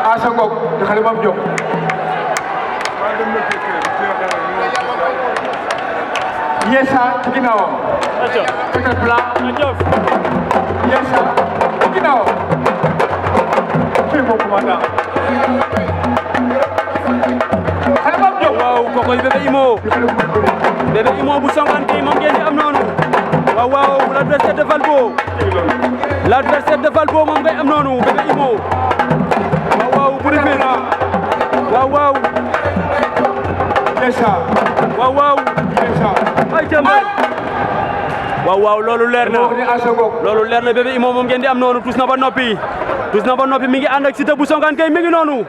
Asa Ngok di xale Mame Diop Yessa ci ginnaawam Peter Blanc Yessa ci ginnaawam kii moom commandant xale Mame Diop waaw kooku Bébé Imo bu Songane Gueye moom ngeen di am noonu waaw l'adversaire de Valbo moom ngay am noonu Bébé Imo waaw bu defee waaw Yessa waaw Yessa ay jëmbal waaw loolu leer na Bébé Imo moom ngeen di am noonu tus na ba noppi mi ngi ànd ak Siteu bu Songane Gueye mi ngi noonu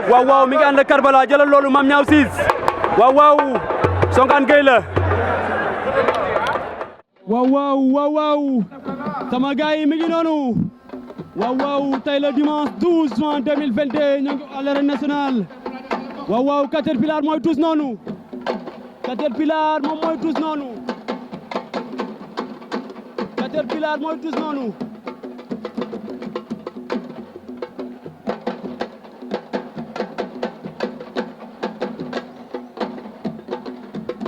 waaw mi ngi ànd ak Karbala jëlal loolu Mame Niaw Ciss waaw Songane Gueye la waaw sama gars yi mi ngi noonu waaw tey le dimanche 12 juin 2022 ñu ngi à l'arène nationale waaw Caterpillar mooy tous noonu Caterpillar moom mooy tous noonu Caterpillar mooy tous noonu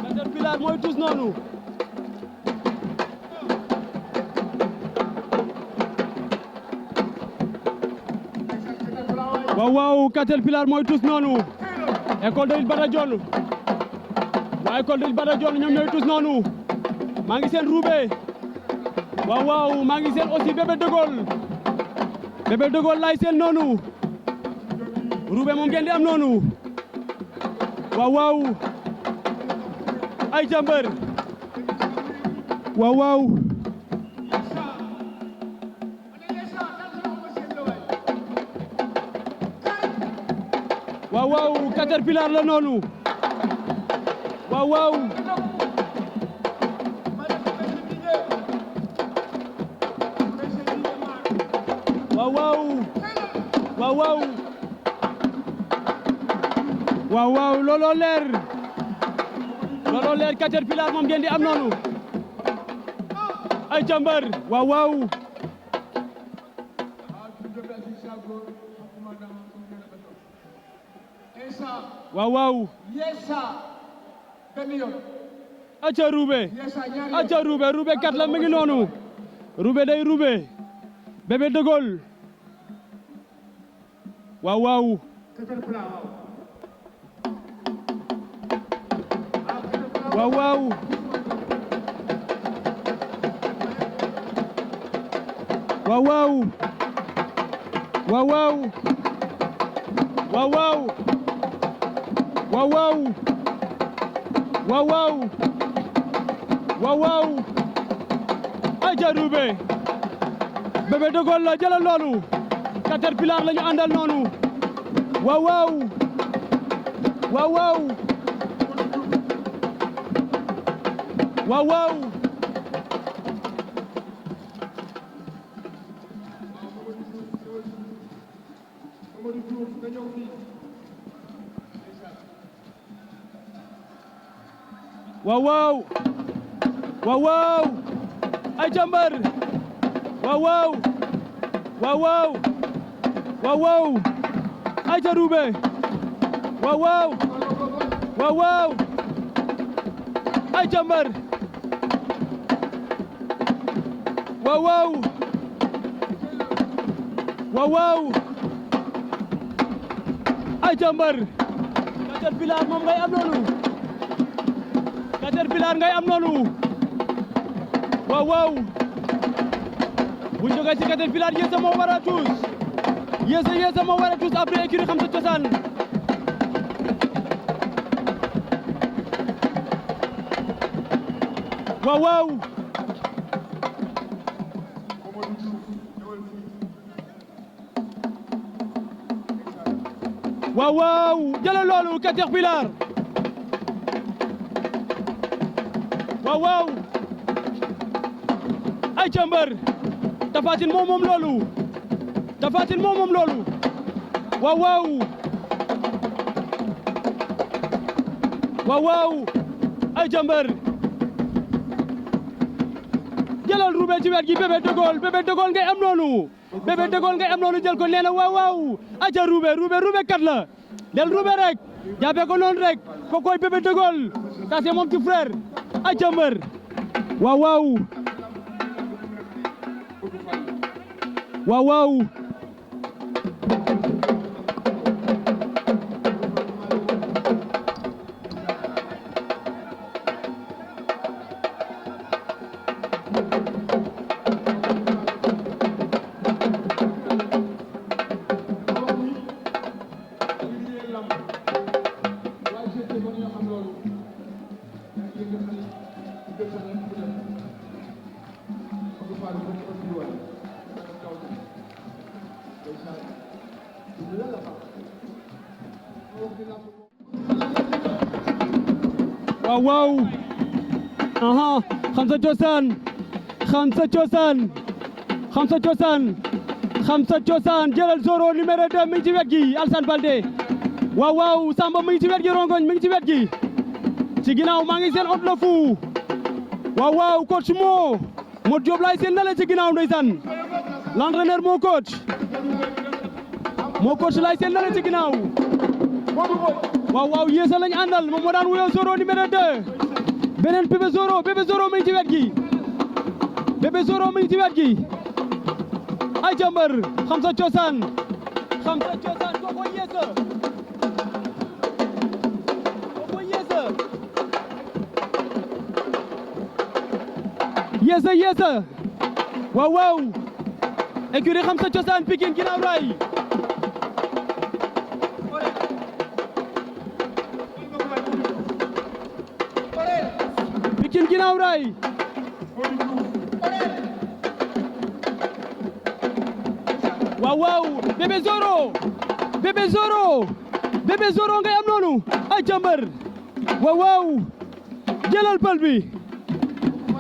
Caterpillar mooy tous noonu waaw Caterpillar mooy tous noonu école de lutte Bada Dione waa école de lutte Bada Dione ñoom ñooy tous noonu maa ngi seen Roubé waaw maa ngi seen aussi Bébé Dégol laay seen noonu Roubé moom ngeen di am noonu waaw ay jàmbar waaw Caterpillar la noonu waaw looloo leer Caterpillar moom ngeen di am noonu ay jàmbar waaw Yessa benn yoon aca Roubé kat la mi ngi noonu Roubé day Roubé Bébé Dégol waaw aja Roubé Bébé Dégol la jëlal loolu Caterpillar la ñu àndal noonu waaw ay jàmbar waaw ay ca Roubé waaw ay jàmbar waaw ay jàmbar Caterpillar moom ngay am noonu Caterpillar ngay am noonu waaw bu ñu jógee ci Caterpillar Yessa moo war a tuus Yessa moo war a tuus après écurie Xam Sa Cosaan waaw jëlal loolu Caterpillar waaw ay jàmbar Tapha Tine moom loolu waaw ay jàmbar jëlal Roubé ci wet gi Bébé Dégol ngay am noonu Bébé Dégol ngay am noonu jël ko nee na waaw waaw aca Roubé kat la del Roubé rek jàppee ko noonu rek ko koy Bébé Dégol ça c'est mon petit frère aca mbër waaw waaw waaw waaw waaw waaw aha xam sa cosaan jëlal Zoro numéro 2 mi ngi ci wet gi Alassane Baldé waaw waaw Samba mi ngi ci wet gi Rongoñ mi ngi ci wet gi ci ginnaaw maa ngi seen ot la fu waaw waaw coach Mo Diop laay seen na la ci ginnaaw ndeysaan l'entraîneur moo coach laay seen na la ci ginnaaw waaw waaw yéesa lañ àndal moom moo daan wuyoo Zoro numéro 2 beneen Bébé Zoro mi ngi ci wet gi Bébé Zoro mi ngi ci wet gi ay jàmbar xam sa cosaan koko yéesa yéesa waaw waaw écurie xam sa cosaan Pikine ginnaaw raay Pikine ginnaaw raay waaw waaw Bébé Zoro ngay am noonu ay jàmbar waaw waaw jëlal bal bi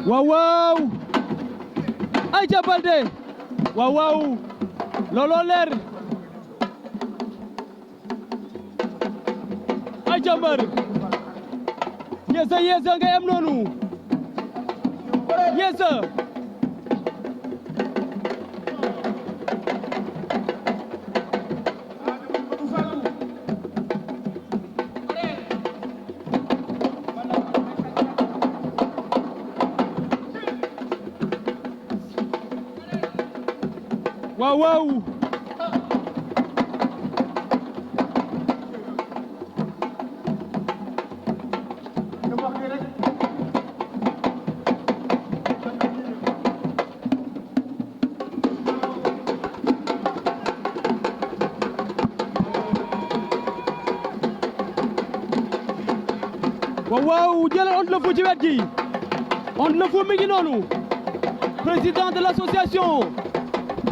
waaw waaw ay ca Baldé waaw waaw looloo leer ay jàmbar yéesa ngay am noonu yéesa waaw waaw waaw jëlal Onde le Fou ci wet gi Onde le Fou mi ngi noonu président de l'association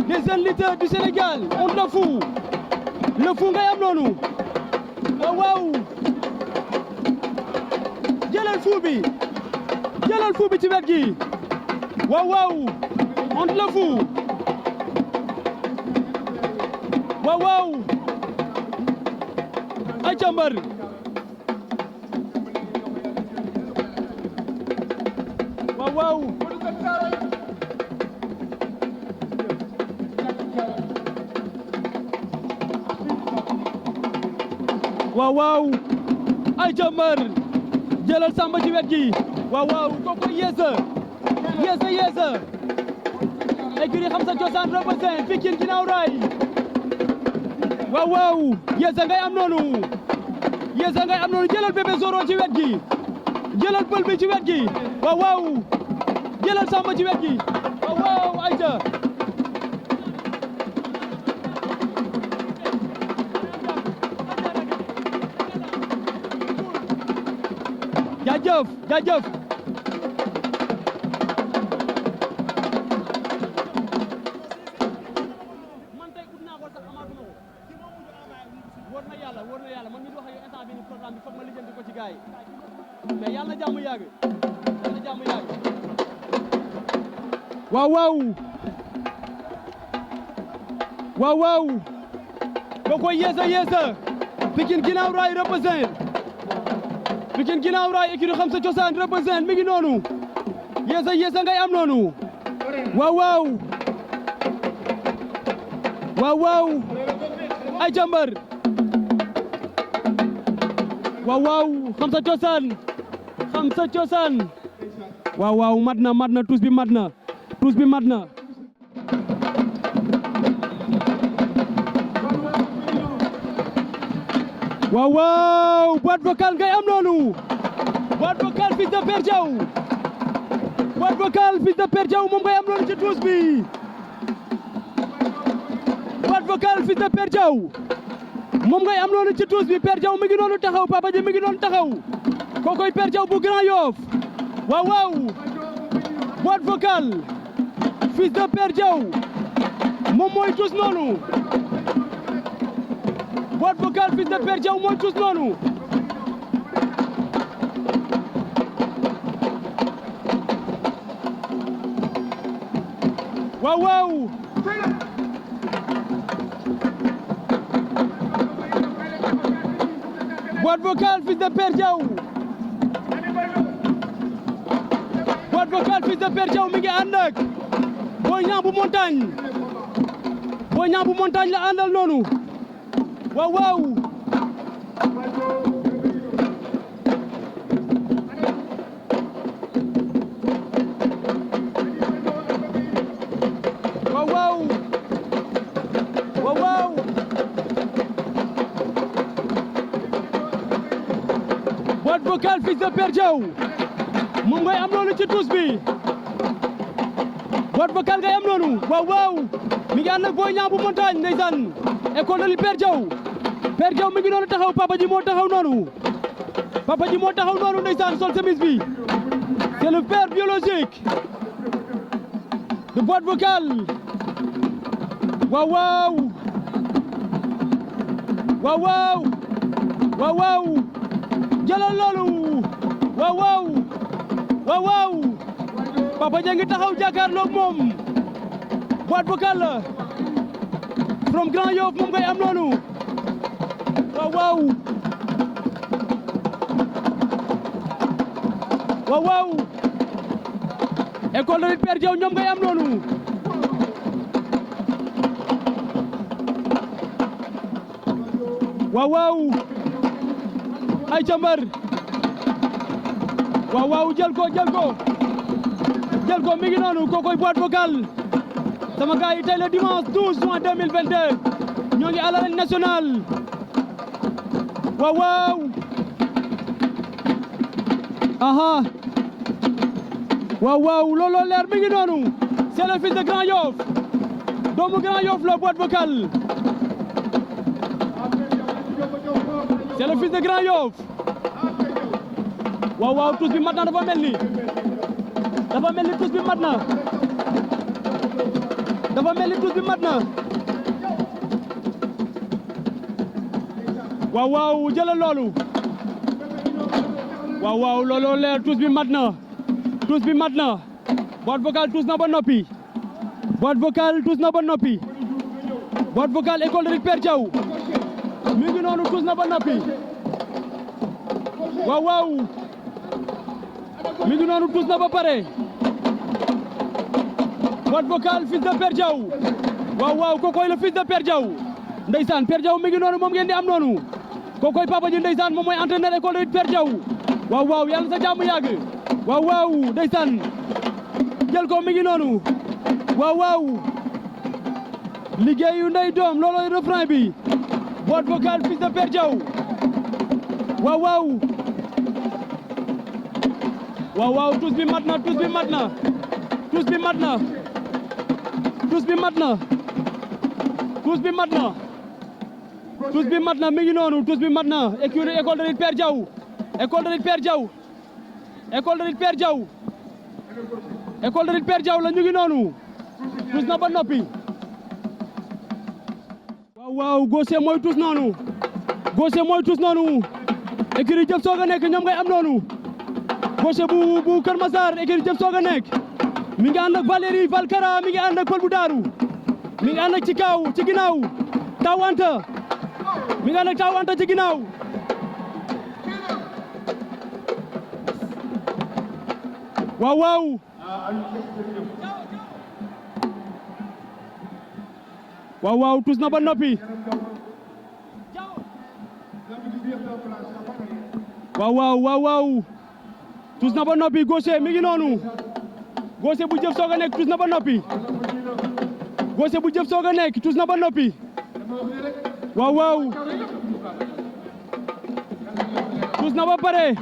des jeunes lutteurs du Sénégal Onde le Fou ngay am noonu waaw waaw jëlal Fou bi ci wet gi waaw waaw Onde le Fou waaw waaw ay jàmbar waaw waaw waaw waaw ay jàmbar jëlal Samba ci wet gi waaw waaw kooku yéesa écurie xam sa cosaan represent Pikine ginnaaw raay waaw waaw yéesa ngay am noonu jëlal Bébé Zoro ci wet gi jëlal pël bi ci wet gi waaw waaw jëlal Samba ci wet gi waaw waaw ayca jaajëf man tey ut naa ko sax amaatuma ko wóor na yàlla man mi di wax ak yow instant bi ni programme bi foog ma lijjanti ko ci gars yi mais yàlla na jàmm yàgg waaw boo koy yéesa Pikine ginnaaw raay represent Pikine ginnaaw raay écurie xam sa cosaan represent mi ngi noonu yéesa ngay am noonu waaw waaw waaw ay jàmbar waaw waaw xam sa cosaan waaw waaw mat na tuus bi mat na waaw waaw boîte vocale ngay am noonu boîte vocale Fils de Père Diaw boîte vocale Fils de Père Diaw moom ngay am noonu ci tuus bi boîte vocale Fils de Père Diaw moom ngay am noonu ci tuus bi Père Diaw mi ngi noonu taxaw Papa Ji mi ngi noonu taxaw kookoy Père Diaw bu Grand Yoff waaw waaw boîte vocale Fils de Père Diaw moom mooy tuus noonu boîte vocale Fils de Père Diaw mooy tuus noonu waaw waaw boîte vocale Fils de Père Diaw boîte vocale Fils de Père Diaw mi ngi ànd ak Boy Niang bu montagne la àndal noonu waaw waaw boîte vocale Fils de Père Diaw moom ngay am noonu ci tuus bi boîte vocale ngay am noonu waaw waaw mi ngi ànd ak Boy Niang bu montagne ndeysaan école de li Père Diaw mi ngi noonu taxaw Papa Ji moo taxaw noonu ndeysaan sol chemise bi c'est le père biologique de boîte vocale waaw waaw jëlal loolu waaw Papa Ji ngi taxaw jàkkaarloog moom boîte vocale from Grand Yoff moom ngay am noonu waaw école de lutte Père Diaw ñoom ngay am noonu waaw ay jàmbar waaw jël ko mi ngi noonu kookoy boîte vocale sama gars yi tey le dimanche 12 juin 2022 ñoo ngi à l'arène nationale waaw aha waaw looloo leer mi ngi noonu c'est le fils de Grand Yoff doomu Grand Yoff la boîte vocale c'est le fils de Grand Yoff waaw tuus bi mat na dafa mel ni tuus bi mat na waaw jëlal loolu waaw looloo leer tuus bi mat na boîte vocale tuus na ba noppi boîte vocale école de lutte Père Diaw mi ngi noonu tuus na ba noppi waaw mi ngi noonu tuus na ba pare boîte vocale Fils de Père Diaw waaw kookoy le Fils de Père Diaw ndeysaan Père Diaw mi ngi noonu moom ngeen di am noonu kookoy Papa Ji ndeysaan moom mooy entraîneur école de lutte Père Diaw waaw yàlla sa jàmm yàgg waaw ndeysaan jël ko mi ngi noonu waaw liggéeyu ndey doom looloy refrain bi boîte vocale Fils de Père Diaw waaw tuus bi mat na mi ngi noonu tuus bi mat na écurie école de lutte Père Diaw la ñu ngi noonu tuus na ba noppi waaw gaucher mooy tuus noonu écurie Jëf Soga nekk ñoom ngay am noonu gaucher bu Kër Massar écurie Jëf Soga nekk mi ngi ànd ak Valérie Valkara mi ngi ànd ak Pël bu Daaru mi ngi ànd ak ci ginnaaw Taw Anta mi ngi ànd ak Taw Anta ci ginnaaw waaw waaw waaw tous na ba noppi waaw tous na ba noppi Gaucher mi ngi noonu Gaucher bu jëf soog a nekk tous na ba noppi Gaucher bu jëf soog a nekk tous na ba noppi waaw tous na ba pare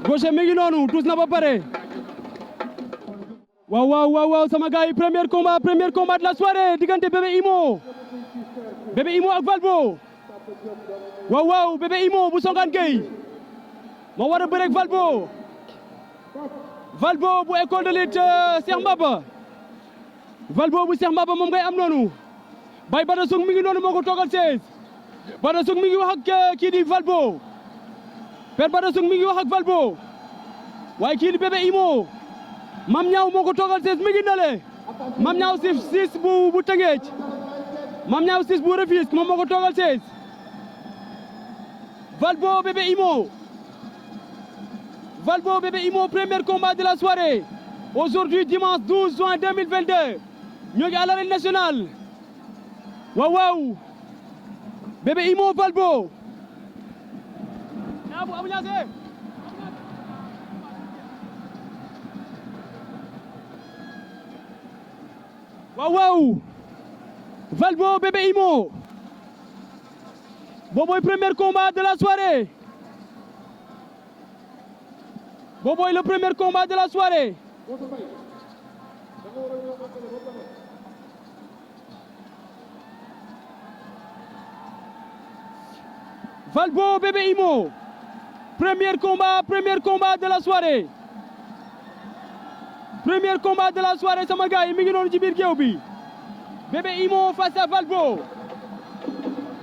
Gaucher mi ngi noonu tous na ba pare waaw sama gars yi premier combat de la soirée diggante Bébé Imo ak Valbo waaw Bébé Imo bu Songane Gueye moo war a bëreeg Valbo bu école de lutte Cheikh Mbaba Valbo bu Cheikh Mbaba moom ngay am noonu Baye Bada Soug mi ngi noonu moo ko toogal 16 Bada Soug mi ngi wax ak kii di Valbo Père Bada Soug mi ngi wax ak Valbo waaye kii di Bébé Imo Mam Ñaaw moo ko toogal 16 mi ngi nale Mam Ñaaw 6 bu Tëngéej Mam Ñaaw 6 bu Rufisque moom moo ko toogal 16 Valbo Bébé Imo premier combat de la soirée aujourd'hui dimanche 12 juin 2022 ñoo ngi à l'arène nationale waaw Bébé Imo Valbo Abou Niasse waaw Valbo Bébé Imo booboy premier combat de la soirée booboy le premier combat de la soirée Valbo Bébé Imo premier combat de la soirée sama gars yi mi ngi noonu ci biir géew bi Bébé Imo face à Valbo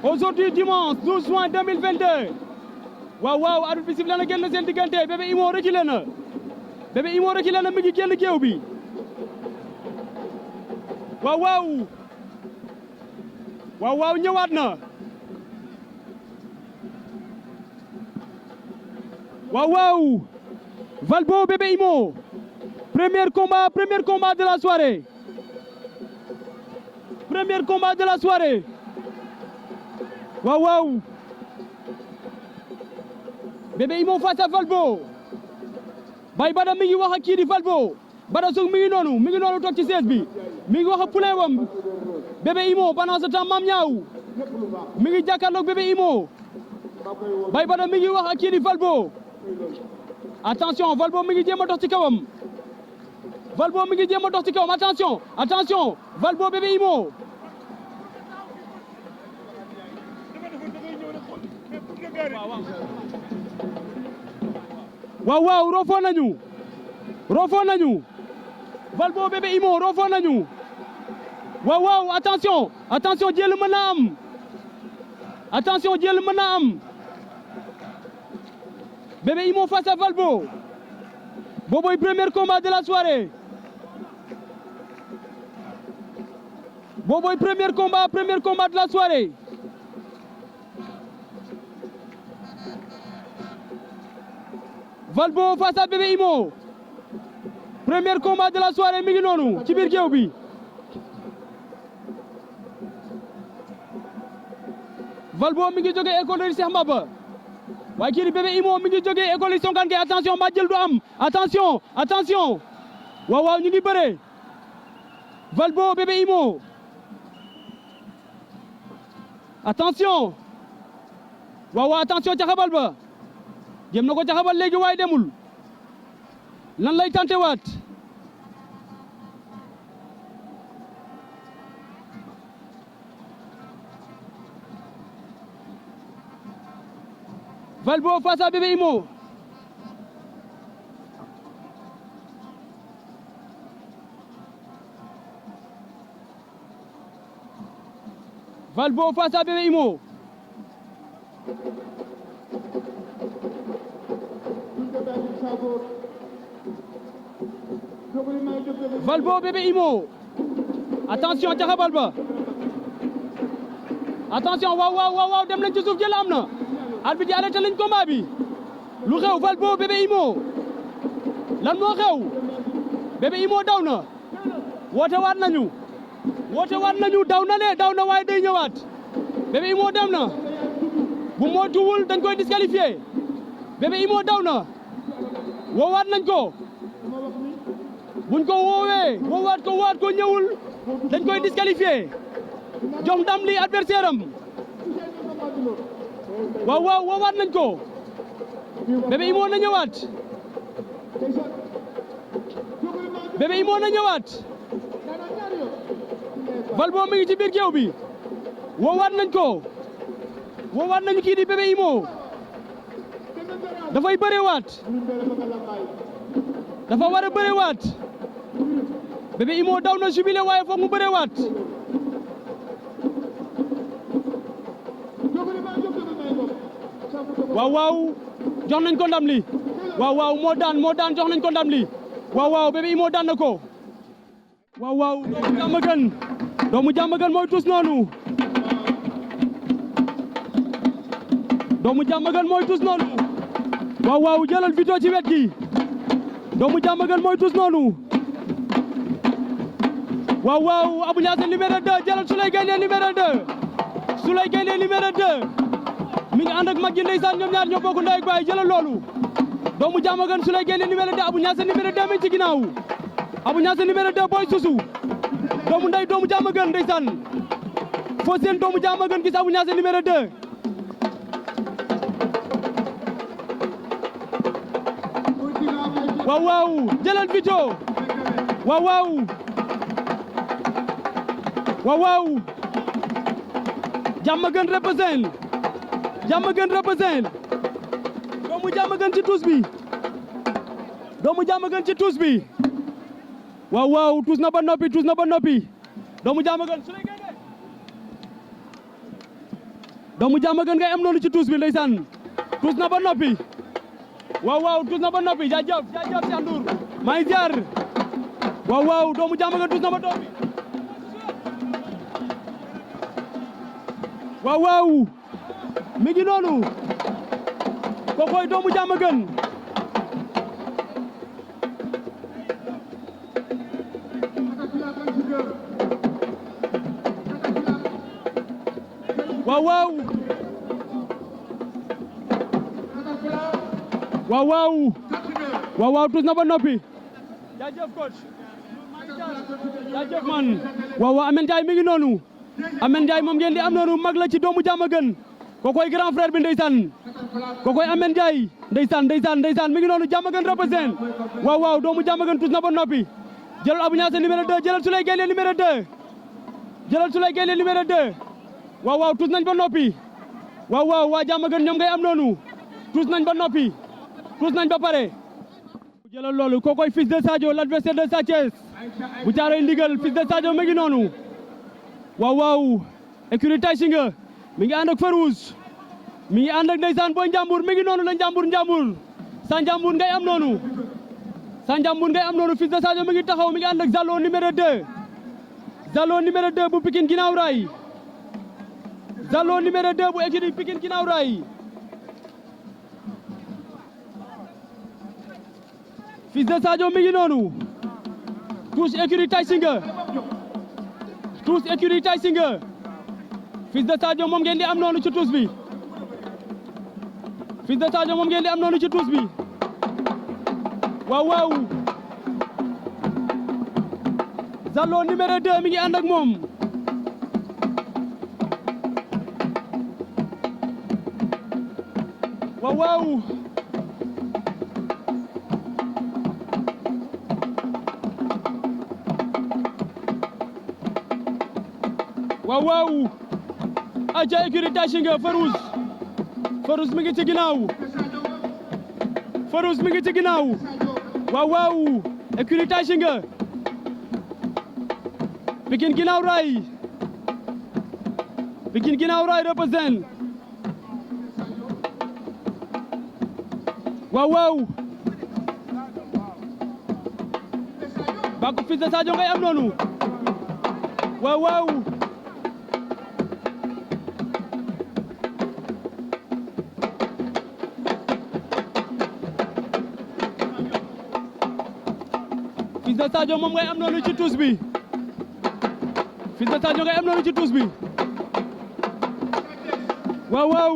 aujourd'hui dimanche 12 juin 2022 waaw arbitre bi sifflé na génn seen diggante Bébé Imo reculé na mi ngi génn géew bi waaw ñëwaat na waaw Valbo Bébé Imo premier combat de la soirée waaw Bébé Imo face à Valbo Baye Bada mi ngi wax ak kii di Valbo Bada Soug mi ngi noonu toog ci siège bi mi ngi wax ak poulain wam Bébé Imo pendant ce temps Mam Ñaaw mi ngi jàkkaarloog Bébé Imo Baye Bada mi ngi wax ak kii di Valbo attention Valbo mi ngi jéem a dox ci kawam attention Valbo Bébé Imo waaw roofoo nañu Valbo Bébé Imo roofoo nañu waaw attention jël mën na am Bébé Imo face à Valbo booboy premier combat de la soirée de la soirée Valbo face à Bébé Imo premier combat de la soirée mi ngi noonu ci biir géew bi Valbo mi ngi jógee école de Cheikh Mbaba waaye kii di Bébé Imo mi ngi jógee école de Songane Gueye attention ba jël du am attention waaw ñu ngi bëre Valbo Bébé Imo attention caxabal ba jéem na ko caxabal léegi waaye demul lan lay tante waat Valbo face à Bébé Imo Valbo face à Bébé Imo Valbo Bébé Imo attention caxabal ba attention waaw dem nañ ci suuf jël am na arbitre yi arrêté nañ combat bi lu xew Valbo Bébé Imo lan moo xew Bébé Imo daw na woote waat nañu woote waat nañu daw na waaye day ñëwaat Bébé Imo dem na bu moytuwul dañ koy disqualifié Bébé Imo daw na woowaat nañ ko buñ ko woowaat ko ñëwul dañ koy disqualifié jox ndam li adversaire am waaw woowaat nañ ko Bébé Imo na ñëwaat Bébé Imo na ñëwaat Valbon mi ngi ci biir géew bi woowaat nañ ko woowaat nañu kii di Bébé Imo dafay bërewaat dafa war a bërewaat Bébé Imo daw na jubilé waaye foog mu bërewaat waaw jox nañ ko ndam li waaw moo daan jox nañ ko ndam li waaw Bébé Imo daan na ko waaw doomu Diamaguène mooy tus noonu doomu Diamaguène mooy tus noonu waaw jëlal Vito ci wet gi doomu Diamaguène mooy tus noonu waaw Abou Niasse numéro 2 jëlal Souleye Gaynde numéro 2 Souleye Gaynde numéro 2 mi ngi ànd ak mag ji ndeysaan ñoom ñaar ñoo bokk ndey ak baay jëlal loolu doomu Diamaguène Souleye Gaynde numéro 2 Abou Niasse numéro 2 mi ci ginnaaw Abou Niasse numéro 2 Boy Susu doomu ndey doomu Diamaguène ndeysaan foo seen doomu Diamaguène gis Abou Niasse numéro 2 waaw jëlal Vito waaw Diamaguène represent doomu Diamaguène ci tuus bi waaw tuus na ba noppi doomu Diamaguène Souleye Gaynde doomu Diamaguène ngay am noonu ci tuus bi ndeysaan tuus na ba noppi waaw tuus na ba noppi jaajëf Cheikh Ndour maa ngi ziar waaw doomu Diamaguène tuus na ba noppi waaw mi ngi noonu kokoy doomu Diamaguène waaw tuus na ba noppi jaajëf coach jaajëf man waaw Ameth Ndiaye mi ngi noonu Ameth Ndiaye moom ngeen di am noonu mag la ci doomu Diamaguène kokoy grand frère bi ndeysaan kokoy Ameth Ndiaye ndeysaan mi ngi noonu Diamaguène represent waaw doomu Diamaguène tuus na ba noppi jëlal Abou Niasse numéro 2 jëlal Souleye Gaynde numéro 2 waaw tuus nañ ba noppi waaw waa Diamaguène ñoom ngay am noonu tuus nañ ba noppi tuus nañ ba pare jëlal loolu kokoy fils de Sadio l'adversaire de Sa Thiès bu Caaroy ndigal fils de Sadio mi ngi noonu waaw écurie Tay Shinga mi ngi ànd ak Farouz mi ngi ànd ak ndeysaan Boy Njambur mi ngi noonu la Njambur sa Njambur ngay am noonu fils de Sadio mi ngi taxaw mi ngi ànd ak Zalo numéro 2 bu Pikine ginnaaw raay Zalo numéro 2 bu écurie Pikine ginnaaw raay fils de Sadio mi ngi noonu tous écurie Tay Shinga fils de Sadio moom ngeen di am noonu ci tous bi waaw Zalo numéro 2 mi ngi ànd ak moom waaw aja écurie Tay Shinga Farouz mi ngi ci ginnaaw waaw écurie Tay Shinga Pikine ginnaaw raay represent waaw bako fils de Sadio ngay am noonu waaw fils de Sadio moom ngay am noonu ci tuus bi Fils de Sadio ngay am noonu ci tuus bi waaw waaw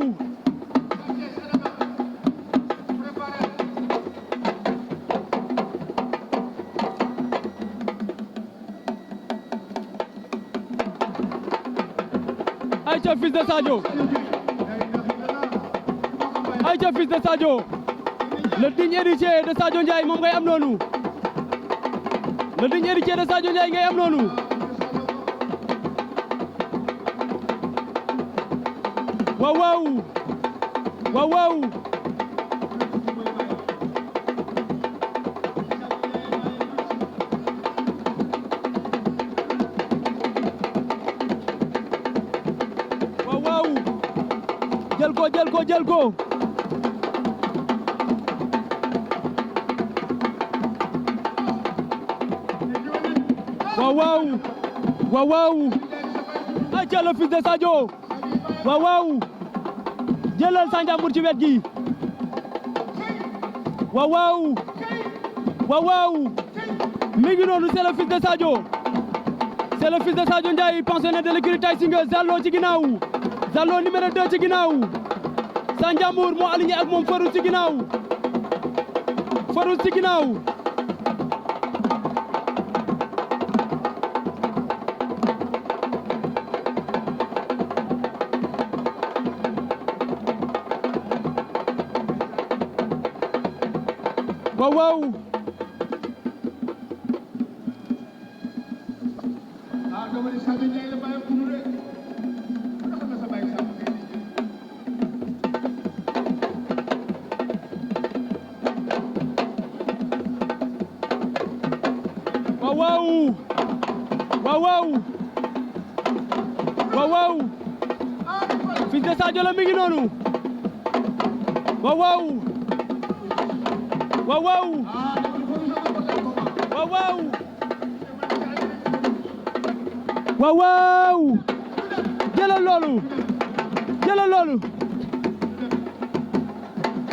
ayca Fils de Sadio ayca Fils de Sadio le digne héritier de Sadio Ndiaye moom ngay am noonu le digne héritier de Sadio Ndiaye ngay am noonu waaw waaw waaw waaw waaw waaw jël ko jël ko jël ko waaw waaw waaw waaw ayca le Fils de Sadio waaw waaw jëlal Sa Ndiambour ci wet gi waaw waaw waaw waaw mi ngi noonu c'est le Fils de Sadio c'est le Fils de Sadio Ndiaye pensionnaire de l'écurie Tay Shinger Zallo ci ginnaaw Zallo numéro 2 ci ginnaaw Sa Ndiambour moo aligné ak moom Farouz ci ginnaaw Farouz ci ginnaaw waaw waaw dama ni Sadio Ndiaye la bàyyi kunu rek xam na sa bàyyi sa waaw waaw waaw waaw waaw waaw Fils de Sadio la mi ngi noonu waaw waaw waaw waaw waaw waaw waaw waaw jëlal loolu jëlal loolu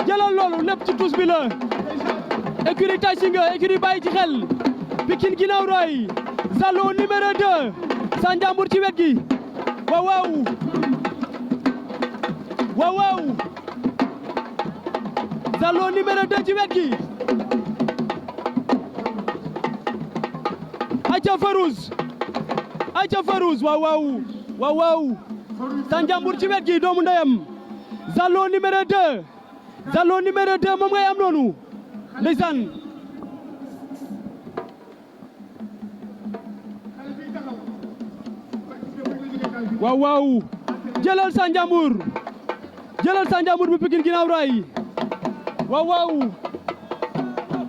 jëlal loolu lépp ci tuus bi la écurie Tay Shinger écurie bàyyi ci xel Pikine ginnaaw raay Zallo numéro 2 Sa Ndiambour ci wet gi waaw waaw waaw waaw Zallo numéro 2 ci wet gi ayca Farouz waaw waaw waaw waaw Sa Ndiambour ci wet gi doomu ndeyam Zallo numéro 2 Zallo numéro 2 moom ngay am noonu ndeysaan waaw waaw jëlal Sa Ndiambour bu Pikine ginnaaw raay waaw waaw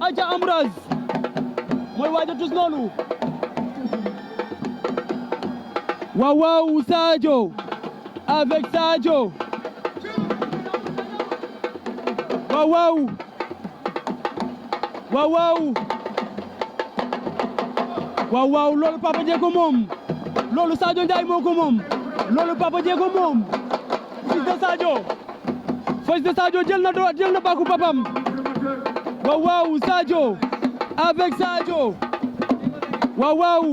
ayca Ambroise mooy waaja tus noonu waaw waaw Sadio avec Sadio waaw waaw waaw waaw waaw waaw loolu Papa Dieng ko moom loolu Sadio Ndiaye moo ko moom loolu Papa Dieng ko moom Fils de Sadio jël na baaku papam waaw waaw Sadio avec Sadio waaw waaw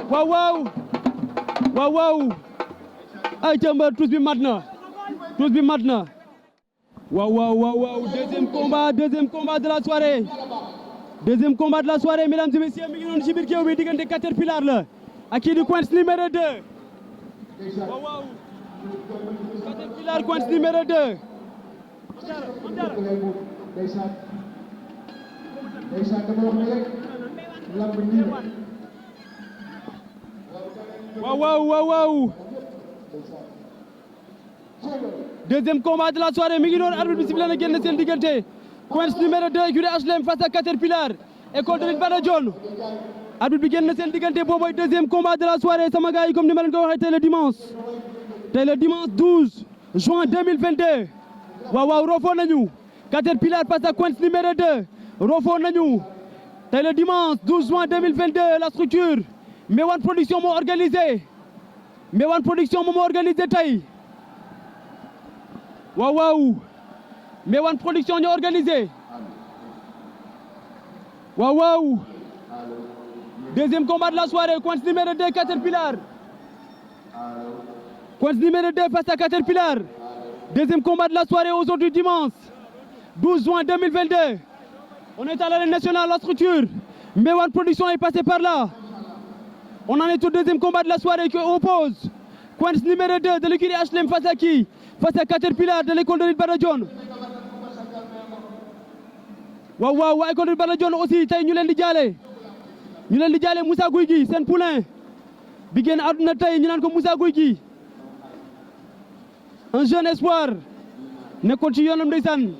waaw waaw waaw waaw ay càmbar tous bi mat na waaw waaw waaw waaw deuxième combat de la soirée mesdames et messieurs mi ngi noonu ci biir géew bi diggante Caterpillar la ak kii di Quench numéro 2 waaw waaw Caterpillar Quench numéro 2 waaw waaw waaw waaw deuxième combat de la soirée mi ngi noonu arbitre bi sifflé na génn seen diggante Quench numéro 2 écurie HLM face à Caterpillar école de lutte Bada Dione arbitre bi génn seen diggante boobu mooy deuxième combat de la soirée sama gars yi comme ni ma leen ko waxee tey le dimanche 12 juin 2022 waaw waaw roofoo nañu Caterpillar face à Quench numéro 2 roofoo nañu tey le dimanche 12 juin 2022 la structure Mewane Production moo organisé tey waaw waaw Mewane Production ñoo organisé waaw waaw Deuxième combat de la soirée, coince numéro 2, Caterpillar. Coince numéro 2 face à Caterpillar. Deuxième combat de la soirée aujourd'hui dimanche 12 juin 2022. On est à l'arène nationale, la structure. Mbéwane Production est passé par là. On en est au deuxième combat de la soirée qui oppose coince numéro 2 de l'écurie HLM face à qui? Face à Caterpillar de l'école de lutte Bada Dione. waaw waaw waa école de Bada Dione aussi tey ñu leen di jaale Moussa Gouye Gui seen poulain bi génn àdduna tey ñu naan ko Moussa Gouye Gui un jeune espoir nekkoon ci yoonam ndeysaan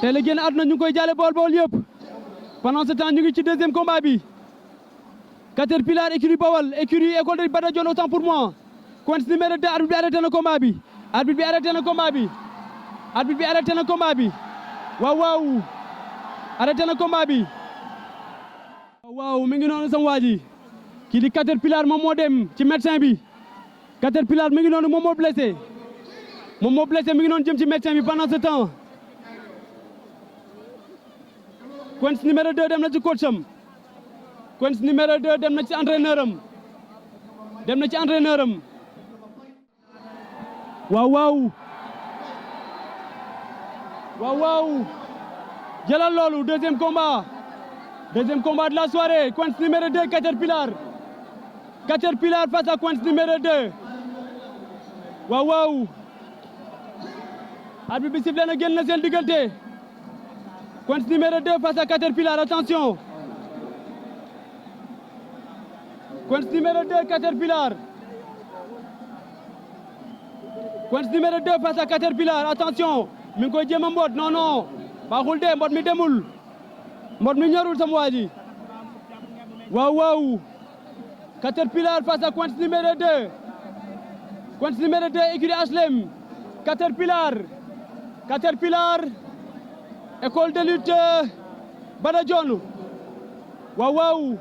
tey la génn àdduna ñu ngi koy jaale bool yëpp. Pendant ce temps ñu ngi ci deuxième combat bi Caterpillar écurie Bawal écurie école de Bada Dione autant pour moi coince numéro 2 arbitre bi arrêté na combat bi arbitre bi arrêté na combat bi arbitre bi arrêté na combat bi waaw waaw arrêté na combat bi waaw mi ngi noonu sama waa ji kii di Caterpillar moom moo dem ci médecin bi Caterpillar mi ngi noonu moom moo blessé mi ngi noonu jëm ci médecin bi pendant ce temps coince numéro 2 dem na ci coach am coince numéro 2 dem na ci entraîneur am waaw jëlal loolu deuxième combat de la soirée coince numéro 2 Caterpillar face à coince numéro 2 waaw arbitre bi sifflé na génn na seen diggante coince numéro 2 face à Caterpillar attention coince numéro 2 Caterpillar coince numéro 2 face à Caterpillar attention mi ngi koy jéem a mboot non baaxul de mbot mi demul mbot mi ñorul sama waa ji waaw Caterpillar face à coince numéro 2 écurie HLM Caterpillar école de lutte Bada Dione waaw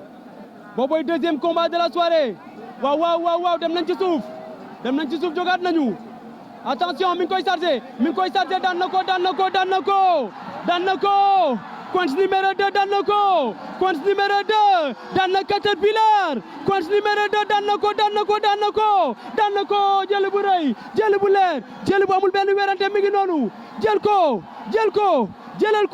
booboy deuxième combat de la soirée waaw dem nañ ci suuf jogaat nañu attention mi ngi koy chargé daan na ko coince numéro 2 daan na ko coince numéro 2 daan na Caterpillar coince numéro 2 daan na ko jël bu rëy jël bu leer jël bu amul benn werante mi ngi noonu jël ko jëlal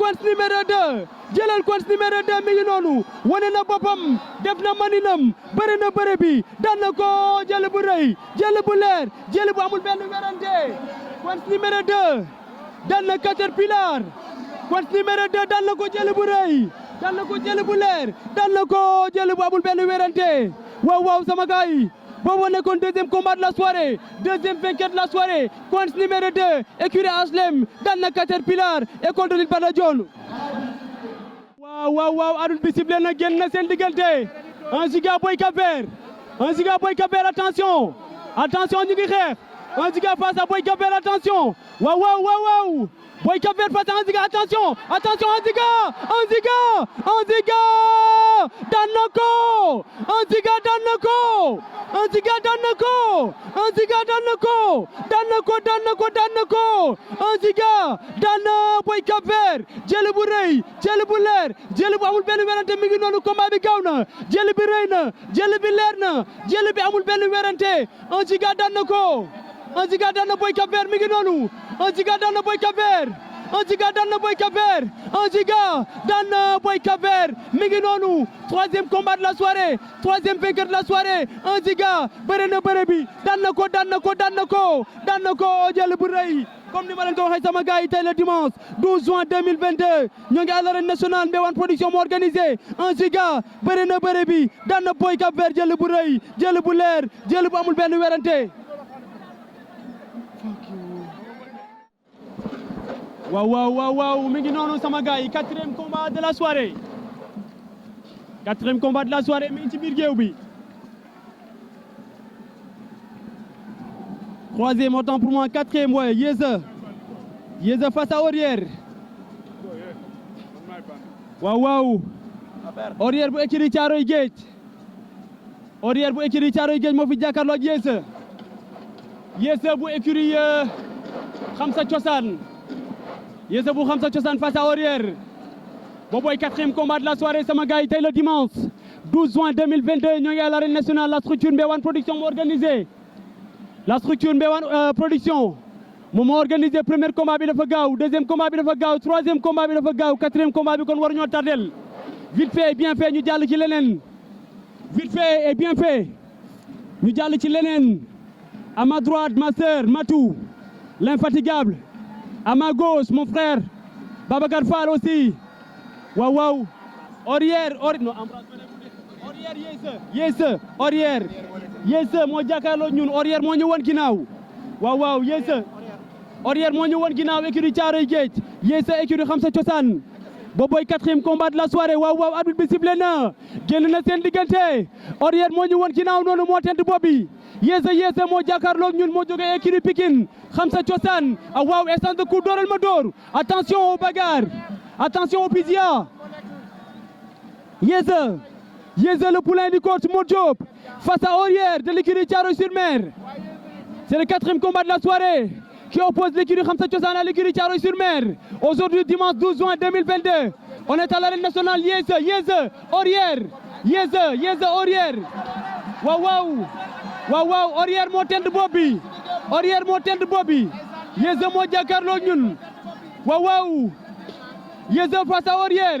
coince numéro 2 mi ngi noonu wane na boppam def na maninam bëre na bëre bi daan na ko jël bu rëy jël bu leer jël bu amul benn werante coince numéro 2 daan na Caterpillar coince numéro 2 daan na ko jël bu rëy daan na ko jël bu leer daan na ko jël bu amul benn werante waaw sama gars yi boobu nekkoon deuxième combat de la soirée deuxième vainqueur de la soirée coince numéro 2 écurie HLM daan na Caterpillar école de lutte Bada Dione waaw arbitre bi sifflé na génn na seen diggante un Giga Boy Cap Vert attention ñu ngi xeex un Giga face à Boy Cap Vert attention waaw Boy Cap Vert face à un Giga attention un Giga daan na ko un Giga daan na ko un Giga daan na Boy Cap Vert jël bu rëy jël bu leer jël bu amul benn werante mi ngi noonu combat bi gaaw na jël bi rëy na jël bi leer na jël bi amul benn werante un Giga daan na ko un Giga daan na Boy Cap Vert mi ngi noonu un Giga daan na Boy Cap Vert mi ngi noonu troisième combat de la soirée troisième vainqueur de la soirée un Giga bëre na bëre bi daan na ko jël bu rëy comme ni ma leen ko waxee sama gars yi tey le dimanche 12 juin 2022 ñoo ngi à l'arène nationale Mbéwane Production moo organisé un Giga bëre na bëre bi daan na Boy Cap Vert jël bu rëy jël bu leer jël bu amul benn werante waaw mi ngi noonu sama gars yi quatrième combat de la soirée mi ngi ci biir géew bi troisième autant pour moi quatrième ouais Yeza face à Orière waaw Orière bu écurie Thiaroye Géej moo fi jàkkaarloo ak Yeza bu écurie xam sa cosaan face à Orière booboy quatrième combat de la soirée sama gars yi tey le dimanche 12 juin 2022 ñoo ngi à l'arène nationale la structure Mbéwane production moo organisé la structure Mbéwane production moom moo organisé premier combat bi dafa gaaw deuxième combat bi dafa gaaw troisième combat bi dafa gaaw quatrième combat bi kon war ñoo tardel vite fait et bien fait ñu jàll ci leneen vite fait et bien fait ñu jàll ci leneen à ma droite ma sœur Matou l'infatigable à ma gauche mon frère Babacar Fall aussi waaw waaw Orière non Orière Yeysa Orière Yeysa moo jàkkaarloo ñun Orière moo ñu won ginnaaw waaw waaw Yeysa Orière moo ñu won ginnaaw écurie Thiaroye Géej Yeysa écurie xam sa cosaan booboy quatrième combat de la soirée waaw waaw arbitre bi sifflé na génn na seen diggante Orière moo ñu won ginnaaw noonu moo tent bopp bi Yeysa moo jàkkaarloo ñun moo jógee écurie Pikine xam sa cosaan waaw essence de coup dooral ma door attention au bagarre attention au pisia Yeysa le poulain du coach Modjob face à Orière de l'écurie Thiaroye-sur-Mer. C'est le quatrième combat de la soirée qui oppose l'écurie Khamsa Thiossane à l'écurie Thiaroye-sur-Mer. Aujourd'hui, dimanche 12 juin 2022, on est à l'arène nationale Yeysa Orière. Yeysa Orière. Waaw Orière moo tent bopp bi. Orière moo tent bopp bi. Yeysa moo jàkkaarloo ñun. Waaw Yeysa face à Orière.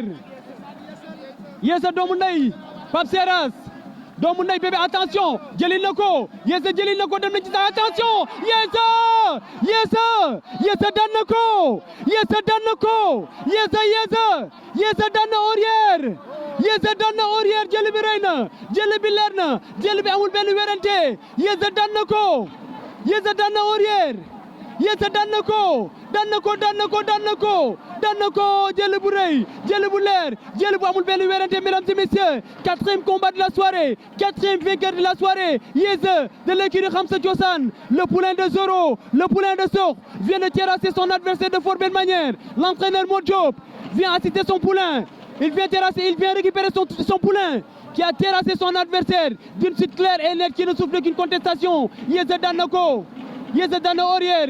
Yeysa doomu ndey Pape Seras doomu ndey bébé attention jëlil na ko Yeysa jëlil na ko dem na ci sa attention Yeysa daan na ko Yeysa daan na Orière Yeysa daan na Orière jël bi rëy na jël bi leer na jël bi amul benn werante Yeysa daan na ko Yeysa daan na Orière Yeysa daan na ko jël bu rëy jël bu leer jël bu amul benn werante mesdames et messieurs quatrième combat de la soirée quatrième vainqueur de la soirée Yeysa de l'écurie Khamsa Thiossane le poulain de Zoro le poulain de Sokh vient de terrasser son adversaire de fort belle manière l'entraîneur Modjob vient assister son poulain il vient récupérer son poulain qui a terrassé son adversaire d'une suite claire et nette qui ne souffre qu'une contestation Yeysa daan na ko Yeysa daan na Orière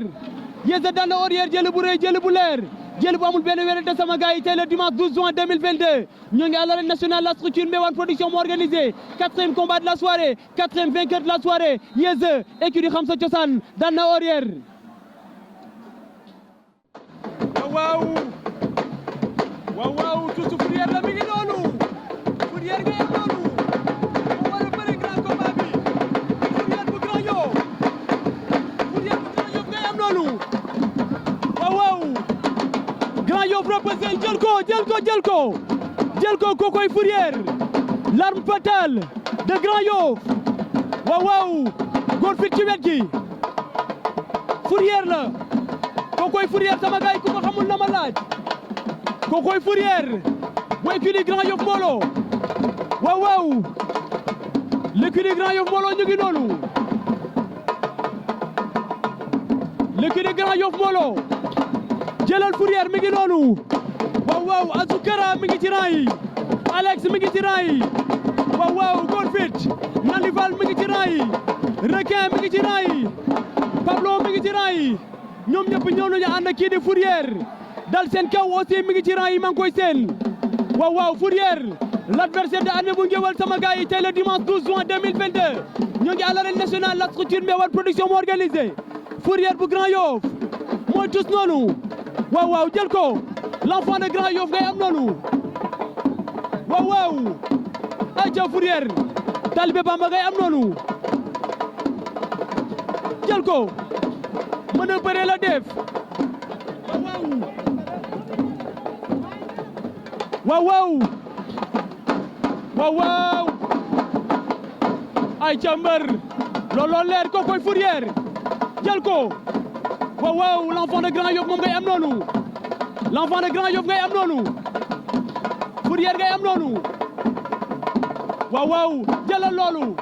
jël bu rëy jël bu leer jël bu amul benn werante sama gars yi tey le dimanche 12 juin 2022 ñoo ngi à l'arène nationale la structure Mbéwane production moo organisé quatrième combat de la soirée quatrième vainqueur de la soirée Yeysa écurie Khamsa Thiossane daan na Orière waaw tuuti Fourrière la mi ngi noonu Fourrière nga yem noonu moo war a bëre grand combat bi Fourrière bu Grand Yoff nga yem noonu waaw Grand Yoff reposé jël ko kokoy Fourrière l'arme fatale de Grand Yoff waaw góor fit ci wet gi Fourrière la kokoy Fourrière sama gars yi ku ko xamul na ma laaj kokoy Fourrière bu écurie Grand Yoff Molo waaw l'écurie Grand Yoff Molo ñu ngi noonu l'écurie Grand Yoff Molo jëlal Fourrière mi ngi noonu waaw Azoukara mi ngi ci rang yi Alex mi ngi ci rang yi waaw góor fit Nalival mi ngi ci rang yi Requin mi ngi ci rang yi Pablo mi ngi ci rang yi ñoom ñëpp ñëw nañu ànd ak kii di Fourrière dal seen kaw aussi mi ngi ci rang yi maa ngi koy seen waaw Fourrière l'adversaire de année bu Ngéwal sama gars yi tey le dimanche 12 juin 2022 ñoo ngi à l'arène nationale la structure Mbéwane production moo organisé Fourrière bu Grand Yoff mooy tous noonu waaw jël ko l'enfant de Grand Yoff ngay am noonu waaw aja Fourrière talibé Bamba ngay am noonu jël ko mën a bëre la def waaw ay ca mbër looloo leer ko koy Fourrière jël ko waaw l'enfant de Grand Yoff moom ngay am noonu l'enfant de Grand Yoff ngay am noonu Fourrière ngay am noonu waaw jëlal loolu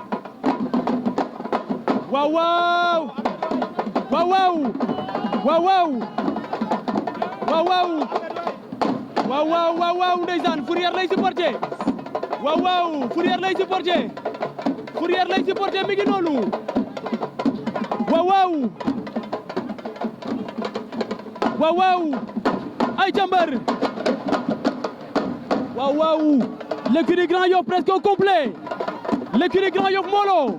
waaw ndeysaan Fourrière lay supporté waaw Fourrière lay supporté mi ngi noonu waaw ay jàmbar waaw l'écurie Grand Yoff presque au complet l'écurie Grand Yoff Molo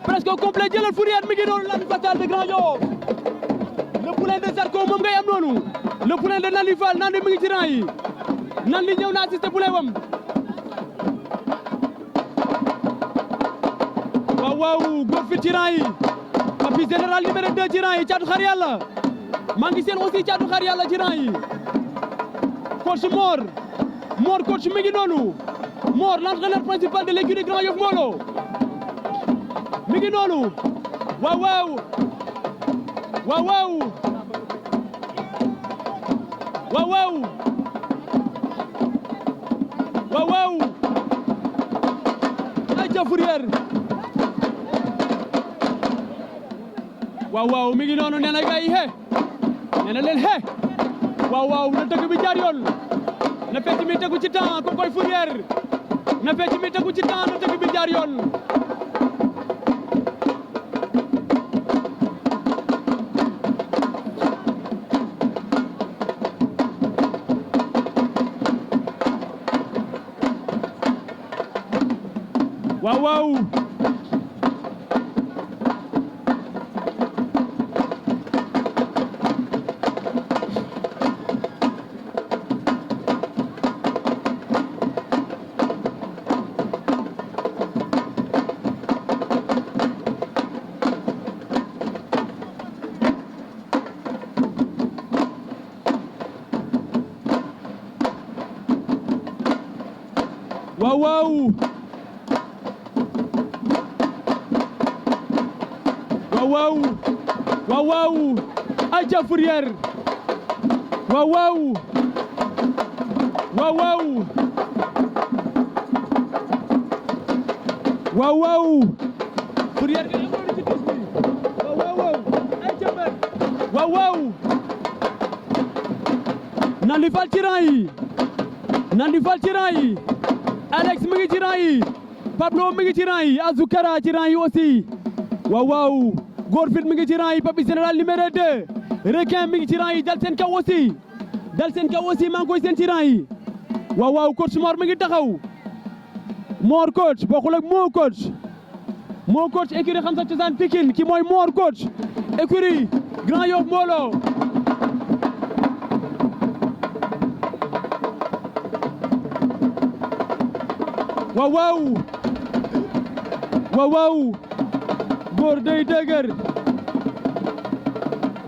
presque au complet jëlal Fourrière mi ngi noonu l'ami fatal de Grand Yoff le poulain de Zarko moom ngay am noonu le poulain de Nandi Fall Nandi mi ngi ci rang yi Nandi ñëw na assisté poulain wam waaw góor fi ci rang yi papi général numéro 2 ci rang yi Caatu Xar Yàlla maa ngi seen aussi Caatu Xar Yàlla ci rang yi coach Mor coach mi ngi noonu Mor l'entraîneur principal de l'écurie Grand Yoff Molo mi ngi noonu waaw ay ca Fourrière waaw mi ngi noonu nee na gay he nee na leen he waaw na tëgg bi jaar yoon na fecc mi tegu ci temps ko koy Fourrière na fecc mi tegu ci temps na tëgg bi jaar yoon waaw ay ca Fourrière waaw Fourrière di amoon ci tis bi ay ca mbër waaw Nandi Fall ci rang yi Alex mi ngi ci rang yi Pablo mi ngi ci rang yi Azoukara ci rang yi aussi waaw góor fit mi ngi ci rang yi papi général numéro 2 requin mi ngi ci rang yi dal seen kaw aussi maa ngi koy seen ci rang yi waaw coach Mor mi ngi taxaw Mor coach bokkul ak moo coach écurie xam sa cosaan Pikine ki mooy Mor coach écurie Grand Yoff Molo waaw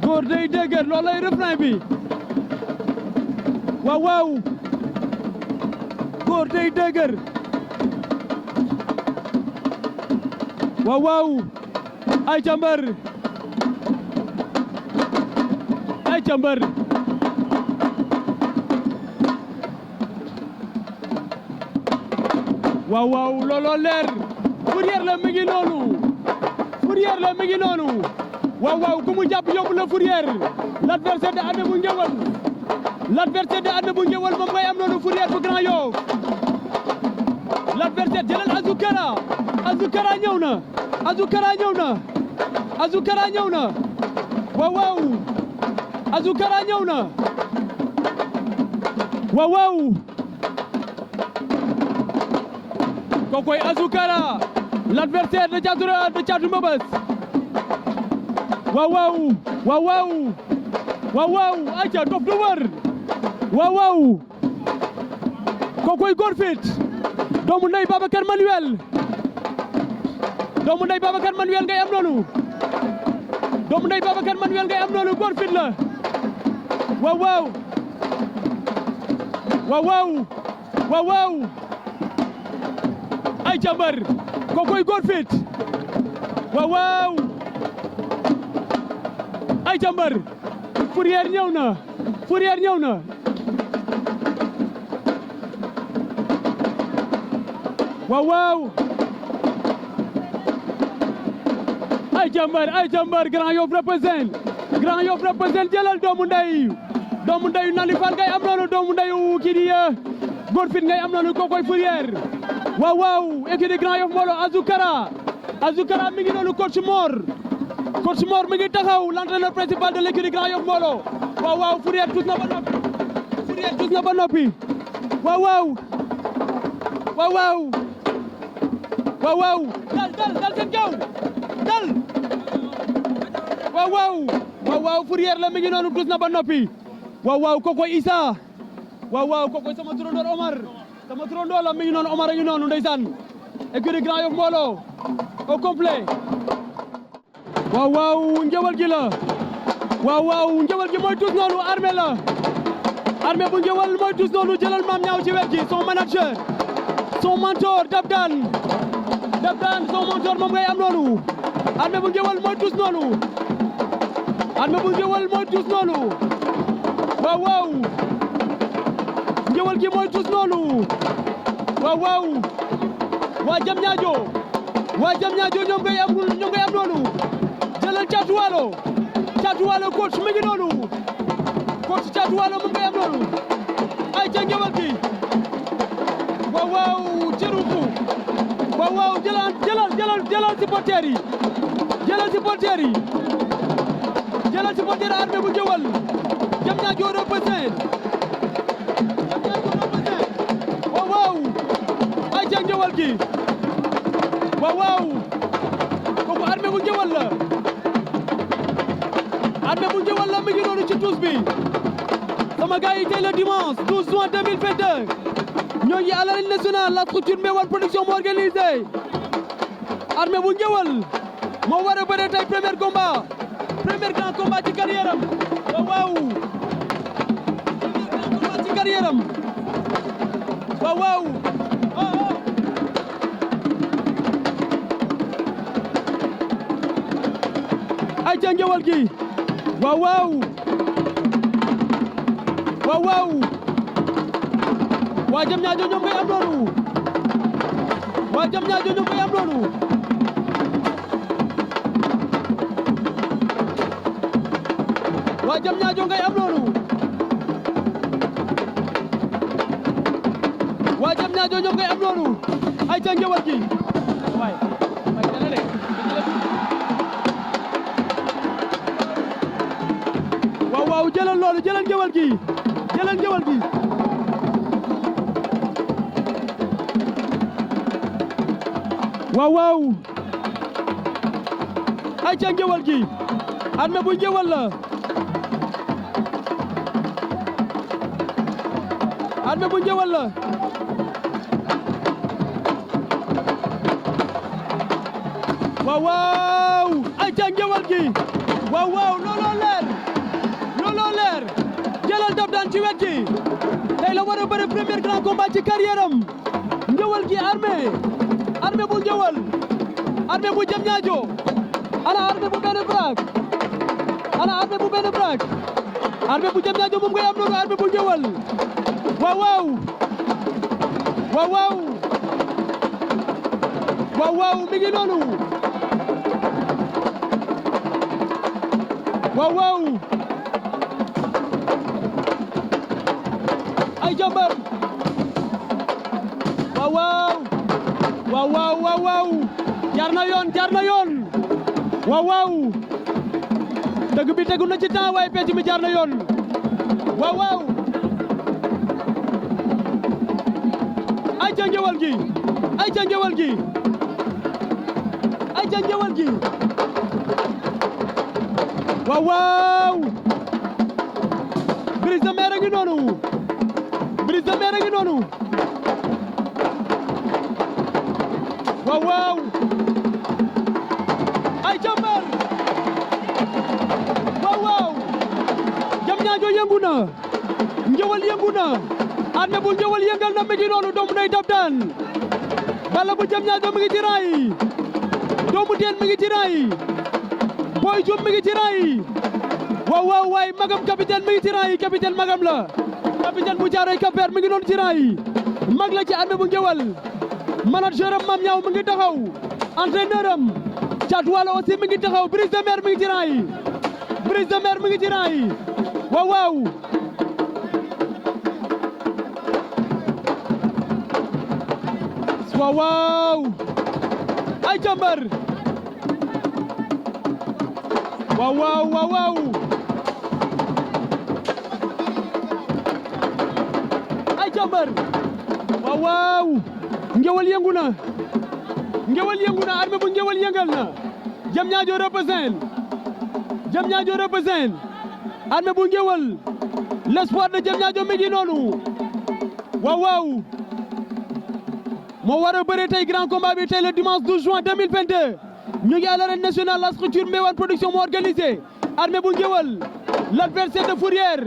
góor day dëgër loolay refrain bi waaw góor day dëgër waaw ay cambar waaw looloo leer Fourrière la mi ngi noonu waaw ku mu jàpp yóbbu la Fourrière l'adversaire de Adama Ngéwal moom ngay am noonu Fourrière bu Grand Yoff l'adversaire jëlal Azoukara ñëw na waaw Azoukara ñëw na waaw kokoy Azoukara l'adversaire de Thiatou Mbeubeus waaw aca dof du wër waaw kokoy góor fit doomu ndey Babacar Manuel ngay am noonu góor fit la waaw ay cambar kokoy góor fit waaw ay cambar Fourrière ñëw na waaw ay jambar Grand Yoff represent jëlal doomu ndeyu Nandi Fall ngay am noonu doomu ndeyu kii di góor fit ngay am noonu kokoy Fourrière waaw écurie Grand Yoff Molo Azoukara mi ngi noonu coach Mor mi ngi taxaw l'entraîneur principal de l'écurie Grand Yoff Molo waaw Fourrière tuus na ba noppi waaw waaw waaw waaw waaw dal seen kaw dal waaw waaw waaw waaw Fourrière la mi ngi noonu tus na ba noppi waaw waaw kokoy Issa waaw waaw kokoy sama turandoor Omar sama turandoo la mi ngi noonu Omar a ngi noonu ndeysaan écurie Grand Yoff mbooloo au complet waaw waaw njëwal gi la waaw waaw njëwal gi mooy tus noonu armée la armée bu njëwal mooy tus noonu jëlal maam ñaaw ci wet gi son manager son mentor Dabdane son mentor moom ngay am noonu armée bu njëwal mooy tus noonu armée bu njëwal mooy tus noonu waaw waaw njëwal gi mooy tus noonu waaw waaw waa jam ñaajo ñoom ngay am noonu jëlal Caatu Waalo coach mi ngi noonu coach Caatu Waalo moom ngay am noonu ay ca njëwal gi waaw waaw cerufu waaw waaw jëlal supporter yi jëlal supporter armée bu njëwal jam ñaajo represent waaw waaw ay ca njëwal gi waaw waaw kooku armée bu njëwal la mi ngi noonu ci tous bi sama gars yi tey le dimanche 12 juin 2022 ñoo ngi à l'arène nationale la structure Mbewal production moo organisé armée bu njëwal moo war a bëre tey premier grand combat ci carrière am waaw premier grand combat ci carrière am waaw ay ca njëwal gi waaw waa jam ñaajo ñoom ngay am noonu waa jam ñaajo ñoom ngay am noonu waa jam ñaajo ngay am noonu waa jam ñaajo ñoom ngay am noonu ay ca njëwal gi waay waaw jëlal loolu jëlal njëwal gi waaw ay ca njëwal gi armée bu njëwal la armée bu njëwal la waaw ay ca njëwal gi waaw looloo leer jëlal Dabdane ci wet gi tey la war a bëre premier grand combat ci carrière am njëwal gi armée bu njëwal armée bu jam ñaajo ana armée bu benn brak armée bu jam ñaajo moom ngay am noonu armée bu njëwal waaw mi ngi noonu waaw ay jàmbar waaw jaar na yoon waaw dëgg bi tegu na ci temps waaye pecc mi jaar na yoon waaw ay ca njëwal gi waaw Brise de Mer a ngi noonu waaw ay jàmbar waaw jam ñaajo yëngu na njëwal yëngu na armée bu njëwal yëngal na mi ngi noonu doomu nay Dabdane bala bu jam ñaajo mi ngi ci raay doomu teen mi ngi ci raay Boy Dioum mi ngi ci raay waaw waay magam capitaine mi ngi ci raay capitaine magam la capitaine bu Caaroy Cap-Vert mi ngi noonu ci raay mag la ci armée bu njëwal manager am Mame Niang mi ngi taxaw entraîneur am Caatu Waalo aussi mi ngi taxaw Brise de Mer mi ngi ci rang yi Brise de Mer mi ngi ci rang yi waaw waaw ay jàmbar waaw ay jàmbar waaw Ngéwal yëngu na Ngéwal yëngu na Armé bu Ngéwal yëngal na Diamniadio represent Diamniadio represent Armé bu Ngéwal l'espoir de Diamniadio mi ngi noonu waaw waaw moo war a bëre tey grand combat bi tey le dimanche 12 juin 2022 ñu ngi à l'arène nationale la structure Mbéwane production moo organisé Armé bu Ngéwal l'adversaire de Fourrière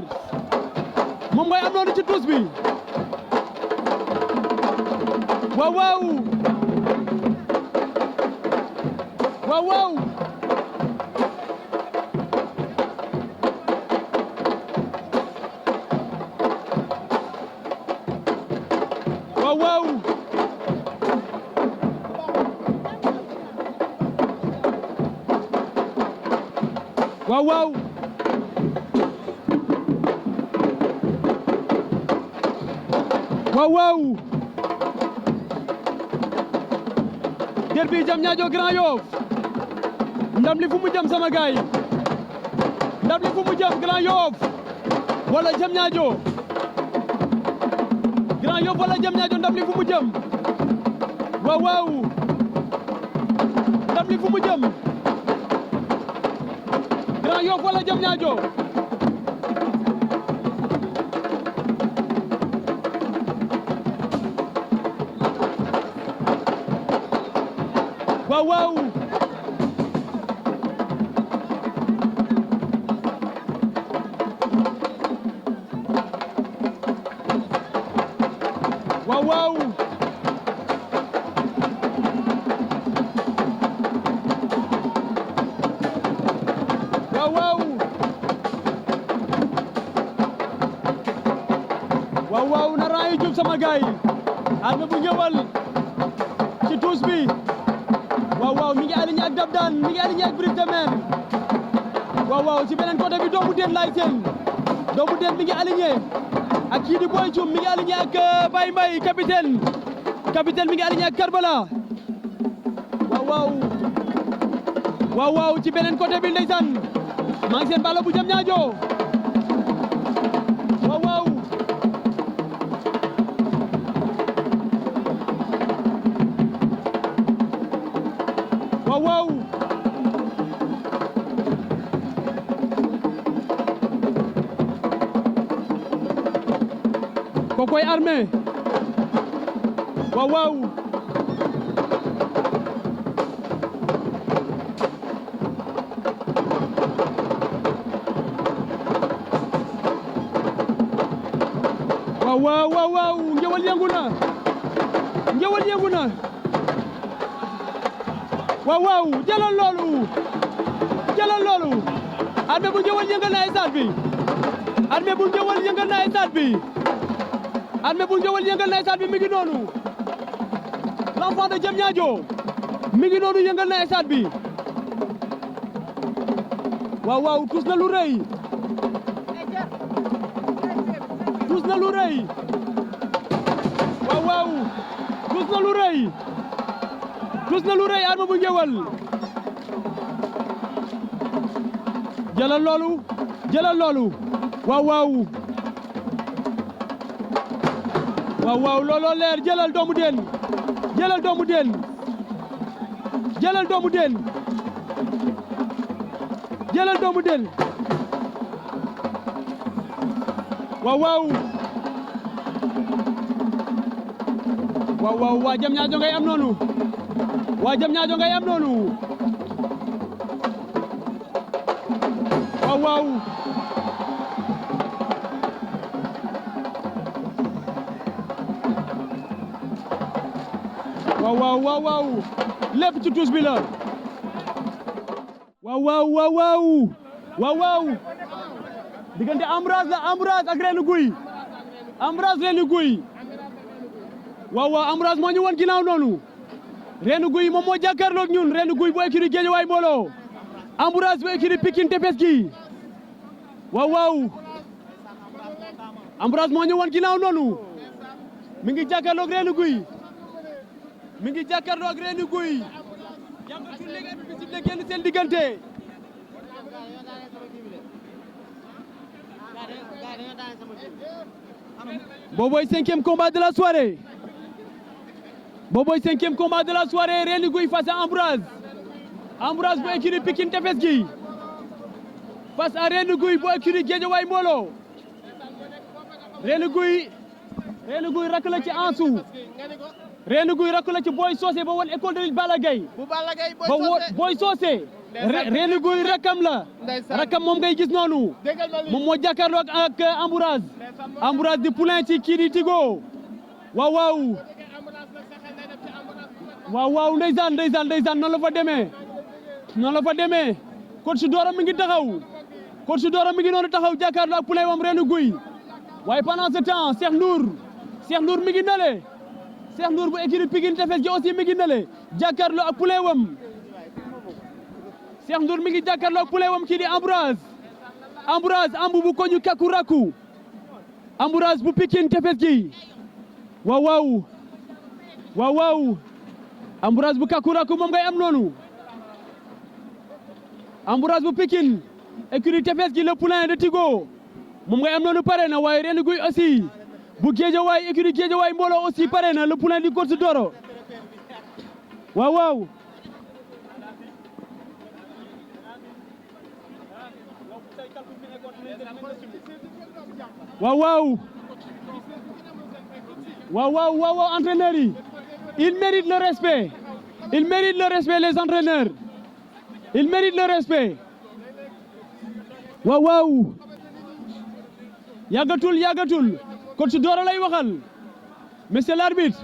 moom mooy am noonu ci tuus bi waaw waaw waaw waaw waaw waaw waaw waaw waaw waaw derby Diamniadio Grand Yoff ndam li fu mu jëm sama gaay ndam li fu mu jëm Grand Yoff wala Diamniadio Grand Yoff wala Diamniadio ndam li fu mu jëm waaw waaw ndam li fu mu jëm Grand Yoff wala Diamniadio waaw waaw waaw waaw waaw waaw waaw waaw na raa yi jub sama gaay Armé bu Ngéwal ci tuus bi waaw waaw mi ngi aligné ak Dab Daan mi ngi aligné ak Brise de Mer waaw waaw ci beneen côté bi doomu den laay seen doomu den mi ngi aligné ak kii di Boy Dioum mi ngi aligné ak Baye Mbaye capitaine mi ngi aligné ak Karbala waaw waaw waaw waaw ci beneen côté bi ndeysaan maa ngi seen Balla bu Diamniadio waaw waaw waaw waaw kokoy Armé waaw waaw waaw waaw waaw Ngéwal yëngu na Ngéwal yëngu na waaw waaw jëlal loolu Armé bu Ngéwal yëngal na stade bi Armé bu Ngéwal yëngal na stade bi Armé bu Ngéwal yëngal na stade bi mi ngi noonu l'enfant de Diamniadio mi ngi noonu yëngal na stade bi waaw waaw tus na lu rëy tus na lu rëy waaw waaw tus na lu rëy tus na lu rëy Armé bu Ngéwal jëlal loolu waaw waaw waaw waaw looloo leer jëlal doomu den jëlal doomu den jëlal doomu den jëlal doomu den waaw waaw waaw waaw waa Diamniadio ngay am noonu waa Diamniadio ngay am noonu waaw waaw waaw waaw waaw waaw lépp ci tuus bi la waaw waaw waaw waaw waaw waaw diggante Ambroise la Ambroise ak Reenu Guy Ambroise Reenu Guy waaw waaw Ambroise moo ñu won ginnaaw noonu Reenu Guy moom moo jàkkaarloog ñun Reenu Guy bu écurie Guédiawaye mbooloo Ambroise bu écurie Pikine Tefes gi waaw waaw Ambroise moo ñu won ginnaaw noonu mi ngi jàkkaarloog Reenu Guy mi ngi jàkkaarloog Reenu Guy yàggatul léegi bi ci la génn seen diggante booboy 5e combat de la soirée Boboy 5e combat de la soirée, Reenu Guy face à Ambroise. Ambroise bu écurie Pikine Tefes gi face à Reenu Guy bu écurie Guédiawaye Mbolo. Reenu Guy rakk la ci Ansou. Reenu Guy rakk la ci Boy Socé ba woon école de lutte Balla Gaye. bu Balla Gaye Boy Socé. Reenu Guy rakkam la. rakkam moom ngay gis noonu. moom moo jàkkaarloo ak Ambroise. Ambroise di poulain ci kii di Tigo. waaw ndeysaan noonu la fa demee coach Dora mi ngi taxaw noonu taxaw jàkkaarloo ak poulain wam Reenu Guy waaye pendant ce temps Cheikh Ndour mi ngi nale Cheikh Ndour bu écurie Pikine Tefes gi aussi mi ngi nale jàkkaarloo ak poulain wam Cheikh Ndour mi ngi jàkkaarloo ak poulain wam kii di Ambroise ambu bu koñu Kakuraku Ambroise bu Pikine Tefes gi waaw Ambroise bu Kakuraku moom ngay am noonu Ambroise bu Pikine écurie Tefes gi le poulain de Tigo moom ngay am noonu pare na waaye Reenu Guy aussi bu Guédiawaye écurie Guédiawaye Mbolo aussi pare na le poulain du coach Doro waaw entraîneurs yi ils méritent le respect les entraîneurs ils méritent le respect waaw yàggatul coach Doro lay waxal monsieur l'arbitre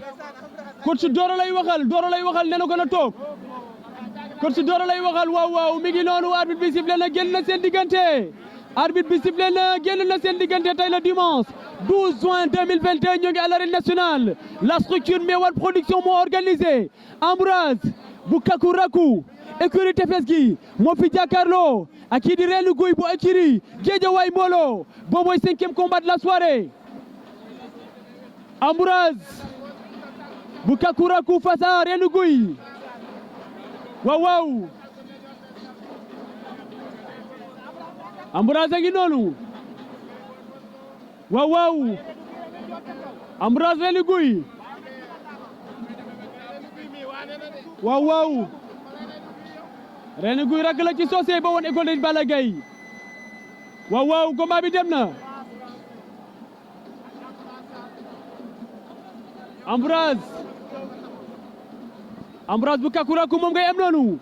coach Doro lay waxal nee na ko na toog coach Doro lay waxal waaw mi ngi noonu arbitre bi sifflé na génn na seen diggante tey le dimanche 12 juin 2021 ñu ngi à l'arène nationale la structure Mbewal production moo organisé Ambroise bu Kakuraku écurie Tefes gi moo fi jàkkaarloo ak kii di Reenu Guy bu écurie Guédiawaye Mbolo booboy 5e combat de la soirée Ambroise bu Kakuraku face à Reenu Guy waaw Ambroise a ngi noonu waaw Ambroise Reenu Guy waaw Reenu Guy rakk la ci Socé ba woon école de Balla Gaye waaw combat bi dem na Ambroise bu Kakuraku moom ngay am noonu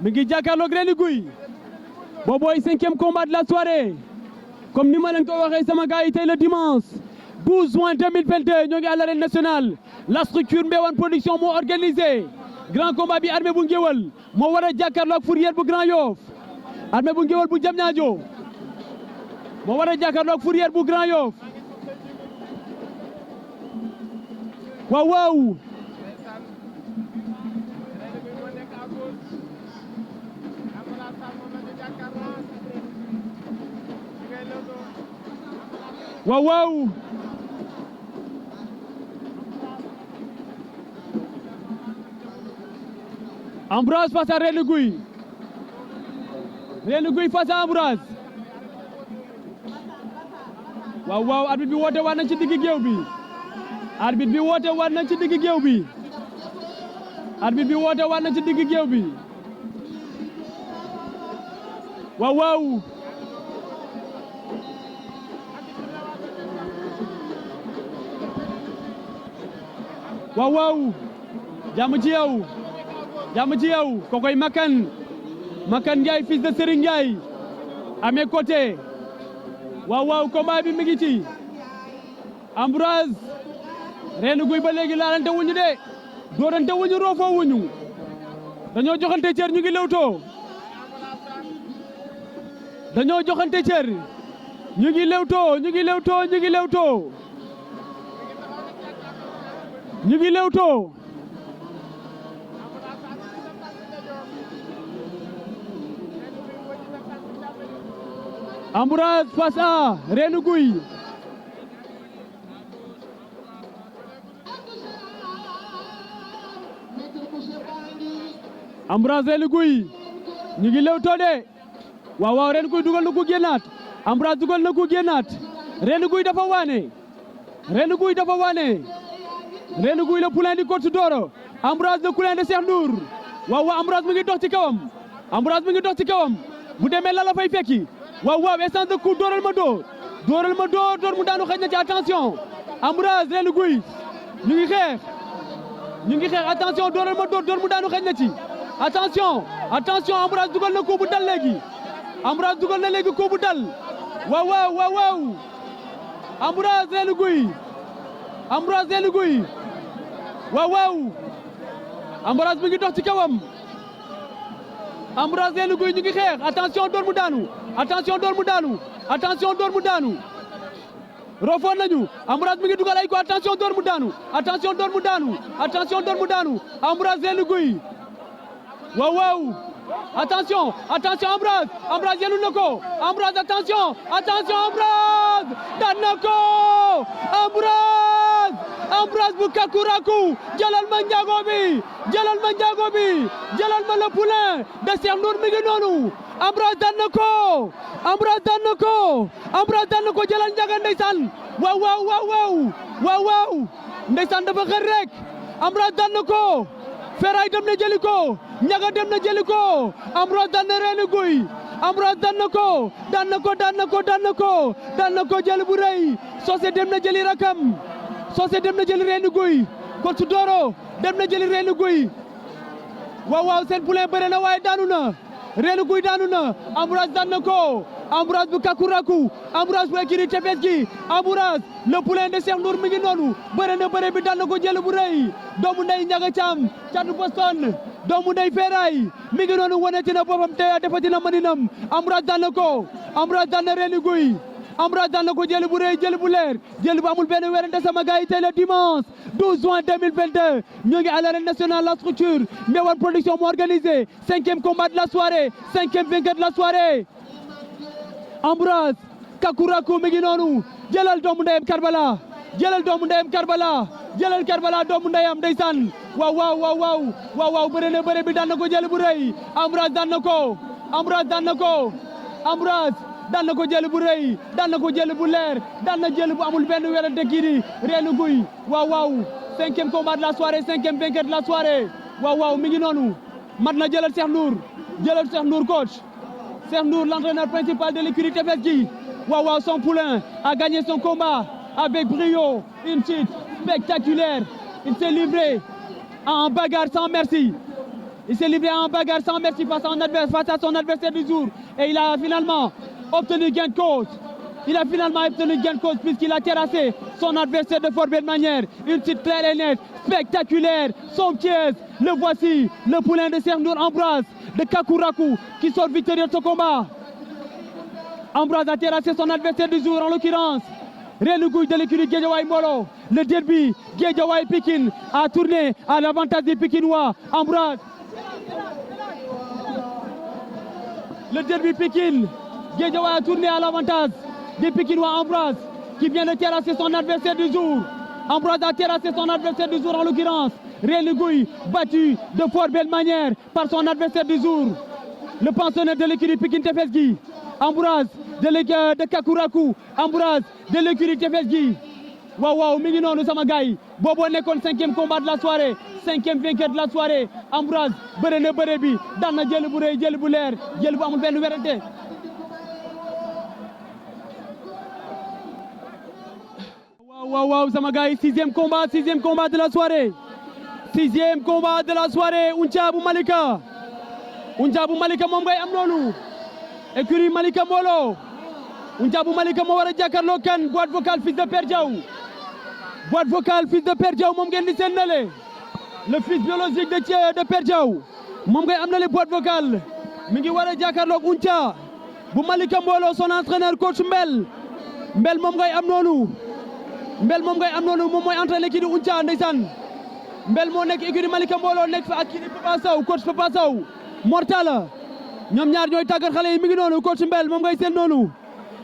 mi ngi jàkkaarloog Reenu Guy boobooy 5e combat de la soirée comme ni ma leen ko waxee sama gars yi tey le dimanche 12 juin 2022 ñoo ngi à l'arène nationale la structure Mbewal production moo organisé grand combat bi armée bu Ngéwal moo war a jàkkaarloo ak Fourrière bu Grand Yoff armée bu Ngéwal bu Diamniadio moo war a jàkkaarloo ak Fourrière bu Grand Yoff waaw Ambroise face à Reenu Guy face à Ambroise waaw arbitre bi woote waat na ci digg géew bi waaw jàmm ci yow kokoy Makan Ndiaye fils de Serigne Ndiaye à mes côtés waaw combat bi mi ngi ci Ambroise Reenu Guy ba léegi laalante wuñu de doorante wuñu roofoo wuñu dañoo joxante cër ñu ngi lewtoo ñu ngi lewtoo Ambroise face à Reenu Guy Ambroise Reenu Guy ñu ngi lewtoo de waaw Reenu Guy dugal na ku génnaat Ambroise dugal na ku génnaat Reenu Guy dafa waane Reenu Guy le poulain du coach Doro Ambroise le poulain de Cheikh Ndour waaw waaw Ambroise mi ngi dox ci kawam Ambroise mi ngi dox ci kawam bu demee la fay fekki waaw waaw essence de coup dooral ma door door mu daanu xëj na ci attention Ambroise Reenu Guy ñu ngi xeex attention dooral ma door mu daanu xëj na ci attention Ambroise dugal na coup bu dal léegi Ambroise dugal na léegi coup bu dal waaw Ambroise Reenu Guy waaw Ambroise mi ngi dox ci kawam Ambroise Reenu Guy ñu ngi xeex attention door mu daanu rofoon nañu Ambroise mi ngi dugal ay ko attention door mu daanu Ambroise Reenu Guy waaw attention Ambroise yenu na ko Ambroise attention Ambroise daan na ko Ambroise bu Kakuraku jëlal ma njaago bi jëlal ma le poulain de Cheikh Ndour mi ngi noonu Ambroise daan na ko jëlal njaga ndeysaan waaw ndeysaan dafa xër rek Ambroise daan na ko Feray dem na jëli ko Njaga dem na jëli ko Ambroise daan na Reenu Guy Ambroise daan na ko jëli bu rëy Socé dem na jëli rakam Socé dem na jëli Reenu Guy Coach Doro dem na jëli Reenu Guy waaw seen poulain bëre na waaye daanu na Reenu Guy daanu na Ambroise daan na ko Ambroise bu Kakuraku Ambroise bu écurie Tefes gi Ambroise le poulain de Cheikh Ndour mi ngi noonu bëre bi daan na ko jël bu rëy doomu ndey Njaga Caam catu Boston doomu ndey Feray mi ngi noonu waneti na boppam te defati na maninam Ambroise daan na ko Ambroise daan na Reenu Guy Ambroise daan na ko jël bu rëy jël bu leer jël bu amul benn werante sama gars yi tey le dimanche 12 juin 2022 ñu ngi à l'arène nationale la structure Mbewar production moo organisé 5e combat de la soirée 5e vainqueur de la soirée Ambroise Kakuraku mi ngi noonu jëlal doomu ndeyam Karbala jëlal Karbala doomu ndeyam ndeysaan waaw bëre bi daan na ko jël bu rëy Ambroise daan na ko jël bu rëy daan na ko jël bu leer daan na jël bu amul benn werante kii di Reenu Guy waaw 5e combat de la soirée 5e vainqueur de la soirée waaw mi ngi noonu mat na jëlal Cheikh Ndour coach Cheikh Ndour l'entraîneur principal de l'écurie Tefes gi waaw son poulain a gagné son combat avec brio une chute spectaculaire il s'est livré à un bagarre sans merci face à son adversaire du jour et il a finalement obtenu gain de cause puisqu'il a terrassé son adversaire de fort belle manière une chute claire et nette spectaculaire somptueuse le voici le poulain de Cheikh Ndour Ambroise de Kakuraku qui sort victorieux de ce combat. Ambroise a terrassé son adversaire du jour, en l'occurrence Reenu Guy de l'écurie Guédiawaye Mbolo. Le derby Guédiawaye-Pikine a tourné à l'avantage des Pikinois. Ambroise. Le derby Pikine Guédiawaye a tourné à l'avantage des Pikinois. Ambroise qui vient de terrasser son adversaire du jour. Ambroise a terrassé son adversaire du jour, en l'occurrence Reenu Guy, battu de fort belle manière par son adversaire du jour. Le pensionnaire de l'écurie Pikine Tefes gi Ambroise de Kakuraku Ambroise de l'écurie Tefes gi waaw mi ngi noonu sama gars yi booboo nekkoon 5e combat de la soirée 5e vainqueur de la soirée Ambroise bëre na bëre bi daan na jël bu rëy jël bu leer jël bu amul benn werante waaw sama gars yi 6e combat de la soirée 6e combat de la soirée Ounthia bu Malika moom ngay am noonu écurie Malika Mbolo Ounthia bu Malika moo war a jàkkaarloo kan boîte vocale fils de Père Diaw moom ngeen di seen nale le fils biologique de Père Diaw moom ngay am nale boîte vocale mi ngi war a jàkkaarloo Ounthia bu Malika Mbolo son entraîneur coach Mbel moom ngay am noonu moom mooy entraîné kii di Ounthia ndeysaan Mbel moo nekk écurie Malika Mbolo nekk fa ak kii di Papa Sow coach Papa Sow Mortala ñoom ñaar ñooy tàggat xale yi mi ngi noonu coach Mbel moom ngay seen noonu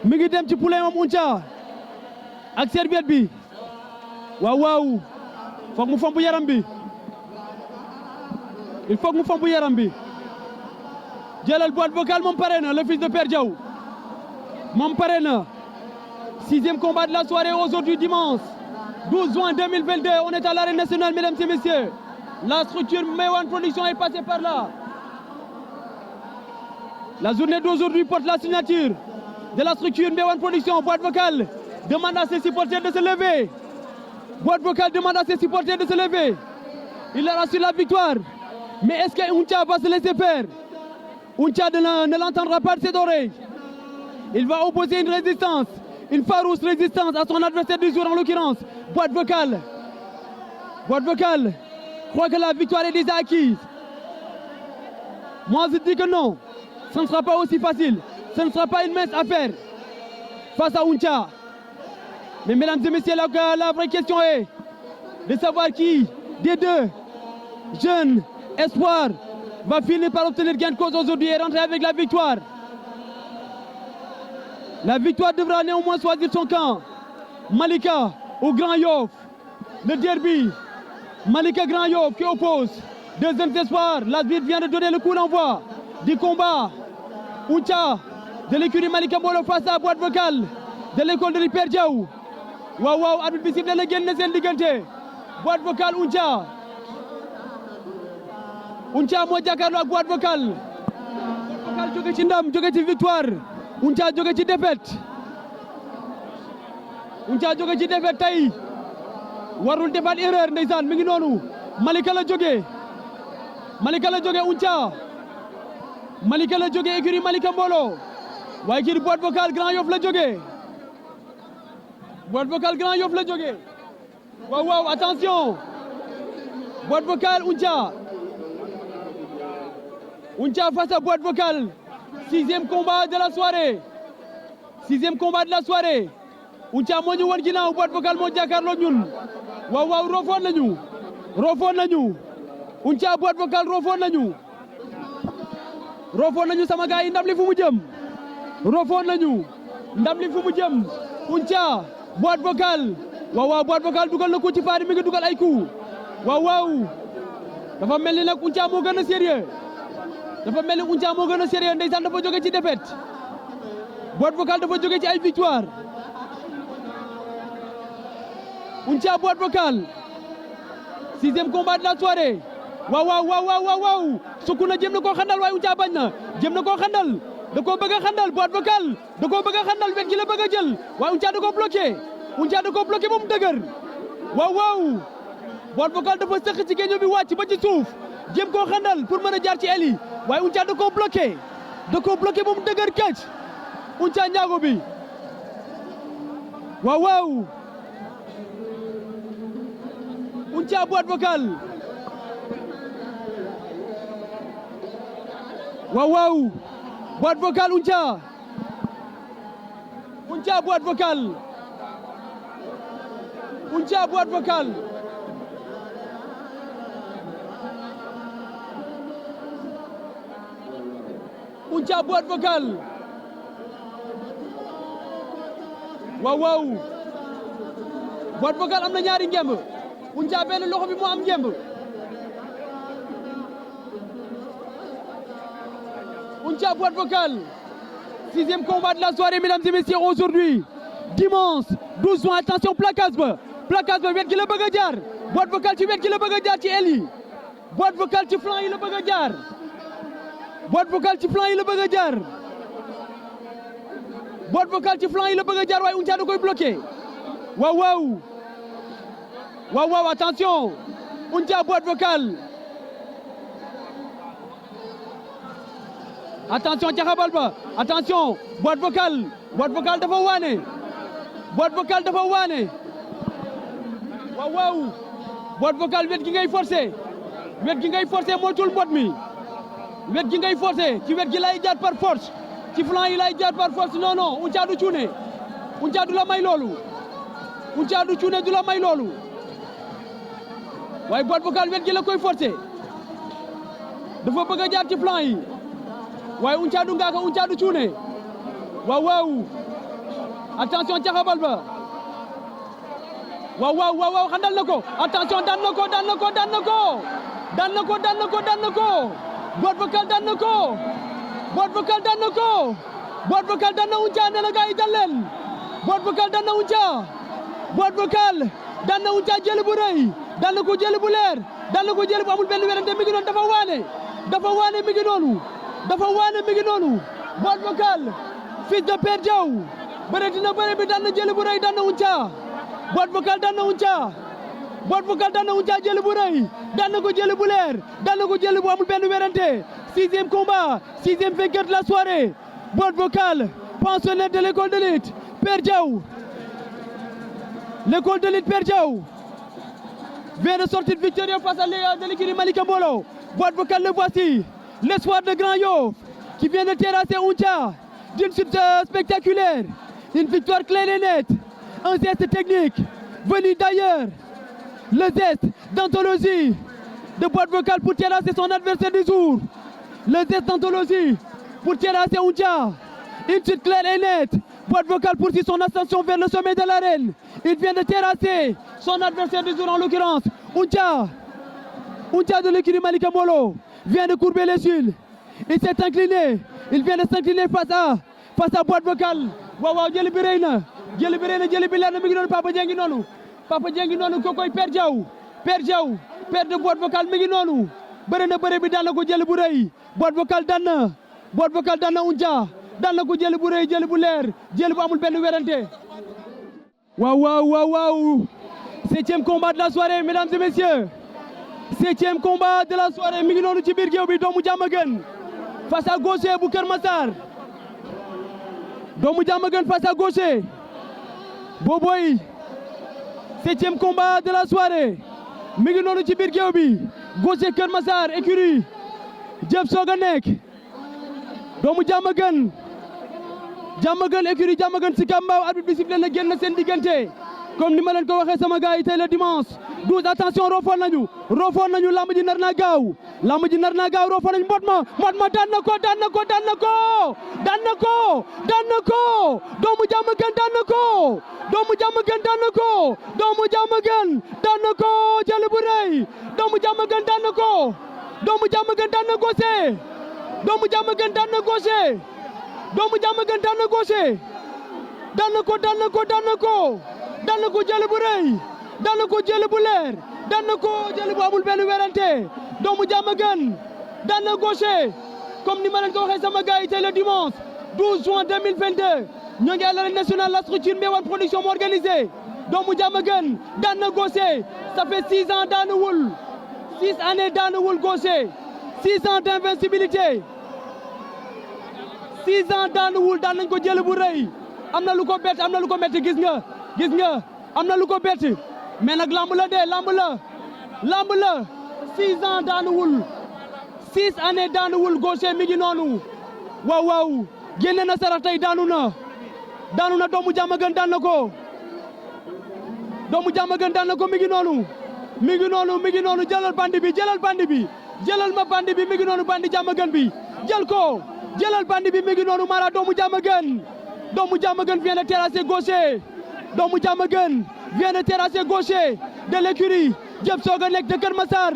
mi ngi dem ci poulain moom Ounthia ak serviette bi waaw foog mu fomp yaram bi jëlal boîte vocale moom pare na le fils de Père Diaw moom pare na 6e combat de la soirée aujourd'hui dimanche 12 juin 2022, on est à l'arène nationale, mesdames et messieurs. La structure Mewan Production est passée par là. La journée d'aujourd'hui porte la signature de la structure Mewan Production. Boîte vocale demande à ses supporters de se lever. Boîte vocale demande à ses supporters de se lever. Il leur assure la victoire. Mais est-ce que Ounthia va se laisser faire? Ounthia ne l'entendra pas de ses oreilles. Il va opposer une résistance, une farouche résistance à son adversaire du jour en l'occurrence. Boîte vocale. Boîte vocale. Je crois que la victoire est déjà acquise. Moi je dis que non. Ce ne sera pas aussi facile. Ce ne sera pas une mince affaire face à Ounthia. Mais mesdames et messieurs, la vraie question est de savoir qui des deux jeunes espoirs va finir par obtenir gain de cause aujourd'hui et rentrer avec la victoire. La victoire devra néanmoins choisir son camp. Malika au Grand Yoff. Le derby. Malika Grand Yoff qui oppose deux jeunes espoirs. L'arbitre vient de donner le coup d'envoi du combat. Ounthia de l'écurie Malika Mbolo face à Boîte vocale de l'école de Ripper Diaw. Waaw waaw arbitre bi sifflé na génn seen diggante. Boîte vocale Ounthia. Ounthia moo jàkkaarloo ak Boîte vocale. Boîte vocale jóge ci ndam jóge ci victoire. Ounthia jóge ci défaite. Ounthia jóge ci défaite tey warul defaat erreur ndeysaan mi ngi noonu. Malika la jóge. Malika la jóge Ounthia. Malika la jóge écurie Malika Mbolo. waaye kii Boîte vocale Grand Yoff la jóge. Boîte vocale Grand Yoff la jóge. waaw waaw attention. Boîte vocale Ounthia. Ounthia face à Boîte vocale. Sixième combat de la soirée. Sixième combat de la soirée. Ounthia moo ñu woon ginnaaw Boîte vocale moo jàkkaarloo ñun. waaw waaw roofoon nañu. roofoon nañu. Ounthia Boîte vocale roofoon nañu. roofoon nañu sama gars yi ndam li fu mu jëm. roofoon nañu. ndam li fu mu jëm. Ounthia Boîte vocale. waaw waaw Boîte vocale dugal na ko ci faari mi ngi dugal ay coup. waaw waaw. dafa mel ni nag Ounthia moo gën a sérieux. dafa mel ni Ounthia moo gën a sérieux ndeysaan dafa jóge ci défaite. Boîte vocale dafa jóge ci ay victoire. Ounthia Boîte vocale. Sixième combat de la soirée. waaw waaw waaw waaw waaw. sukk na jëm na koo xandal waaye Ounthia bañ na. jëm na koo xandal. da koo bëgg a xandal Boîte vocale. da koo bëgg a xandal wet gi la bëgg a jël. waaye Ounthia da koo bloqué. Ounthia da koo bloqué ba mu dëgër. waaw waaw. Boîte vocale dafa sëq ci géeño bi wàcc ba ci suuf. jëm koo xandal pour mën a jaar ci eli. waaye Ounthia da koo bloqué. da koo bloqué ba mu dëgër këcc. Ounthia njaago bi. waaw waaw. Ounthia Boîte vocale. waaw waaw. Boîte vocale Ounthia. Ounthia Boîte vocale. Ounthia Boîte vocale. Ounthia Boîte vocale. waaw waaw. Boîte vocale am na ñaari ngemb. Ounthia benn loxo bi moo am ngemb. Ounthia Boîte vocale. Sixième combat de la soirée, mesdames et messieurs, aujourd'hui. Dimanche 12 juin, attention placage ba. placage ba wet gi la bëgg a jaar. Boîte vocale ci wet gi la bëgg a jaar ci aile yi. Boîte vocale ci flanc yi la bëgg a jaar. Boîte vocale ci flanc yi la bëgg a jaar. Boîte vocale ci flanc yi la bëgg a jaar waaye Ounthia da koy bloqué. waaw waaw. waaw waaw attention. Ounthia Boîte vocale. attention caxabal ba. attention Boîte vocale. Boîte vocale dafa waane. Boîte vocale dafa waane. waaw waaw. Boîte vocale wet gi ngay forcé. wet gi ngay forcé moytul mbot mi. wet gi ngay forcé ci wet gi lay jaar par force. ci flanc yi lay jaar par force non non Ounthia du cuune. Ounthia du la may loolu. Ounthia du cuune du la may loolu. waaye Boîte vocale wet gi la koy forcé. dafa bëgg a jaar ci flanc yi. waaye Ounthia du ngaaka Ounthia du cuune. waaw waaw. attention caxabal ba. waaw waaw waaw waaw xandal na ko. attention daan na ko daan na ko daan na ko. daan na ko daan na ko daan na ko. Boîte vocale daan na ko. Boîte vocale daan na ko. Boîte vocale daan na Ounthia nee na gars yi dal leen. Boîte vocale daan na Ounthia. Boîte vocale daan na Ounthia jël bu rëy daan na ko jël bu leer daan na ko jël bu amul benn werante mi ngi noonu dafa waane mi ngi noonu boîte vocale fils de Père Diaw bëre dina bëre bi daan na jël bu rëy daan na Ounthia boîte vocale daan na Ounthia jël bu rëy daan na ko jël bu leer daan na ko jël bu amul benn werante 6e combat 6e vainqueur de la soirée boîte vocale pensionnaire de l'école de lutte Père Diaw. L'école de lutte Père Diaw vient de sortir victorieux face à l'écurie Malika Mbolo. Boîte vocale, le voici. L'espoir de Grand Yoff qui vient de terrasser Ounthia d'une suite spectaculaire. Une victoire claire et nette. Un geste technique venu d'ailleurs. Le geste d'anthologie de boîte vocale pour terrasser son adversaire du jour. Le geste d'anthologie pour terrasser Ounthia. Une suite claire et nette. Boîte vocale poursuit son ascension vers le sommet de l'arène. Il vient de terrasser son adversaire du jour en l'occurrence. Ounthia de l'écurie Malika Mbolo vient de courber les cils. Il s'est incliné. Il vient de s'incliner face à boîte vocale. Waaw jëli bi rëy na jëli bi leer na mi ngi noonu Papa Dieng ngi noonu kokoy Père Diaw père de boîte vocale mi ngi noonu bëre na bëre bi daan na ko jëli bu rëy boîte vocale daan na Ounthia daan na ko jëli bu rëy jëli bu leer jëli bu amul benn werante. Waaw 7e combat de la soirée mesdames et messieurs 7e combat de la soirée mi ngi noonu ci biir géew bi doomu Diamaguène face à Gaucher bu Kër Massar doomu Diamaguène face à Gaucher Boboy 7e combat de la soirée mi ngi noonu ci biir géew bi Gaucher Kër Massar écurie Diep Soga nekk doomu Diamaguène écurie Diamaguène Sicap Mbao arbitre bi sifflé na génn seen diggante comme ni ma leen ko waxee sama gars yi tey le dimanche 12 attention roofoon nañu lamb ji nar naa gaaw roofoon nañu mbot ma daan na ko doomu Diamaguène daan na ko jël bu rëy doomu Diamaguène daan na Gaucher doomu Diamaguène daan na Gaucher daan na ko jël bu rëy daan na ko jël bu leer daan na ko jël bu amul benn werante doomu Diamaguène daan na Gaucher comme ni ma leen ko waxee sama gars yi tey le dimanche 12 juin 2022 ñoo ngi à l'arène nationale la structure Mbéwane production moo organisé doomu Diamaguène daan na Gaucher ça fait 6 ans daanuwul 6 années daanuwul Gaucher 6 ans d'invincibilité 6 ans daanuwul daan nañ ko jël bu rëy am na lu ko bett gis nga am na lu ko bett mais nag lamb la 6 ans daanuwul 6 années daanuwul Gaucher mi ngi noonu waaw génne na sarax tey daanu na doomu Diamaguène daan na ko mi ngi noonu jëlal bandi bi jëlal ma bandi bi mi ngi noonu bandi Diamaguène bi jël ko jëlal bandi bi mi ngi noonu mara doomu Diamaguène vient de terrasser Gaucher de l'écurie Diep Soga nekk de Kër Massar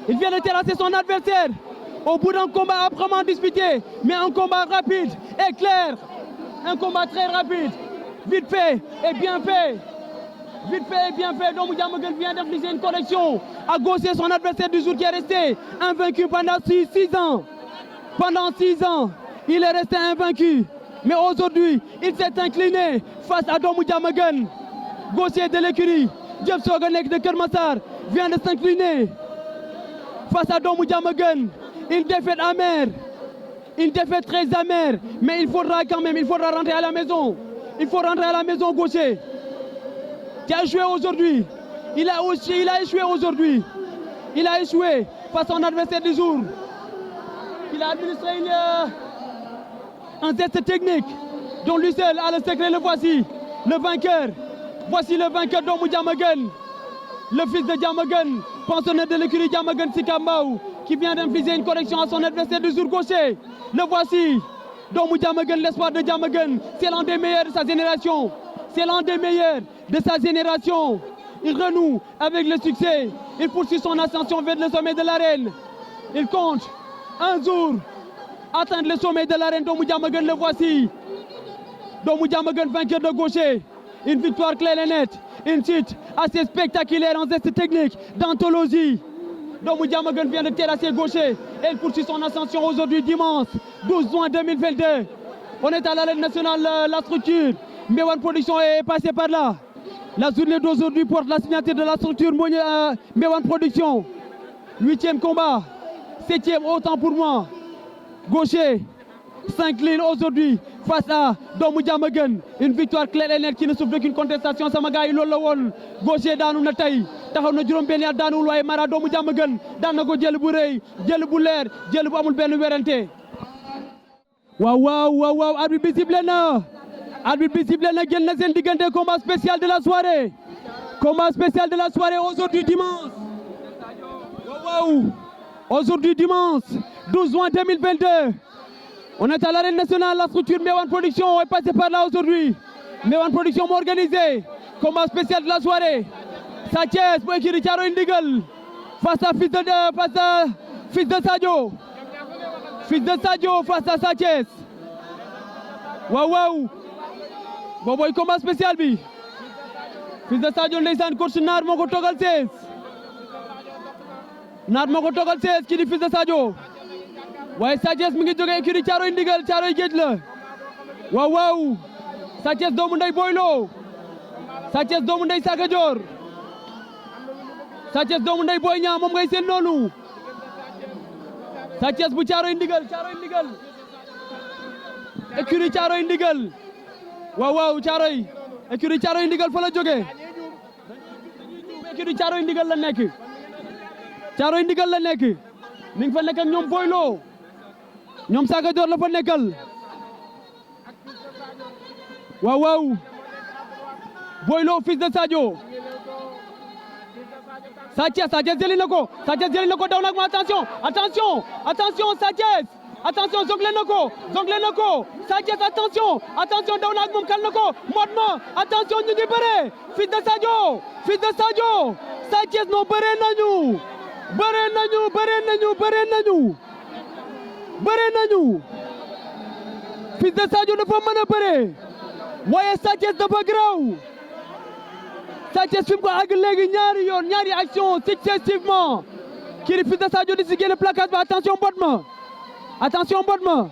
il vient de terrasser son adversaire au bout d'un combat âprement disputé mais un combat rapide et clair un combat très rapide vite fait et bien fait doomu Diamaguène vient d'infliger une correction à Gaucher son adversaire du jour qui est resté invaincu pendant 6 ans il est resté invaincu mais aujourd'hui il s'est incliné face à doomu Diamaguène Gaucher de l'écurie Diep Soga nekk de Kër Massar vient de s'incliner face à doomu Diamaguène une défaite amère une défaite très amère mais il faudra rentrer à la maison Gaucher qui a échoué aujourd'hui il a échoué face à son adversaire du jour il a administré un geste technique dont lui seul a le secret. Le voici le vainqueur doomu Diamaguène le fils de Diamaguène pensionnaire de l'écurie Diamaguène Sicap Mbao qui vient d'infliger une correction à son adversaire du jour Gaucher. Le voici doomu Diamaguène l'espoir de Diamaguène c'est l'un des meilleurs de sa génération il renoue avec le succès il poursuit son ascension vers le sommet de l'arène il compte un jour atteindre le sommet de l'arène doomu Diamaguène le voici doomu Diamaguène vainqueur de Gaucher Une victoire claire et nette. Une suite assez spectaculaire en geste technique, d'anthologie. Domou Diamaguène vient de terrasser gaucher. Elle poursuit son ascension aujourd'hui dimanche 12 juin 2022. On est à l'arène nationale, la structure. Mbéwane Production est passé par là. La journée d'aujourd'hui porte la signature de la structure Mbéwane Production. 8e combat, 7e autant pour moi. Gaucher, 5 lignes aujourd'hui face à Domou Diamaguène. Une victoire claire et nette qui ne souffre d'aucune contestation. Sama gars yi loolu la woon. Gaucher daanu na tey taxaw na juróom-benn at daanuwul waaye Mara Domou Diamaguène daan na ko jël bu rëy jël bu leer jël bu amul benn werante. waaw arbitre bi sifflé na. Arbitre bi sifflé na génn na seen diggante combat spécial de la soirée. Combat spécial de la soirée aujourd'hui dimanche. Aujourd'hui dimanche 12 juin 2022. On est à l'arène nationale, la structure Mbéwane Production est passée par là aujourd'hui. Mbéwane Production m'a organisé. Combat spécial de la soirée. Sa Thiès pour écurie Thiaroye Ndigal face à Fils de Sadio. Fils de Sadio face à Sa Thiès. waaw booboy combat spécial bi. Fils de Sadio ndeysaan coach Naar moo ko togal 16. Naar moo ko togal 16 kii di Fils de Sadio. waaye Sa Thiès mi ngi jógee écurie Thiaroye Ndigal Thiaroye Géej la. waaw Sa Thiès doomu ndey Boylo. Sa Thiès doomu ndey Saka Dior. Sa Thiès doomu ndey Boy Niang moom ngay seen noonu. Sa Thiès bu Thiaroye Ndigal écurie Thiaroye Ndigal. waaw Thiaroye écurie Thiaroye Ndigal fa la jógee. écurie Thiaroye Ndigal la nekk. Thiaroye Ndigal la nekk. mi ngi fa nekk ak ñoom Boylo. ñoom Saka Dior la fa nekkal. waaw Boylo Fils de Sadio. Sa Thiès jëli na ko daw na ak attention Sa Thiès attention jonglé na ko Sa Thiès attention daw na ak moom kal na ko mot ma attention ñu ngi bëre Fils de Sadio Sa Thiès non bëre nañu Fils de Sadio dafa mën a bëre waaye Sa Thiès dafa graw. Sa Thiès fi mu ko àgg léegi ñaari action successivement kii di Fils de Sadio di si génne placage ba attention mbot ma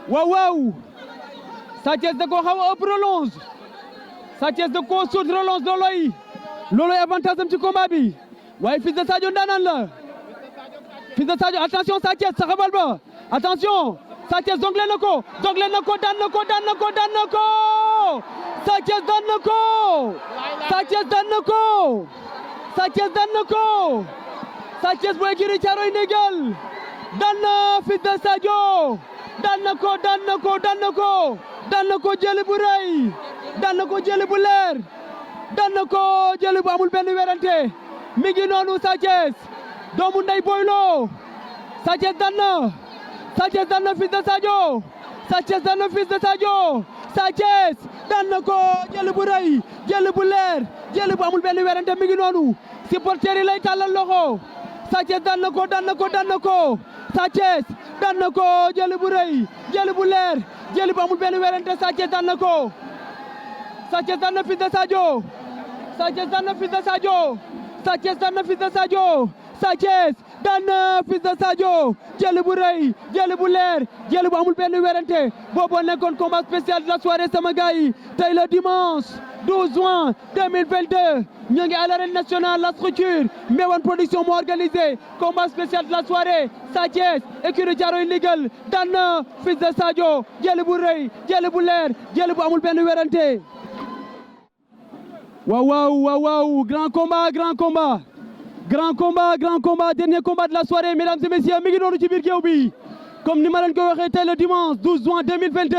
waaw Sa Thiès da koo xaw a ëpp relonge. Sa Thiès da koo sut relonge looloy avantage am ci combat bi waaye Fils de Sadio ndaanaan la. Fils de Sadio attention Sa Thiès saxabal ba attention Sa Thiès jonglé na ko daan na ko Sa Thiès daan na ko Sa Thiès bu écurie Thiaroye Ndigal daan na Fils de Sadio daan na ko jël bu rëy daan na ko jël bu leer daan na ko jël bu amul benn werante mi ngi noonu Sa Thiès doomu ndey Boylo. Sa Thiès daan na Fils de Sadio. Sa Thiès daan na ko jël bu rëy jël bu leer jël bu amul benn werante mi ngi noonu supporter yi lay tàllal loxo. Sa Thiès daan na ko Sa Thiès daan na ko jël bu rëy jël bu leer jël bu amul benn werante Sa Thiès daan na ko. Sa Thiès daan na Fils de Sadio. Sa Thiès daan na Fils de Sadio. Sa Thiès daan na Fils de Sadio. Sa Thiès daan na Fils de Sadio jël bu rëy jël bu leer jël bu amul benn werante boobu nekkoon combat spécial de la soirée sama gars yi tey le dimanche 12 juin 2022 ñu ngi à l'arène nationale la structure Mbéwane Production moo organisé combat spécial de la soirée. Sa Thiès écurie Thiaroye Ndigal daan na Fils de Sadio jël bu rëy jël bu leer jël bu amul benn werante. waaw grand combat dernier combat de la soirée mesdames et messieurs mi ngi noonu ci biir géew bi comme ni ma leen ko waxee tey le dimanche 12 juin 2022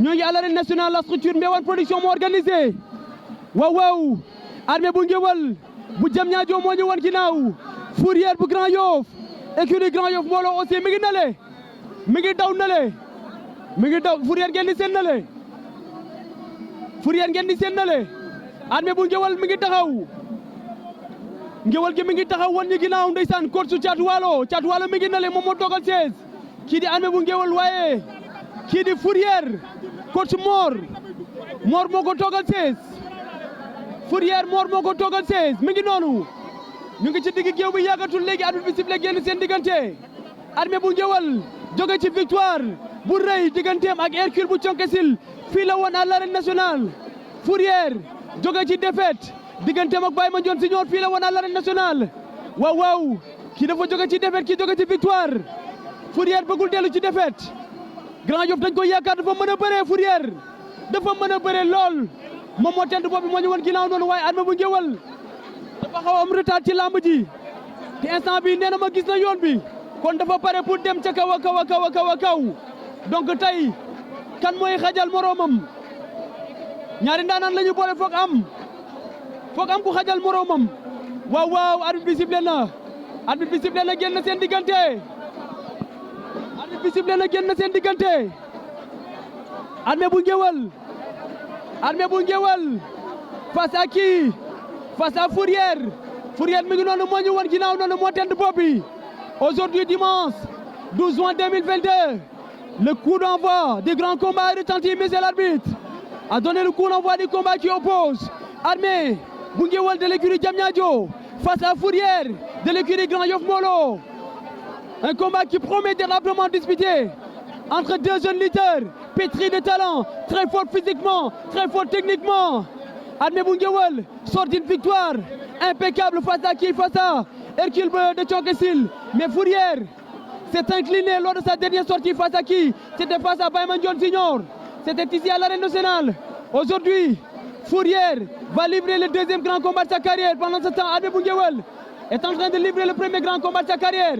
ñoo ngi à l'arène nationale la structure Mbéwane Production moo organisé. waaw armée bu Ngéwal bu Diamniadio moo ñu woon ginnaaw Fourrière bu Grand Yoff écurie Grand Yoff mbooloo aussi mi ngi daw Fourrière ngeen di seen nale armée bu Ngéwal mi ngi taxaw Ngéwal gi mi ngi taxaw woon ñu ginnaaw ndeysaan coach su Thiatou Walo mi ngi nale moom moo toogal 16 kii di armée bu Ngéwal waaye kii di Fourrière coach Mor Mor moo ko toogal 16 Fourrière Mor moo ko toogal 16 mi ngi noonu ñu ngi ci digg géew bi yàggatul léegi arbitre bi sifflé génn seen diggante Armée bu Ngéwal jóge ci victoire bu rëy digganteem ak Hercule bu Thionck-Essyl fii la woon à l'arène nationale Fourrière jóge ci défaite digganteem ak Baye Mandione Senior fii la woon à l'arène nationale waaw waaw kii dafa jóge ci défaite kii jóge ci victoire Fourrière bëggul dellu ci défaite Grand Yoff dañ koy yaakaar dafa mën a bëree Fourrière dafa mën a bëree lool moom moo tent boobu moo ñu woon ginnaaw noonu waaye Armée bu Ngéwal dafa xaw am retard ci lamb ji te instant bi nee na ma gis na yoon bi kon dafa pare pour dem ca kaw a kaw a kaw a kaw a kaw donc tey kan mooy xajal moroomam ñaari ndaanaan la ñu boole foog am ku xajal moroomam waaw waaw arbitre bi sifflé na génn seen diggante arbitre bi sifflé na génn seen diggante Armée bu Ngéwal face à qui face à Fourrière mi ngi noonu moo ñu won ginnaaw noonu moo tent bopp bi aujourd'hui dimanche 12 juin 2022 le coup d'envoi du grand combat est retenti. Monsieur l'arbitre a donné le coup d'envoi du combat qui oppose Armée bu Ngéwal de l'écurie Diamniadio face à Fourrière de l'écurie Grand Yoff Mbolo. Un combat qui promet d'être amplement disputé entre deux jeunes lutteurs pétris de talent, très forts physiquement, très forts techniquement. Armée bu Ngéwal sort d'une victoire impeccable face à qui? Face à Hercule de Thionck-Essyl. Mais Fourrière s'est incliné lors de sa dernière sortie face à qui? C'était face à Baye Mandione Senior. C'était ici à l'arène nationale. Aujourd'hui, Fourrière va livrer le deuxième grand combat de sa carrière. Pendant ce temps, Armée bu Ngéwal est en train de livrer le premier grand combat de sa carrière.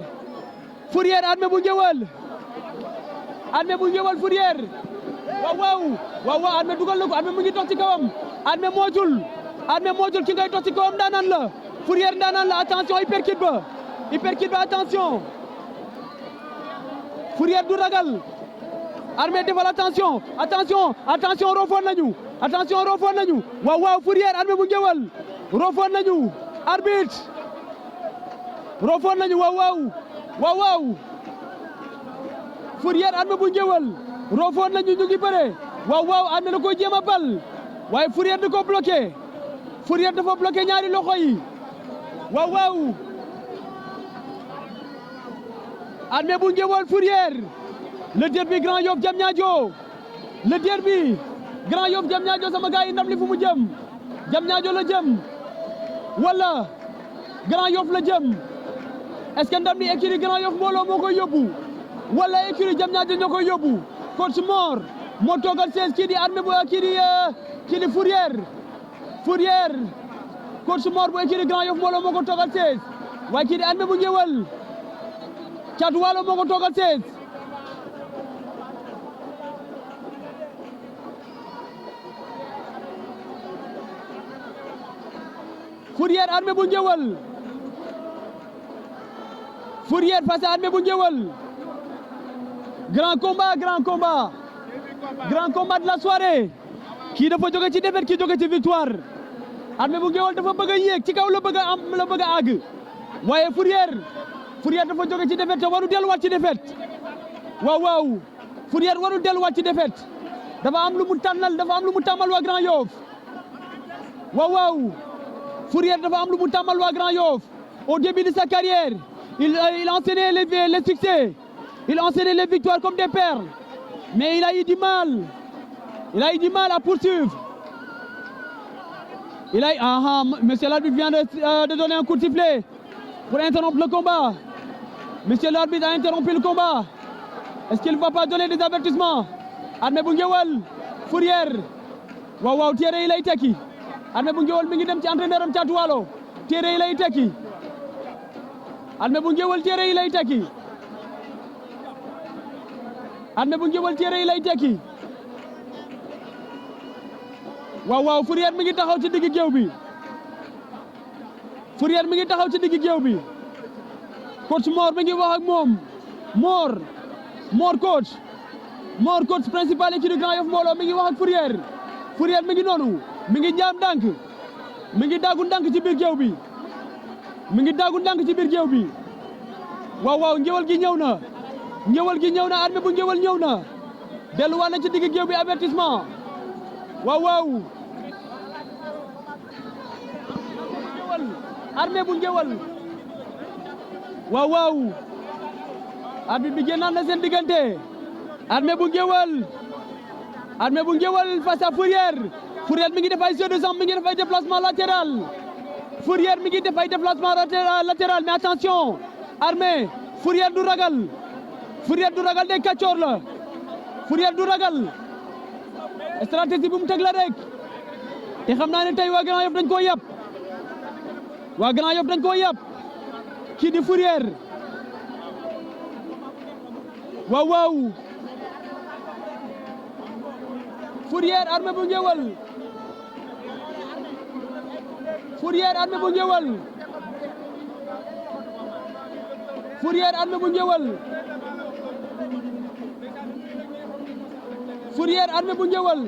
Fourrière, Armée bu Ngéwal. Armée bu Ngéwal, Fourrière. waaw Armée dugal na ko Armée mu ngi dox ci kawam Armée moojul ki ngay dox ci kawam ndaanaan la Fourrière ndaanaan la attention uppercut ba attention Fourrière du ragal Armée defal attention rofoon nañu waaw Fourrière Armée bu Ngéwal rofoon nañu arbitre rofoon nañu waaw Fourrière Armée bu Ngéwal rofoon nañu ñu ngi bëre waaw Armée da koy jéem a bal waaye Fourrière da ko bloqué Fourrière dafa bloqué ñaari loxo yi waaw Armée bu Ngéwal Fourrière le derby Grand Yoff Diamniadio sama gars yi ndam li fu mu jëm Diamniadio la jëm wala Grand Yoff la jëm est-ce que ndam li écurie Grand Yoff mbooloo moo koy yóbbu wala écurie Diamniadio ñoo koy yóbbu coach Mor moo toogal 16 kii di Armée bu kii di Fourrière coach Mor bu écurie Grand Yoff mbooloo moo ko toogal 16 waaye kii di Armée bu Ngéwal Caatu Waalo moo ko toogal 16 Fourrière Armée bu Ngéwal Fourrière face à Armée bu Ngéwal grand combat de la soirée kii dafa jóge ci défaite kii jóge ci victoire Armée bu Ngéwal dafa bëgg a yéeg ci kaw la bëgg a àgg waaye Fourrière dafa jóge ci défaite te waru delluwaat ci défaite waaw Fourrière warul delluwaat ci défaite dafa am lu mu tàmmal waa Grand Yoff waaw Fourrière dafa am lu mu tàmmal waa Grand Yoff au début de sa carrière il enchaînait les succès il enchaînait les victoires comme des perles mais il a eu du mal à poursuivre monsieur l'arbitre vient de donner un coup de sifflet pour interrompre le combat. Monsieur l'arbitre a interrompu le combat. Est-ce qu'il ne va pas donner des avertissements? Armée bu Ngéwal Fourrière waaw téere yi lay tekki Armée bu Ngéwal mi ngi dem ci entraîneur am Caatu Waalo téere yi lay tekki Armée bu Ngéwal téere yi lay tekki Armée bu Ngéwal téere yi lay tekki waaw Fourrière mi ngi taxaw ci digg géew bi coach Mor mi ngi wax ak moom Mor coach principal équipe du Grand Yoff mbooloo mi ngi wax ak Fourrière mi ngi noonu mi ngi jaam ndànk mi ngi daagu ndànk ci biir géew bi waaw Ngéwal gi ñëw na Armée bu Ngéwal ñëw na delluwaat na ci digg géew bi avertissement waaw waaw Armée bu Ngéwal waaw waaw arbitre bi génnaat na seen diggante Armée bu Ngéwal face à Fourrière mi ngi def ay jeu de jambe mi ngi def ay déplacement latéral Fourrière mi ngi def ay déplacement latéral mais attention Armée Fourrière du ragal de kàccoor la Fourrière du ragal stratégie bu mu teg la rek te xam naa ne tey waa Grand Yoff dañ koo yàpp kii di Fourrière waaw waaw Fourrière Armée bu Ngéwal Fourrière Armée bu Ngéwal Fourrière Armée bu Ngéwal Fourrière Armée bu Ngéwal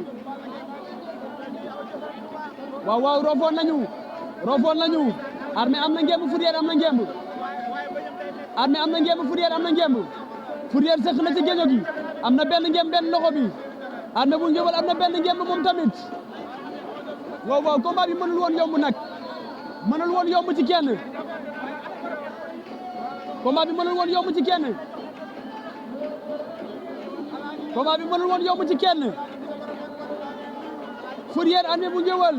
waaw waaw rofoon nañu Armée am na ngemb Fourrière am na ngemb Armée am na ngemb Fourrière am na ngemb Fourrière sëq na ci géejo gi am na benn ngemb benn loxo bi Armée bu Ngéwal am na benn ngemb moom tamit waaw waaw combat bi mënul woon yomb nag mënul woon yomb ci kenn combat bi mënul woon yomb ci kenn combat bi mënul woon yomb ci kenn Fourrière Armée bu Ngéwal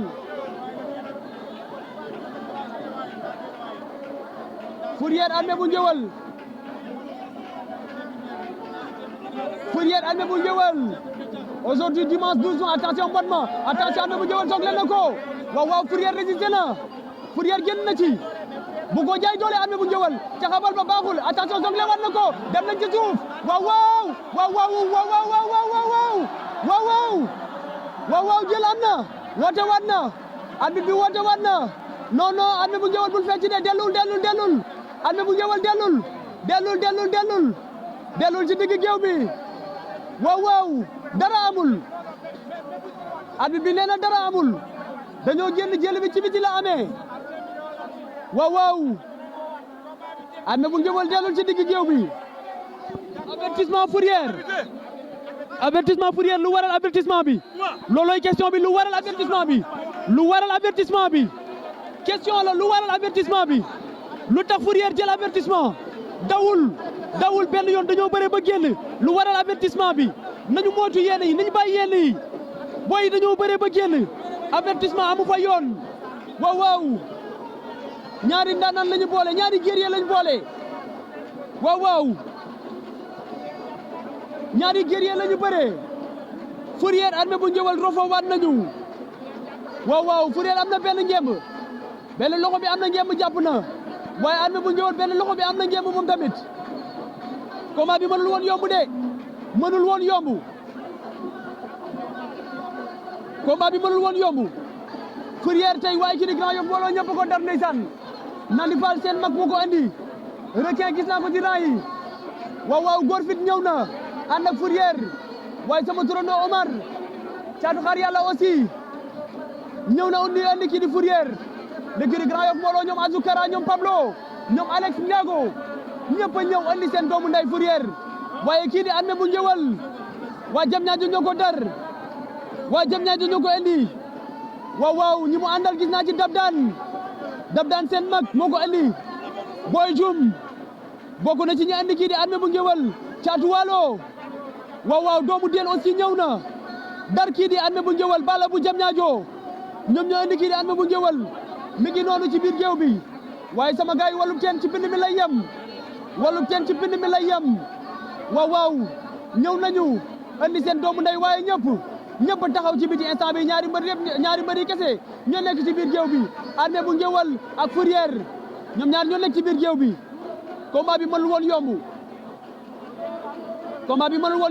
Fourrière Armée bu Ngéwal Fourrière Armée bu Ngéwal aujourd'hui dimanche 12 juin attention mbotma attention Armée bu Ngéwal soog leen na ko waaw waaw Fourrière résisté na Fourrière génn na ci bu ko jaay doole Armée bu Ngéwal caxabal ba baaxul attention soog leen war na ko dem nañ ci suuf waaw waaw waaw waaw waaw waaw waaw waaw jël am na woote waat na arbitre bi woote waat na non non Armée bu Ngéwal bul fecc de dellul Armée bu Ngéwal dellul ci digg géew bi waaw waaw dara amul arbitre bi nee na dara amul dañoo génn jël bi ci biti la amee waaw waaw Armée bu Ngéwal dellul ci digg géew bi avertissement Fourrière lu waral avertissement bi looloy question bi lu waral avertissement bi question la lu waral avertissement bi lu tax Fourrière jël avertissement dawul benn yoon dañoo bëre ba génn lu waral avertissement bi nañu mootu yenn yi nañu bàyyi yenn yi booy yi dañoo bëre ba génn avertissement amu fa yoon waaw waaw ñaari ndaanaan lañu boole ñaari guerrier lañu boole waaw waaw ñaari guerrier lañu bëree Fourrière Armée bu Ngéwal rofo waat nañu waaw waaw Fourrière am na benn ngemb benn loxo bi am na ngemb jàpp na waaye Armée bu Ngéwal benn loxo bi am na ngemb moom tamit combat bi mënul woon yomb de mënul woon yomb combat bi mënul woon yomb Fourrière tey waaye ci di Grand Yoff mbooloo ñëpp ko dar ndeysaan Nandi Fall seen mag moo ko andi requin gis naa ko ci rang yi waaw waaw góor fit ñëw na ànd ak Fourrière waaye sama turandoo Omar caatu xaar yàlla aussi ñëw na andi kii di Fourrière dëkk di Grand Yoff mbooloo ñoom Azoukara ñoom Pablo ñoom Alex Ndiago ñëpp a ñëw andi seen doomu nday Fourrière waaye kii di Armée bu Ngéwal waa Diamniadio ñoo ko dar waa Diamniadio ñoo ko andi waaw waaw ñi mu àndal gis naa ci Dabdaan seen mag moo ko andi Boy Dioum bokk na ci ñi andi kii di Armée bu Ngéwal caatu waalo waaw waaw doomu Deel aussi ñëw na dar kii di Armée bu Ngéwal Balla bu Diamniadio ñoom ñoo andi kii di Armée bu Ngéwal mi ngi noonu ci biir géew bi waaye sama gars yi wàllub teen ci pind mi lay yem waaw waaw ñëw nañu andi seen doomu ndey waaye ñëpp taxaw ci biti instant bi ñaari mbër yi kese ñoo nekk ci biir géew bi Armée bu Ngéwal ak Fourrière ñoom ñaar ñoo nekk ci biir géew bi combat bi mënul woon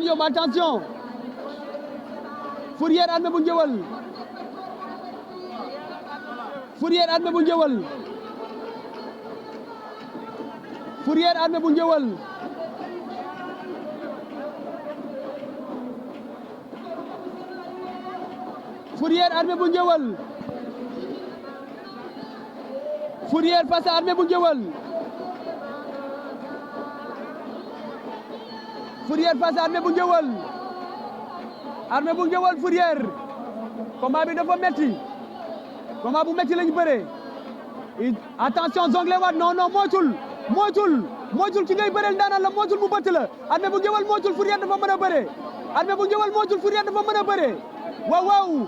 yomb attention Fourrière Armée bu Ngéwal Fourrière Armée bu Ngéwal Fourrière Armée bu Ngéwal Fourrière Armée bu Ngéwal Fourrière face à Armée bu Ngéwal Fourrière face à Armée bu Ngéwal Fourrière combat bi dafa metti combat bu metti lañu bëree attention jonglé waat non moytul ki ngay bëreel ndaanaan la moytul mu bëtt la Armé bu Ngéwél moytul Fourrière dafa mën a bëree Armé bu Ngéwél moytul Fourrière dafa mën a bëree waaw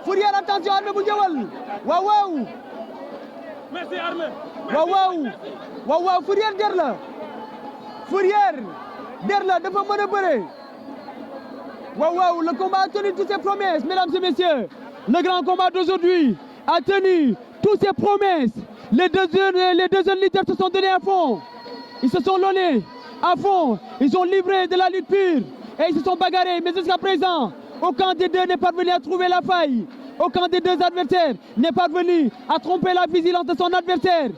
Fourrière attention Armé bu Ngéwél waaw merci Armé waaw Fourrière der la dafa mën a bëree waaw le combat a tenu toutes ses promesses mesdames et messieurs le grand combat d'aujourd'hui a tenu toutes ses promesses. Les deux jeunes lutteurs se sont donnés à fond. Ils se sont donnés à fond. Ils ont livré de la lutte pure. Et ils se sont bagarrés. Mais jusqu'à présent, aucun des deux n'est parvenu à trouver la faille. Aucun des deux adversaires n'est parvenu à tromper la vigilance de son adversaire.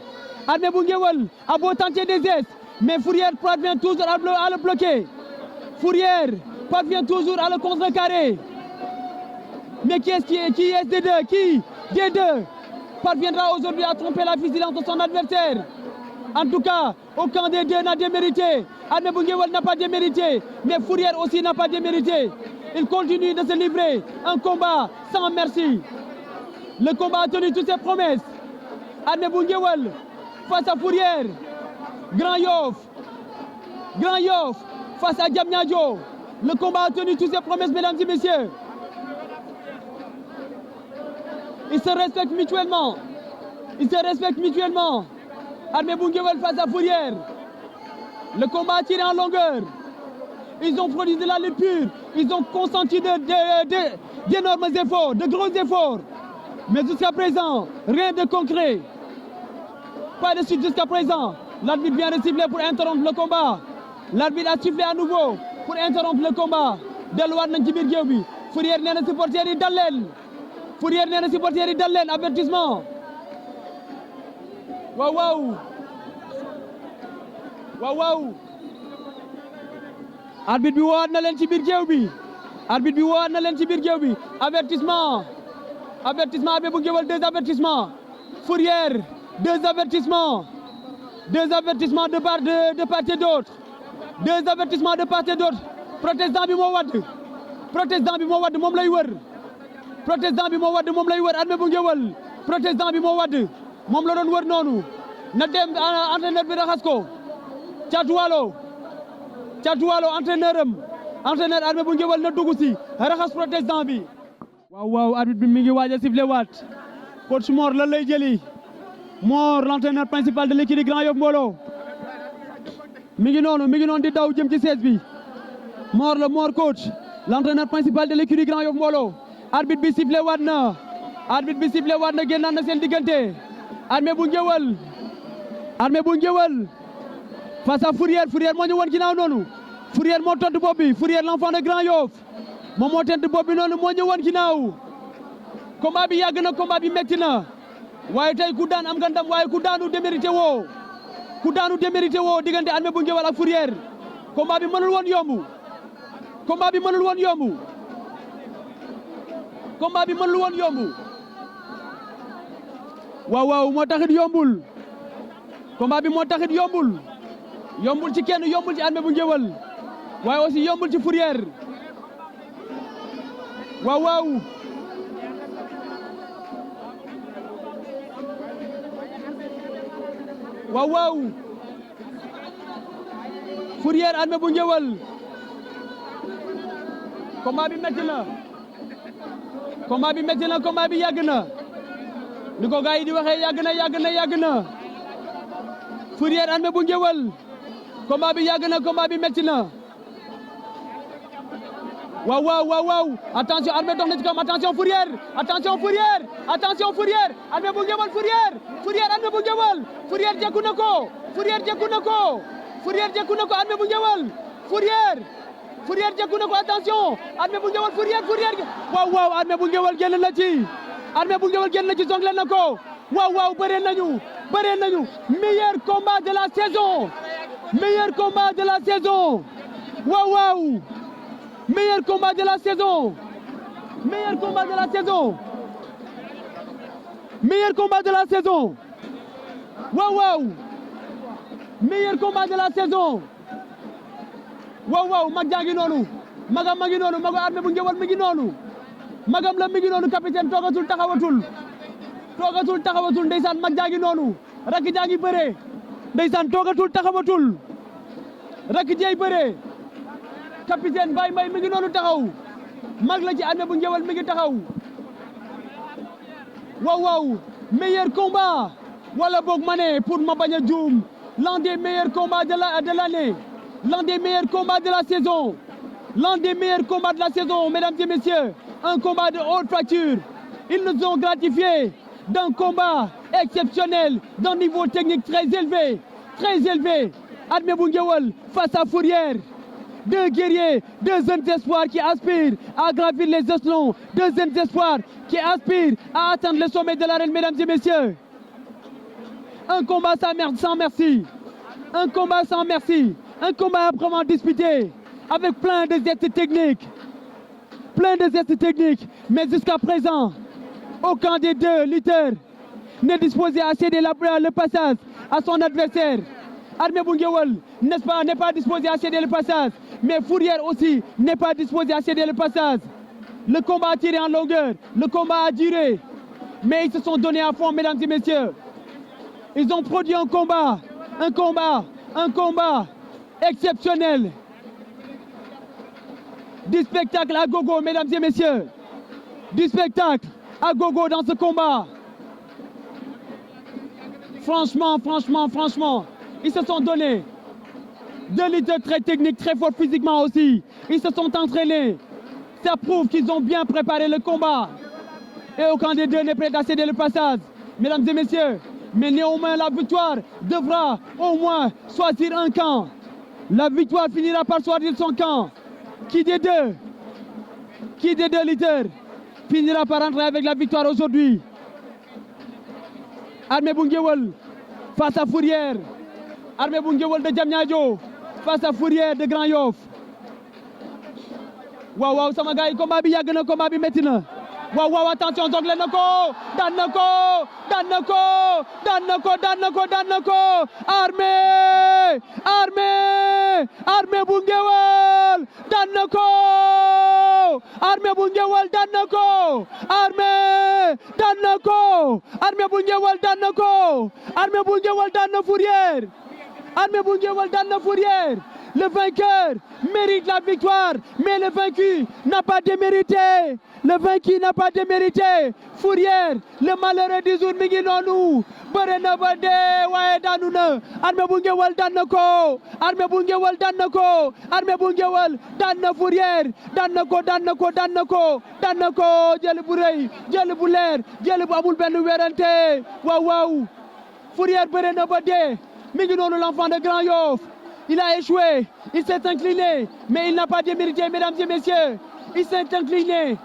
Armé bu Ngéwél a beau tenter des gestes, mais Fourrière parvient toujours à le bloquer. Fourrière parvient toujours à le contrecarrer. Mais qui est des deux? Qui des deux parviendra aujourd'hui à tromper la vigilance de son adversaire? En tout cas, aucun des deux n'a démérité. Armé bu Ngéwél n'a pas démérité, mais Fourrière aussi n'a pas démérité. Il continue de se livrer un combat sans merci. Le combat a tenu toutes ses promesses. Armé bu Ngéwél face à Fourrière. Grand Yoff face à Diamniadio. Le combat a tenu toutes ses promesses, mesdames et messieurs. Ils se respectent mutuellement. Armé bu Ngéwél face à Fourrière. Le combat a tiré en longueur. Ils ont produit de la lutte pure. Ils ont consenti d'énormes efforts, de gros efforts. Mais jusqu'à présent, rien de concret. Pas de suite jusqu'à présent. L'arbitre vient de siffler pour interrompre le combat. L'arbitre a sifflé à nouveau pour interrompre le combat. delluwaat nañ ci biir géew bi Fourrière nee na supporters yi dal leen avertissement. waaw. arbitre bi woowaat na leen ci biir géew bi. Avertissement Armé bu Ngéwél 2 avertissements. Fourrière 2 avertissements. 2 avertissements de part et d'autre. 2 avertissements de part et d'autre. Protestant bi moo wadd moom lay wër. Armé bu Ngéwél protestant bi moo wadd moom la doon wër noonu. na dem entraîneur bi raxas ko. Caatu Waalo entraîneur Armé bu Ngéwél na dugg si raxas protestant bi. waaw arbitre bi mi ngi waaj a sifflé waat. coach Mor lan lay jëli. Mor l'entraîneur principal de l'équipe Grand Yoff Mbolo. mi ngi noonu di daw jëm ci 16 bi. Mor coach l'entraîneur principal de l'équipe Grand Yoff Mbolo. arbitre bi sifflé waat na génnaat na seen diggante. Armé bu Ngéwél face à Fourrière moo ñu woon ginnaaw noonu. Fourrière moo tontu bopp bi. Fourrière l'enfant de Grand Yoff moom moo tontu bopp bi noonu moo ñu woon ginnaaw. combat bi yàgg na, combat bi metti na. waaye tey ku daan am nga ndam, waaye ku daanu démérité woo. Diggante Armé bu Ngéwél ak Fourrière. combat bi mënul woon yomb. waaw moo taxit yombul. combat bi moo taxit yombul ci kenn, yombul ci Armé bu Ngéwél waaye aussi yombul ci Fourrière. waaw Fourrière Armé bu Ngéwél. combat bi metti na, combat bi yàgg na. ni ko gars yi di waxee yàgg na. Fourrière Armé bu Ngéwél. combat bi yàgg na, combat bi metti na. waaw. attention Armé dox na ci kawam, attention Fourrière. Armé bu Ngéwél Fourrière Armé bu Ngéwél. Fourrière jekku na ko. Armé bu Ngéwél. Fourrière jekku na ko, attention Armé bu Ngéwél Fourrière. waaw Armé bu Ngéwél génn na ci. jongle na ko. waaw bëree nañu. meilleur combat de la saison. Meilleur combat de la saison. Meilleur combat de la saison. Meilleur combat de la saison. mag jaa ngi noonu. magu Armé bu Ngéwél mi ngi noonu. magam la mi ngi noonu capitaine toogatul taxawatul ndeysaan mag jaa ngi noonu rakk jaa ngi bëree ndeysaan toogatul taxawatul rakk jeey bëree capitaine Baye Mbaye mi ngi noonu taxaw mag la ci Armée bu Ngéwél mi ngi taxaw waaw meilleur combat wala boog ma ne pour ma bañ a juum l'un des meilleurs combats de l'année l'un des meilleurs combats de la saison l'un des meilleurs combats de la saison mesdames et messieurs un combat de haute facture ils nous ont gratifié d'un combat exceptionnel d'un niveau technique très élevé Armée bu Ngéwél face à Fourrière. Deux guerriers, deux jeunes espoirs qui aspirent à gravir les échelons, deux jeunes espoirs qui aspirent à atteindre le sommet de l'arène, mesdames et messieurs. Un combat sans merci, un combat sans merci, un combat âprement disputé, avec plein de gestes techniques, mais jusqu'à présent, aucun des deux lutteurs n'est disposé à céder le passage à son adversaire. Armée bu Ngéwél, n'est-ce pas, n'est pas disposé à céder le passage, mais Fourrière aussi n'est pas disposé à céder le passage. Le combat a tiré en longueur, le combat a duré, mais ils se sont donnés à fond, mesdames et messieurs. Ils ont produit un combat exceptionnel. Du spectacle à gogo, mesdames et messieurs. Du spectacle à gogo dans ce combat. Franchement, ils se sont donnés. Deux lutteurs très techniques, très forts physiquement aussi. Ils se sont entraînés. Ça prouve qu'ils ont bien préparé le combat. Et aucun des deux n'est prêt à céder le passage. Mesdames et messieurs, mais néanmoins la victoire devra au moins choisir un camp. La victoire finira par choisir son camp. Qui des deux lutteurs finira par rentrer avec la victoire aujourd'hui? Armée bu Ngéwél face à Fourrière. Armée bu Ngéwél de Diamniadio face à Fourrière de Grand Yoff. waaw sama gars yi combat bi yàgg na, combat bi métti na. waaw attention jongle na ko daan na ko Armée bu Ngéwél daan na ko Armée bu Ngéwél daan na ko Armée bu Ngéwél daan na ko Armée bu Ngéwél daan na Fourrière. Armée bu Ngéwél daan na Fourrière. Le vainqueur mérite la victoire, mais le vaincu n'a pas démérité. Fourrière, le malheureux du jour mi ngi noonu bëre na ba dee waaye daanu na. Armée bu Ngéwél daan na ko Armée bu Ngéwél daan na ko Armée bu Ngéwél daan na Fourrière daan na ko jël bu rëy, jël bu leer, jël bu amul benn werante. waaw Fourrière bëre na ba dee mi ngi noonu l'enfant de Grand Yoff. Il a échoué, il s'est incliné, mais il n'a pas démérité, mesdames et messieurs. Il s'est incliné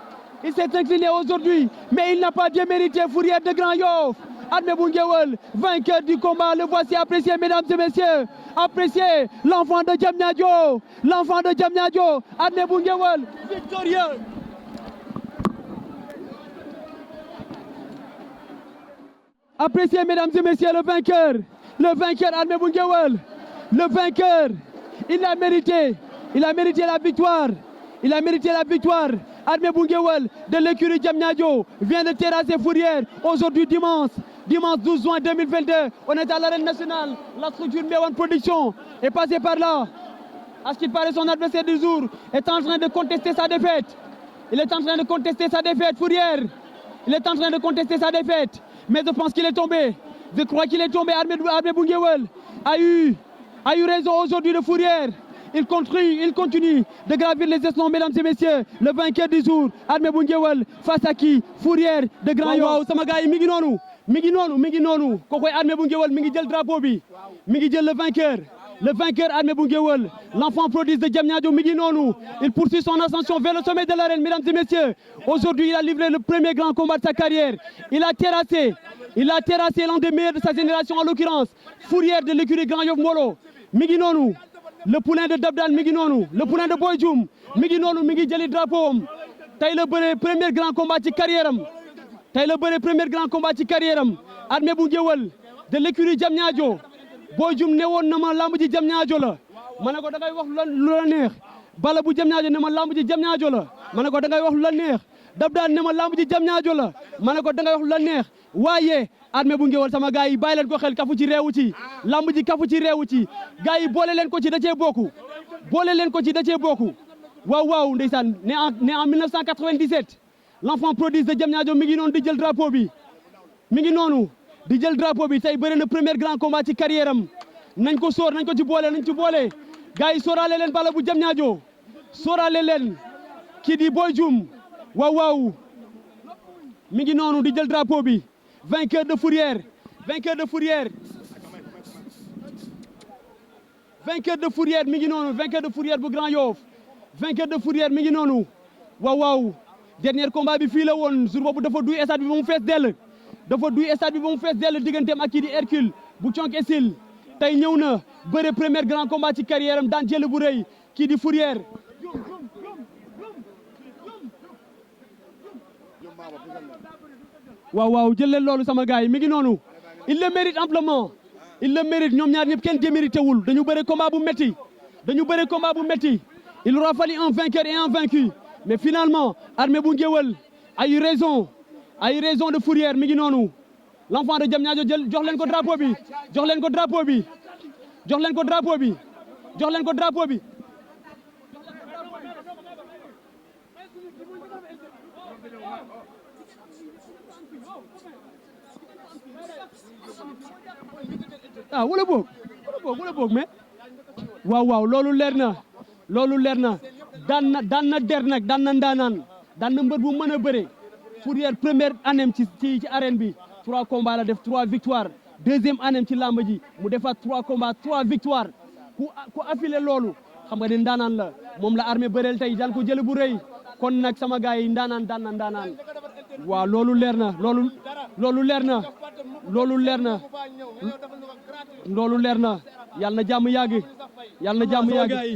aujourd'hui, mais il n'a pas démérité. Fourrière de Grand Yoff. Armée bu Ngéwél, vainqueur du combat, le voici apprécié, mesdames et messieurs. Apprécié, l'enfant de Diamniadio, Armée bu Ngéwél, victorieux. Apprécié, mesdames et messieurs, le vainqueur Armée bu Ngéwél. Le vainqueur, il a mérité la victoire. Armée bu Ngéwél de l'écurie Diamniadio vient de terrasser Fourrière aujourd'hui dimanche 12 juin 2022. On est à l'arène nationale. La structure Mewan Production est passée par là. À ce qu'il paraît, son adversaire du jour est en train de contester sa défaite. Fourrière. Il est en train de contester sa défaite. Mais je pense qu'il est tombé. Je crois qu'il est tombé. Armée bu Ngéwél a eu raison aujourd'hui de Fourrière. Il continue de gravir les échelons, mesdames et messieurs. Le vainqueur du jour, Armée bu Ngéwél face à qui? Fourrière de Grand Yoff. waaw sama gars yi mi ngi noonu kookoy Armée bu Ngéwél mi ngi jël drapeau bi, mi ngi jël le vainqueur Armée bu Ngéwél, l'enfant prodige de Diamniadio mi ngi noonu. Il poursuit son ascension vers le sommet de l'arène, mesdames et messieurs. Aujourd'hui, il a livré le premier grand combat de sa carrière. Il a terrassé l'un des meilleurs de sa génération, en l'occurrence Fourrière de l'écurie Grand Yoff Mbolo. mi ngi noonu le poulain de Dabdane mi ngi noonu le poulain de Boy Dioum mi ngi noonu mi ngi jëli drapeau am tey la bëre premier grand combat ci carrière am Armée bu Ngéwél de l'écurie Diamniadio. Boy Dioum ne woon na ma lamb ji Diamniadio la, ma ne ko da ngay wax lu la neex. Balla bu Diamniadio ne ma lamb ji Diamniadio la, ma ne ko da ngay wax lu la neex. dab daan ne ma lamb ji jam ñaajo la ma ne ko da ngay wax lu la neex waaye Armé bu Ngéwal sama gars yi bàyyi leen ko xel kafu ci réewu ci lamb ji kafu ci réewu ci gars yi boole leen ko ci da cee bokku boole leen ko ci da cee bokku waaw waaw ndeysaan né en 1997 l'enfant prodige de Diamniadio mi ngi noonu di jël drapeau bi mi ngi noonu di jël drapeau bi tey bëri na premier grand combat ci carrière am nañ ko sóor nañ ko ci boole nañ ci boole gars yi sóoraale leen bala bu Diamniadio sóoraale leen kii di Boy Dioum waaw waaw mi ngi noonu di jël drapeau bi vainqueur de Fourrière vainqueur de Fourrière vainqueur de Fourrière mi ngi noonu vainqueur de Fourrière bu Grand Yoff vainqueur de Fourrière mi ngi noonu waaw waaw dernier combat bi fii la woon jour boobu dafa duy stade bi ba mu fees dell dafa duy stade bi ba mu fees dell digganteem ak kii di Hercule bu Conk Essil tey ñëw na bëre premier grand combat ci carrière am daan jël bu rëy kii di Fourrière waaw waaw jël leen loolu sama gars yi mi ngi noonu il le mérite amplement il le mérite ñoom ñaar ñëpp kenn démérité wul dañu bëre combat bu métti dañu bëre combat bu métti il aura fallu un vainqueur et un vaincu mais finalement Armé bu Ngéwal a eu raison de Fourrière mi ngi noonu l'enfant de Diamniadio jël jox leen ko drapeau bi jox leen ko drapeau bi jox leen ko drapeau bi jox leen ko drapeau bi ah wala boog mais waaw waaw loolu leer na daan na der nag daan na ndaanaan daan na mbër bu mën a bëre Fourrière première année ci arène bi 3 combats la def 3 victoires deuxième année ci làmb ji mu defaat 3 combats 3 victoires ku affilé loolu xam nga ne ndaanaan la moom la Armé bëreel tey daan ko jël bu rëy kon nag sama gars yi ndaanaan daan na ndaanaan waaw loolu leer na loolu leer na yàlla na jàmm yàgg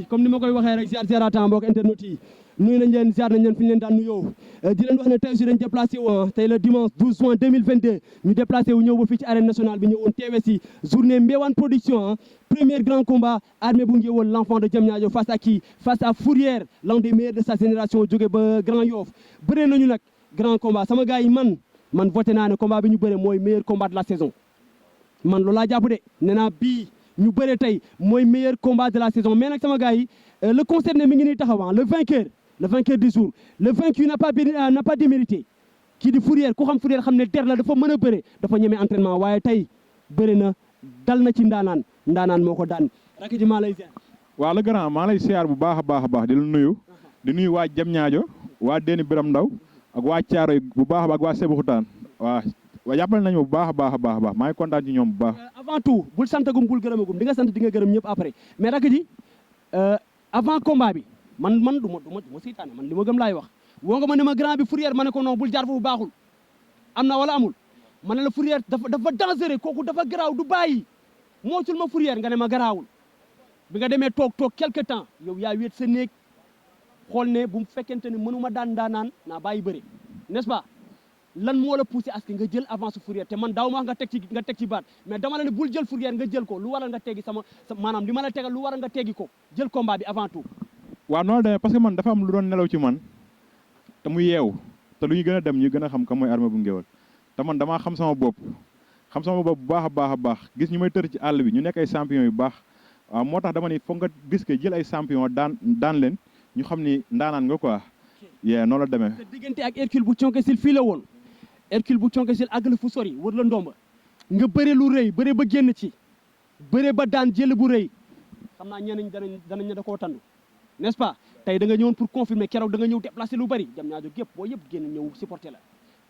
comme ni ma koy waxee rek ziar temps mbokk internet yi nuyu nañ leen ziar nañ leen fi ñu leen daan nuyoo di leen wax ne tey si dañ déplacé wu tey le dimanche 12 juin 2022 ñu déplacé wu ñëw ba fii ci arène nationale bi ñëwoon teewe si journée Mbéwane production premier grand combat Armé bu Ngéwal l'enfant de Diamniadio face à qui face à Fourrière l'un des meilleurs de sa génération jóge ba Grand Yoff bëree nañu nag grand combat sama gars yi man voté naa ne combat bi ñu bëre mooy meilleur combat de la saison man loolu laa jàpp de nee naa bii ñu bëre tey mooy meilleur combat de la saison mais nag sama gars yi le concerné mi ngi nii taxawaan le vainqueur du jour le vaincu n'a pas démérité kii di Fourrière ku xam Fourrière xam ne der la dafa mën a bëre dafa ñeme entraînement waaye tey bëre na dal na ci ndaanaan moo ko daan rakk ji maa lay ziar. waaw le grand maa lay siyaar bu baax a baax di la nuyu di nuyu waa Diamniadio waa Déni Biram Ndaw ak waa Thiaroye bu baax a baax ak waa Sébikotane waa jàppale nañu bu baax a baax maa ngi kontaan ci ñoom bu baax. avant tout bul santagum bul gërëmagum di nga sant di nga gërëm ñëpp après mais rakk ji avant combat bi man du ma seytaane man li ma gëm laay wax woo nga ma ne ma grand bi Fourrière ma ne ko non bul jaar foofu baaxul am na wala amul ma ne la Fourrière dafa dangereux kooku dafa garaaw du bàyyi moocul ma Fourrière nga ne ma garaawul bi nga demee toog quelque temps yow yaa wéet sa néeg xool ne bu fekkente ne mënuma daan daanaan naa bàyyi bëre n'est-ce pas lan moo la poussé à ce que nga jël avance Fourrière te man daaw ma wax nga teg ci baat mais dama la ne bul jël Fourrière nga jël ko lu waral nga teggi maanaam li ma la tegal lu waral nga teggi ko jël combat bi avant tout. waaw noonu la demee parce que man dafa am lu doon nelaw ci man te mu yeewu te lu ñu gën a dem ñu gën a xam ka mooy Armé bu Ngéwal te man damaa xam sama bopp bu baax a baax gis ñu may tër ci àll bi ñu nekk ay champion yu baax waaw moo tax dama ni foog nga gis que jël ay champion daan leen ñu xam ni ndaanaan nga quoi noonu la demee. te diggante ak Hercule bu Conk Essil fii la woon Hercule bu Conk Essil àgg la fu sori wër la ndomba nga bëre lu rëy bëre ba génn ci bëre ba daan jël bu rëy xam naa ñeneen danañ da koo tandu n'est-ce pas tey da nga ñëwoon pour confirmer keroog da nga ñëw déplacé lu bari Diamniadio gépp boo yëpp génn ñëw supporter la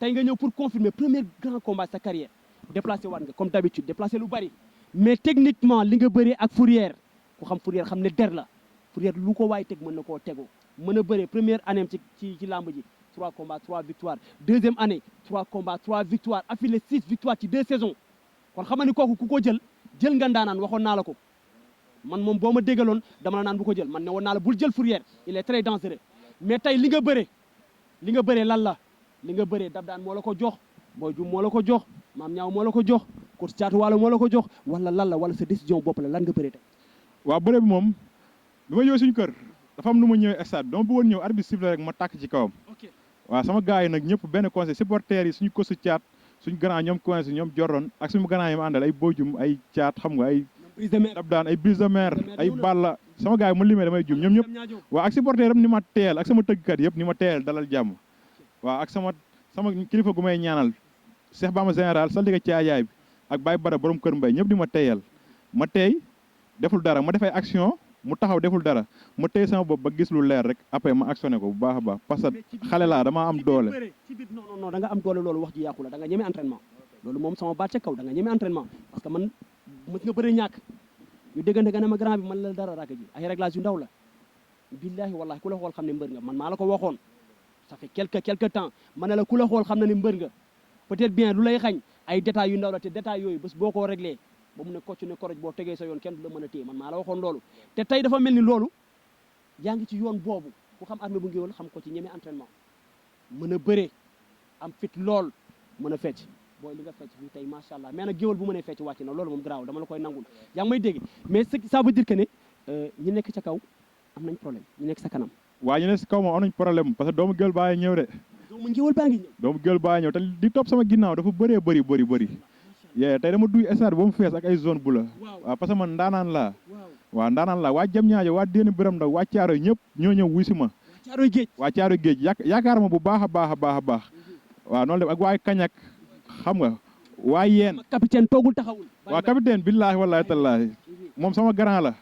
tey nga ñëw pour confirmer premier grand combat sa carrière déplacé waat nga comme d'habitude déplacé lu bari mais techniquement li nga bëree ak Fourrière ku xam Fourrière xam ne der la Fourrière lu ko waay teg mën na koo tegoo mën a bëree première année ci làmb ji 3 combats 3 victoires deuxième année 3 combats 3 victoires affilé 6 victoires ci 2 saisons kon xam nga ni kooku ku ko jël nga ndaanaan waxoon naa la ko man moom boo ma déggaloon dama la naan bu ko jël man ne woon naa la bul jël Fourrière il est très dangereux mais tey li nga bëree lan la li nga bëree dab daan moo la ko jox Boy Dioum moo la ko jox Maam Ñaaw moo la ko jox Coach Thiatou Walo moo la ko jox wala lan la wala sa décision bopp la lan nga bëree tey. waaw bëre bi moom bi ma ñëwee suñu kër dafa am lu ma ñëwee stade dama bëggoon ñëw arbitre sifflé rek ma tàkk ci kawam waaw sama gars yi nag ñëpp benn conseil supporters yi suñu kosu caat suñu grand ñoom coince ñoom jorron ak suñu grand yi ma àndal ay bojum ay caat xam nga ay dab daan ay brise de mer ay balla sama gars yi mu limee damay jum ñoom ñëpp waaw ak supporter am ni ma teel ak sama tëggkat yëpp ni ma teel dalal jàmm waaw ak sama kilifa gu may ñaanal Cheikh Bamba général saldiga caajaay bi ak Baye Bada borom kër Mbay ñëpp di ma teyal ma tey deful dara ma defay action mu taxaw deful dara ma tey sama bopp ba gis lu leer rek après ma actionné ko bu baax a baax parce que xale laa damaa am doole ci biir non da nga am doole loolu wax ji yàqu la da nga ñeme entraînement loolu moom sama baat ca kaw da nga ñeme entraînement parce que man mës nga bëre ñàkk ñu déggante nga ne ma grand bi man la dara raaka ji ay réglage yu ndaw la billahi wallahi ku la xool xam ne mbër nga man maa la ko waxoon ça fait quelque temps ma ne la ku la xool xam na ne mbër nga peut-être bien lu lay xañ ay détails yu ndaw la te détails yooyu bés boo ko réglé ba mu ne kocc ne koroj boo tegee sa yoon kenn du la mën a téye man maa la waxoon loolu te tey dafa mel ni loolu yaa ngi ci yoon boobu ku xam Armé bu Ngéwél xam ko ci ñeme entraînement mën a bëree am fit lool mën a fecc booy li nga fecc bi tey macha allah mais nag géwél bu mënee fecc wàcc na loolu moom garaaw dama la koy nangul yaa ngi may dégg mais ça veut dire que ne ñi nekk ca kaw am nañ problème ñi nekk sa kanam waa ñu ne si kaw moom am nañ problème parce que doomu géwél baa ngi ñëw de doomu ngéwél baa ngi ñëw doomu géwél baa ngi ñëw te di topp sama ginnaaw dafa bëree bëri yee tey dama duy stade ba mu fees ak ay zone bu la waaw parce que man ndaanaan laa waaw ndaanaan laa waa jëm ñaajo waa déeni biram ndaw waa caaroy ñëpp ñoo ñëw wuy si ma waa caaroy géej yaakaar ma bu baax a baax waaw noonu la ak waa kañak xam nga waa yeen capitaine toogul taxawul waa capitaine billaahi wallaahi tallaahi moom sama grand la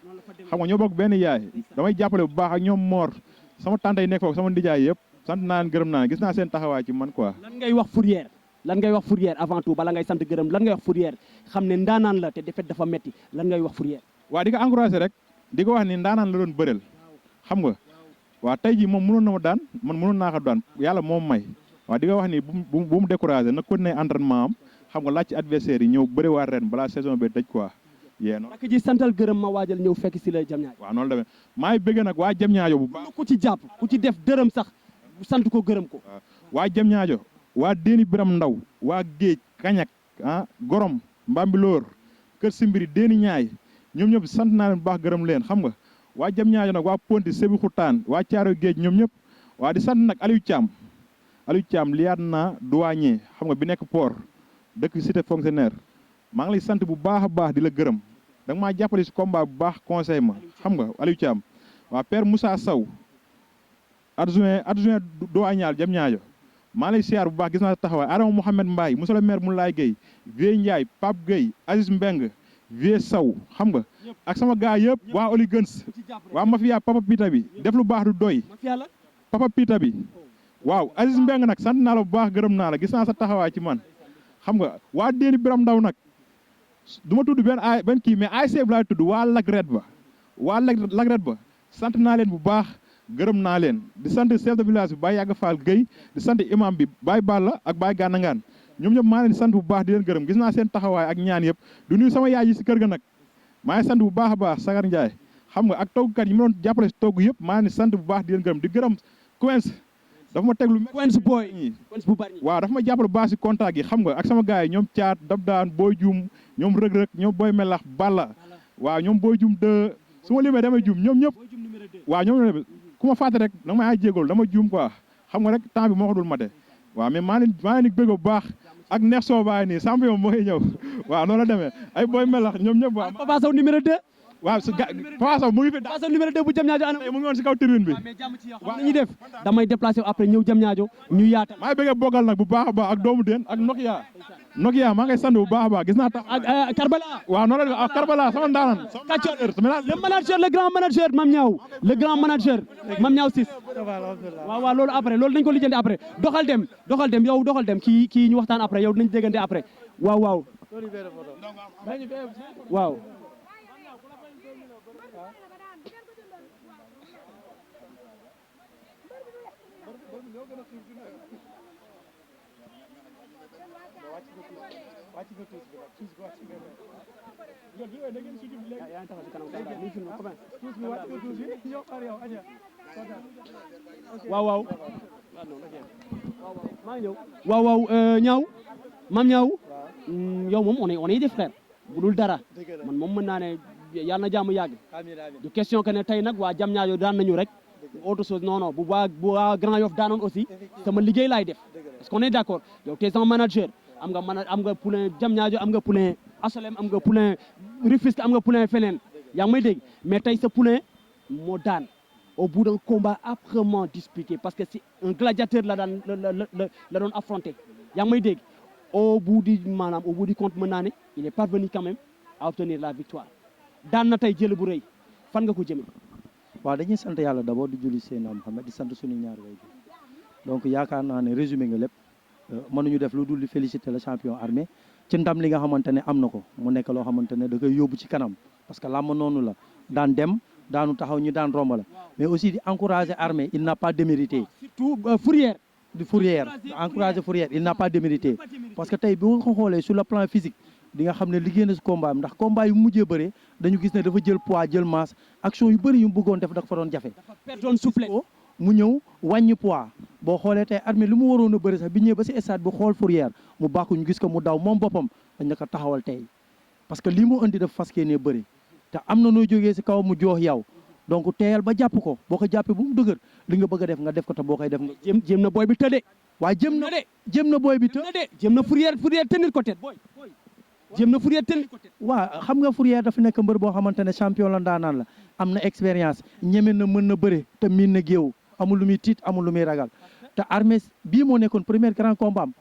xam nga ñoo bokk benn yaay damay jàppale bu baax ak ñoom moor sama tante yi nekk foofu sama ndijaay yëpp sant naa leen gërëm naa gis naa seen taxawaay ci man quoi lan ngay wax Fourrière avant tout bala ngay sant gërëm lan ngay wax Fourrière xam ne ndaanaan la te defet dafa metti lan ngay wax Fourrière waa di ko encouragé rek di ko wax ni ndaanaan la doon bëreel xam nga waa tey ji moom mënoon na ma daan man mënoon naa ko daan yàlla moom may waaw di ko wax ni bu mu découragé na ko ne entraînement am xam nga laaj ci adversaire yi ñëw bëri waa ren balaa saison bi tëj quoi yéen ak ji santal gërëm ma waajal ñëw fekk si la jam ñaajo waaw noonu la demee maa ngi bëgg nag waa jam ñaajo bu baax ku ci jàpp ku ci def dërëm sax sant ko gërëm ko waa jam ñaajo waa déeni biram ndaw waa géej kañak gorom mbambilóor kër simbiri déeni ñaay ñoom ñëpp sant naa leen bu baax gërëm leen xam nga waa jam ñaajo nag waa ponti sébi xutaan waa caaro géej ñoom ñëpp waa di sant nag Aliou Thiam liyaat naa douanier xam nga bi nekk port dëkk cité fonctionnaire maa ngi lay sant bu baax a baax di la gërëm da nga maa jàppale si combat bu baax conseil ma xam nga Aliou Thiam waa père Moussa Sow adjoint douanier jam ñaajo maa lay siyaar bu baax gis naa taxawaay Adama Mouhamed Mbaye monsieur le maire Moulay Gueye Vieux Ndiaye Pape Gueye Aziz Mbeng Vieux Sow xam nga ak sama gars yëpp waa Oli Gëns waa mafia Papa Pita bi def lu baax du doy Papa Pita bi waaw Aziz Mbeng nag sant naa la bu baax gërëm naa la gis naa sa taxawaay ci man xam nga waa déeni biram ndaw nag du ma tudd benn kii mais ASC bi laay tudd waa Lagret ba sant naa leen bu baax gërëm naa leen di sant chef de village bi Baye Yàgg Fall Gueye di sant imam bi Baye Balla ak Baye Gànnangaan ñoom ñëpp maa leen sant bu baax di leen gërëm gis naa seen taxawaay ak ñaan yëpp du nuyu sama yaay yi si kër ga nag maa ngi sant bu baax a baax Sagar Ndiaye xam nga ak toggkat yi ma doon jàppale si togg yëpp maa ngi sant bu baax di leen gërëm di gërëm Quench dafa ma teg lu Quench boy waaw dafa ma jàppale bu baax si contact yi xam nga ak sama gars yi ñoom caat dab daan booy juum ñoom rëg-rëg ñoom booy melax Balla waaw ñoom booy juum de su ma limee damay juum ñoom ñëpp waaw ñoom ku ma fàtte rek nag may ay jégalu dama juum quoi xam nga rek temps bi moo ko dul mate waaw mais maa leen bëgg bu baax ak neex soo baay nii champion moo ngi ñëw waaw noonu la demee ay booy melax ñoom ñëpp waaw Papa Sow numéro 2 waaw Papa Sow mu ngi fi Papa Sow numéro 2 bu jam ñaajo mu ngi woon si kaw tribune bi waaw ñuy def damay déplacé après ñëw jam ñaajo ñu yaatal maa ngi bëgg boggal nag bu baax a baax ak doomu den ak Nokia maa ngay sant bu baax a baax gis naa tax ak Karbala waaw noonu la def ak Karbala sama ndaanan le manager le grand manager Mame Niaw le grand manager Mame Niaw Ciss waaw loolu après loolu dañ ko lijjanti après doxal dem yow doxal dem kii ñu waxtaan après yow dinañ déggante après waaw waaw ñaaw Mame Niaw yow moom on est des frères bu dul dara man moom mën naa ne yàlla na jàmm yàgg du question que ne tey nag waa jam ñaajo daan nañu rek autre chose non bu waa Grand Yoff daanoon aussi sama liggéey laay def est-ce qu'on est d'accord yow t'es un manager am nga poulain Diamniadio am nga poulain HLM am nga poulain Rufisque am nga poulain feneen yaa ngi may dégg mais tey sa poulain moo daan au bout d'un combat âprement disputé parce que c'est un gladiateur la doon affronté yaa ngi may dégg au bout du compte mën naa ne il est parvenu quand même à obtenir la victoire daan na tey jël bu rëy fan nga ko jëmee. waaw dañuy sant yàlla d'abord di julli Seydina Muhammad di sant suñu ñaari waajur donc yaakaar naa ne résumé nga lépp mënuñu def lu dul di féliciter le champion Armé ci ndam li nga xamante ne am na ko mu nekk loo xamante ne da koy yóbbu ci kanam parce que làmb noonu la daan dem daanu taxaw ñu daan romb la mais aussi di encourager Armé il n'a pas démérité. surtout Fourrière. Encourager Fourrière il n'a pas démérité parce que tey bi nga ko xoolee sur le plan physique di nga xam ne liggéey na si combat am ndax combat yu mujjee bëree dañu gis ne dafa jël poids jël masse action yu bëri yu mu bëggoon def da ko fa doon jafe. dafa perdoon soufflé mu ñëw wàññi poids boo xoolee tey Armé li mu waroon a bëri sax bi ñëwee ba si stade bi xool Fourrière mu bàkku ñu gis ko mu daw moom boppam dañ na ko taxawal tey parce que lii mu indi daf fas yéenee bëri te am na noo jógee si kaw mu joox yow donc teeyal ba jàpp ko boo ko jàppee bu mu dëgër li nga bëgg a def nga def ko te boo koy def nga jéem na booy bi tëddee waaye jëm na booy bi jéem na Fourrière tenir ko tête booy jéem na Fourrière tenir ko tête waaw xam nga Fourrière dafa nekk mbër boo xamante ne champion la ndaanaan la am na expérience ñeme na mën na bëre te miin na géew amul lu muy tiit amul lu muy ragal te Armé bii moo nekkoon premier grand combat am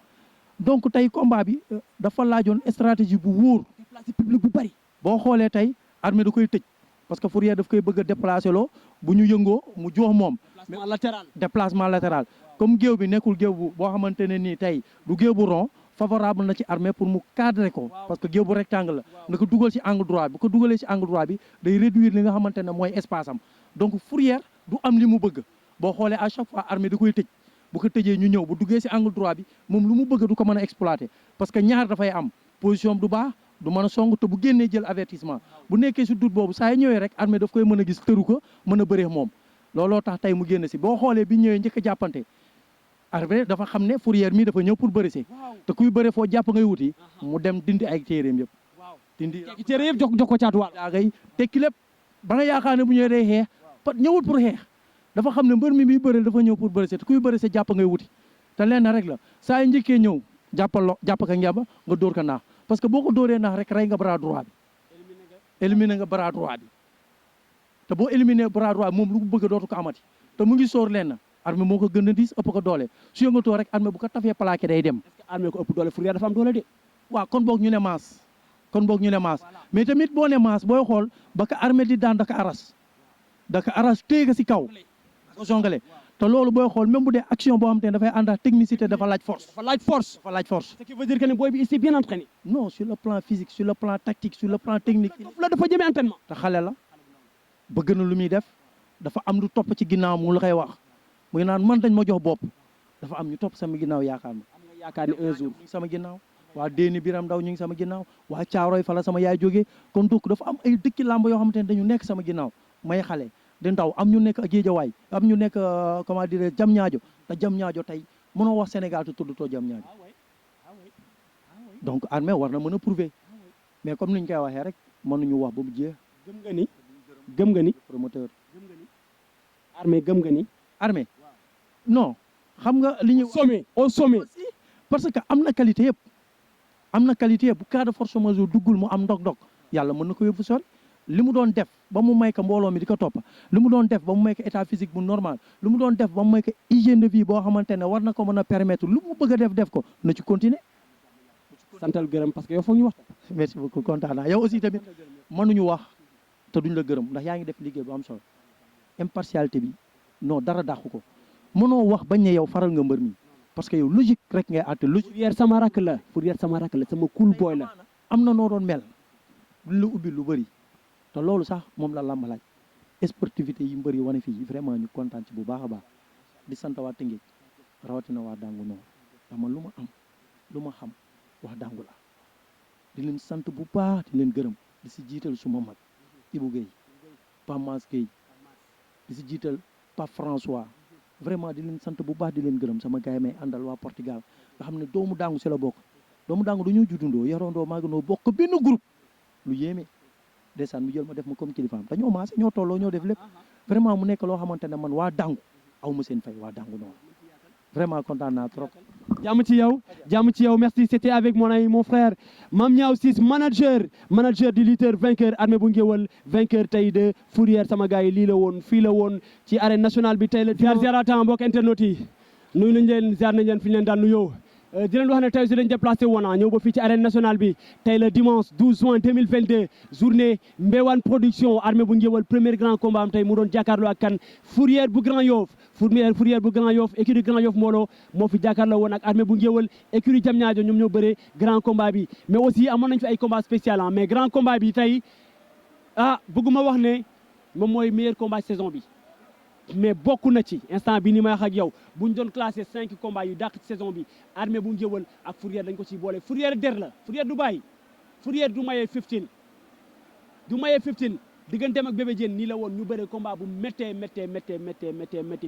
donc tey combat bi dafa laajoon stratégie bu wóor déplacé public bu bari boo xoolee tey Armé da koy tëj parce que Fourrière daf koy bëgg a déplacé loo bu ñu yëngoo mu jox moom déplacement latéral comme géew bi nekkul géew bu boo xamante ne nii tey du géew bu rond favorable na ci Armé pour mu cadrer ko parce que géew bu rectangle la na ko dugal ci angle droit bi bu ko dugalee ci angle droit bi day réduire li nga xamante ne mooy espace am donc Fourrière du am li mu bëgg boo xoolee à chaque fois Armé da koy tëj bu ko tëjee ñu ñëw bu duggee ci angle droit bi moom lu mu bëgg du ko mën a exploiter parce que ñaar dafay am position du baax du mën a song te bu génnee jël avertissement bu nekkee ci doute boobu saa yi ñëwee rek Armé daf koy mën a gis tëru ko mën a bëree moom looloo tax tey mu génn ci boo xoolee bi ñëwee njëkk a jàppante Armé dafa xam ne Fourrière mii dafa ñëw pour bëri si te kuy bëre foo jàpp ngay wuti mu dem dindi ay téeréem yëpp dindi téere yëpp jox ko caatuwaal daa ngay tekki lépp ba nga yaakaar ne bu ñëwee day xeex pat ñëwul pour xeex dafa xam ne mbër mi muy bëreel dafa ñëw pour bëri si te kuy bëri si jàpp ngay wuti te leen rek la saa yi njëkkee ñëw jàpp ka ngemba nga dóor ka naax parce que boo ko dóoree naax rek rey nga bras droit bi éliminer nga bras droit bi te boo éliminer bras droit bi moom lu ko bëgg dootu ko amati te mu ngi sóor leen Armé moo ko gën a diis ëpp ko doole su yëngatoo rek Armé bu ko tafee plaqué day dem. est-ce que Armé ko ëpp doole Fourrière dafa am doole de. waaw kon boog ñu ne maas mais tamit boo ne maas booy xool ba ko Armé di daan daka aras téye ko si kaw daka jongale te loolu booy xool même bu dee action boo xam te ne dafay ànd ak technicité dafa laaj force. ce qui veut dire que ne booy bi il s'est bien entraîné. non sur le plan physique sur le plan tactique sur le plan technique. la dafa jëmee entraînement. te xale la bëgg na lu muy def dafa am lu topp ci ginnaaw mu la koy wax. muy naan man dañ ma jox bopp dafa am ñu topp sama ginnaaw yaakaar ma am nga yaakaar ne un jour ñu ngi sama ginnaaw waa Déni Biram Ndaw ñu ngi sama ginnaaw waa Caaroy fa la sama yaay jógee kon donc dafa am ay dëkki làmb yoo xamante ne dañu nekk sama ginnaaw may xale di ndaw am ñu nekk Géejawaay am ñu nekk comment dire Diamniadio te Diamniadio tey mënoo wax Sénégal te tuddutoo Diamniadio donc Armé war na mën a prouver mais comme ni ñu koy waxee rek mënuñu wax ba mu jeex. gëm nga ni promoteur Armé gëm nga ni Armé non xam nga li ñu au sommet parce que am na qualité yëpp bu cas de force majeure duggul mu am ndog-ndog yàlla mën na ko yóbbu sori li mu doon def ba mu may ko mbooloo mi di ko topp li mu doon def ba mu may ko état physique bu normal li mu doon def ba mu may ko hygiène de vie boo xamante ne war na ko mën a permettre lu mu bëgg a def ko na ci continuer. santal gërëm parce que yow foog ñu wax. merci beaucoup kontaan naa yow aussi tamit mënuñu wax te duñ la gërëm ndax yaa ngi def liggéey bu am solo impartialité bi non dara dàqu ko mënoo wax bañ ne yow faral nga mbër mi parce que yow logique rek ngay àtte logique. Fourrière sama rakk la sama cool boy la. am na noo doon mel duñ la ubbi lu bëri te loolu sax moom la làmb laaj sportivité yi mbër yi wane fii vraiment ñu kontaan ci bu baax a baax di sant waa Tëngéej rawatina waa Dangu Nord ndax man lu ma am lu ma xam wax Dangu la di leen sant bu baax di leen gërëm di si jiital suma mag Ibou Guèye Pape Mass Guèye di si jiital Pape François vraiment di leen sant bu baax di leen gërëm sama gars yi may àndal waa Portugal nga xam ne doomu Dangu si la bokk doomu Dangu dañoo juddundoo yarandoo maagandoo bokk benn groupe lu yéeme ndeysaan mu jël ma def ma comme kilifaam dañoo maase ñoo tolloo ñoo def lépp vraiment mu nekk loo xamante ne man waa Dangu aw ma seen fay waa Dangu noonu vraiment kontaan naa trop. jàmm ci yow merci c'était avec mon ami mon frère Mame Niang Ciss manager du lutteur vainqueur Armé bu Ngéwël vainqueur tey de Fourrière sama gars yi lii la woon fii la woon ci arène nationale bi tey la ziaratan mbokk internet yi nuyu nañ leen ziar nañ leen fi ñu leen daan nuyoo di leen wax ne tey si dañ déplacé woon ñëw ba fii ci arène nationale bi tey le dimanche 12 juin 2022 journée Mbéwane production Armé bu Ngéwël premier grand combat am tey mu doon jàkkaarloo ak kan Fourrière bu Grand Yoff Fourrière bu Grand Yoff écurie Grand Yoff Molo moo fi jàkkaarloo woon ak Armé bu Ngéwël écurie Diamniadio ñoom ñoo bëree grand combat bi mais aussi amoon nañ fi ay combat spécial mais grand combat bi tey bëgguma wax ne moom mooy meilleur combat saison bi mais bokk na ci instant bi ni may wax ak yow bu ñu doon classé 5 combats yu dàq ci saison bi Armé bu Ngéwël ak Fourrière dañ ko ciy boole Fourrière der la Fourrière du bàyyi Fourrière du maye 15 digganteem ak Bébé Diène nii la woon ñu bëre combat bu méttee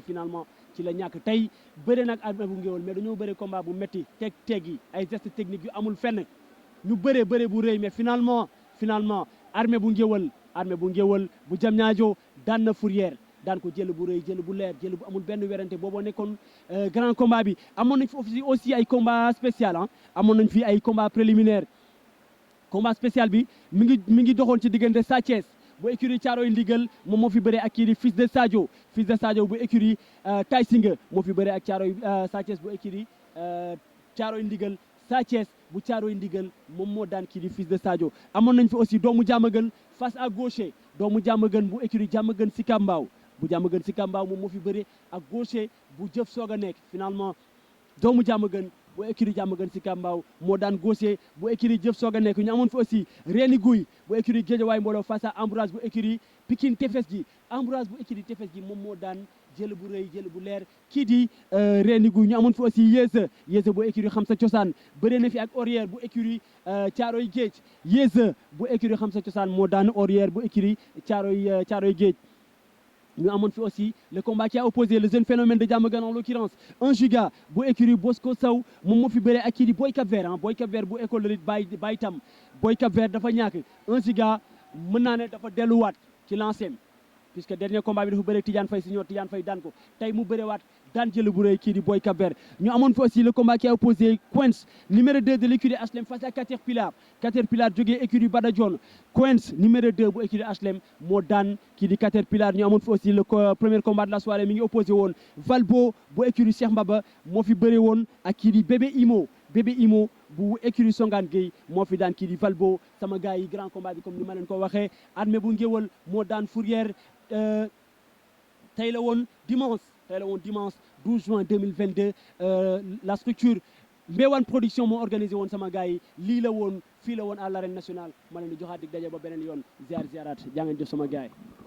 finalement ci la ñàkk tey bëre nag Armé bu Ngéwël mais dañoo bëre combat bu métti teg yi ay gestes techniques yu amul fenn ñu bëre bu rëy mais finalement Armé bu Ngéwël bu Diamniadio daan na Fourrière daan ko jël bu rëy jël bu leer jël bu amul benn werante booboo nekkoon grand combat bi amoon nañ fi aussi ay combat spécial amoon nañ fi ay combat préliminaire combat spécial bi mi ngi doxoon ci diggante Sa Thiès bu écurie Thiaroye Ndigal moom moo fi bëree ak kii di Fils de Sadio bu écurie Tay Singa moo fi bëree ak Thiaroye Sa Thiès bu écurie Thiaroye Ndigal Sa Thiès bu Thiaroye Ndigal moom moo daan kii di Fils de Sadio amoon nañ fi aussi doomu Diamaguène face à gaucher doomu Diamaguène bu écurie Diamaguène Sicap Mbao bu Diamaguène Sicap Mbao moom moo fi bëree ak gaucher bu jëf soog a nekk finalement doomu Diamaguène bu écurie Diamaguène Sicap Mbao moo daan gaucher bu écurie jëf soog a nekk ñu amoon fi aussi Réni Gouy bu écurie Guédiawaye Mbooloo face à Ambroise bu écurie Pikine Tefes ji Ambroise bu écurie Tefes ji moom moo daan jël bu rëy jël bu leer kii di Réni Gouy ñu amoon fi aussi Yéesa bu écurie Xam Sa Cosaan bëree na fi ak Orière bu écurie Thiaroye Géej Yéesa bu écurie Xam Sa Cosaan moo daan Orière bu écurie Thiaroye Géej ñu amoon fi aussi le combat qui a opposé le jeune phénomène de Diamaguène en l'occurrence un giga bu écurie Bosco Sow moom moo fi bëree ak kii di Boy Cap Vert Boy Cap Vert bu école de lutte Baye Tam Boy Cap Vert dafa ñàkk un giga mën naa ne dafa delluwaat ci lancem puisque dernier combat bi dafa bëree Tidiane Faye Senior Tidiane Faye daan ko tey mu bëreewaat daan jël bu rëy kii di Boy Cap Vert ñu amoon fi aussi le combat qui a opposé Quench numéro 2 de l'écurie HLM face à Caterpillar jógee écurie Badajon Quench numéro 2 bu écurie HLM moo daan kii di Caterpillar ñu amoon fi aussi le premier combat de la soirée mi ngi opposé woon Valbo bu écurie Cheikh Mbaba moo fi bëre woon ak kii di Bébé Imo bu écurie Songane Gueye moo fi daan kii di Valbo sama gars yi grand combat bi comme ni ma leen ko waxee Armé bu Ngéwël moo daan Fourrière tey la woon dimanche 12 juin 2022 la structure Mbéwane production moo organisé woon sama gars yi lii la woon fii la woon à l'arène nationale ma leen di joxaat dig daje ba beneen yoon ziaraat jaa ngeen jëf sama gars yi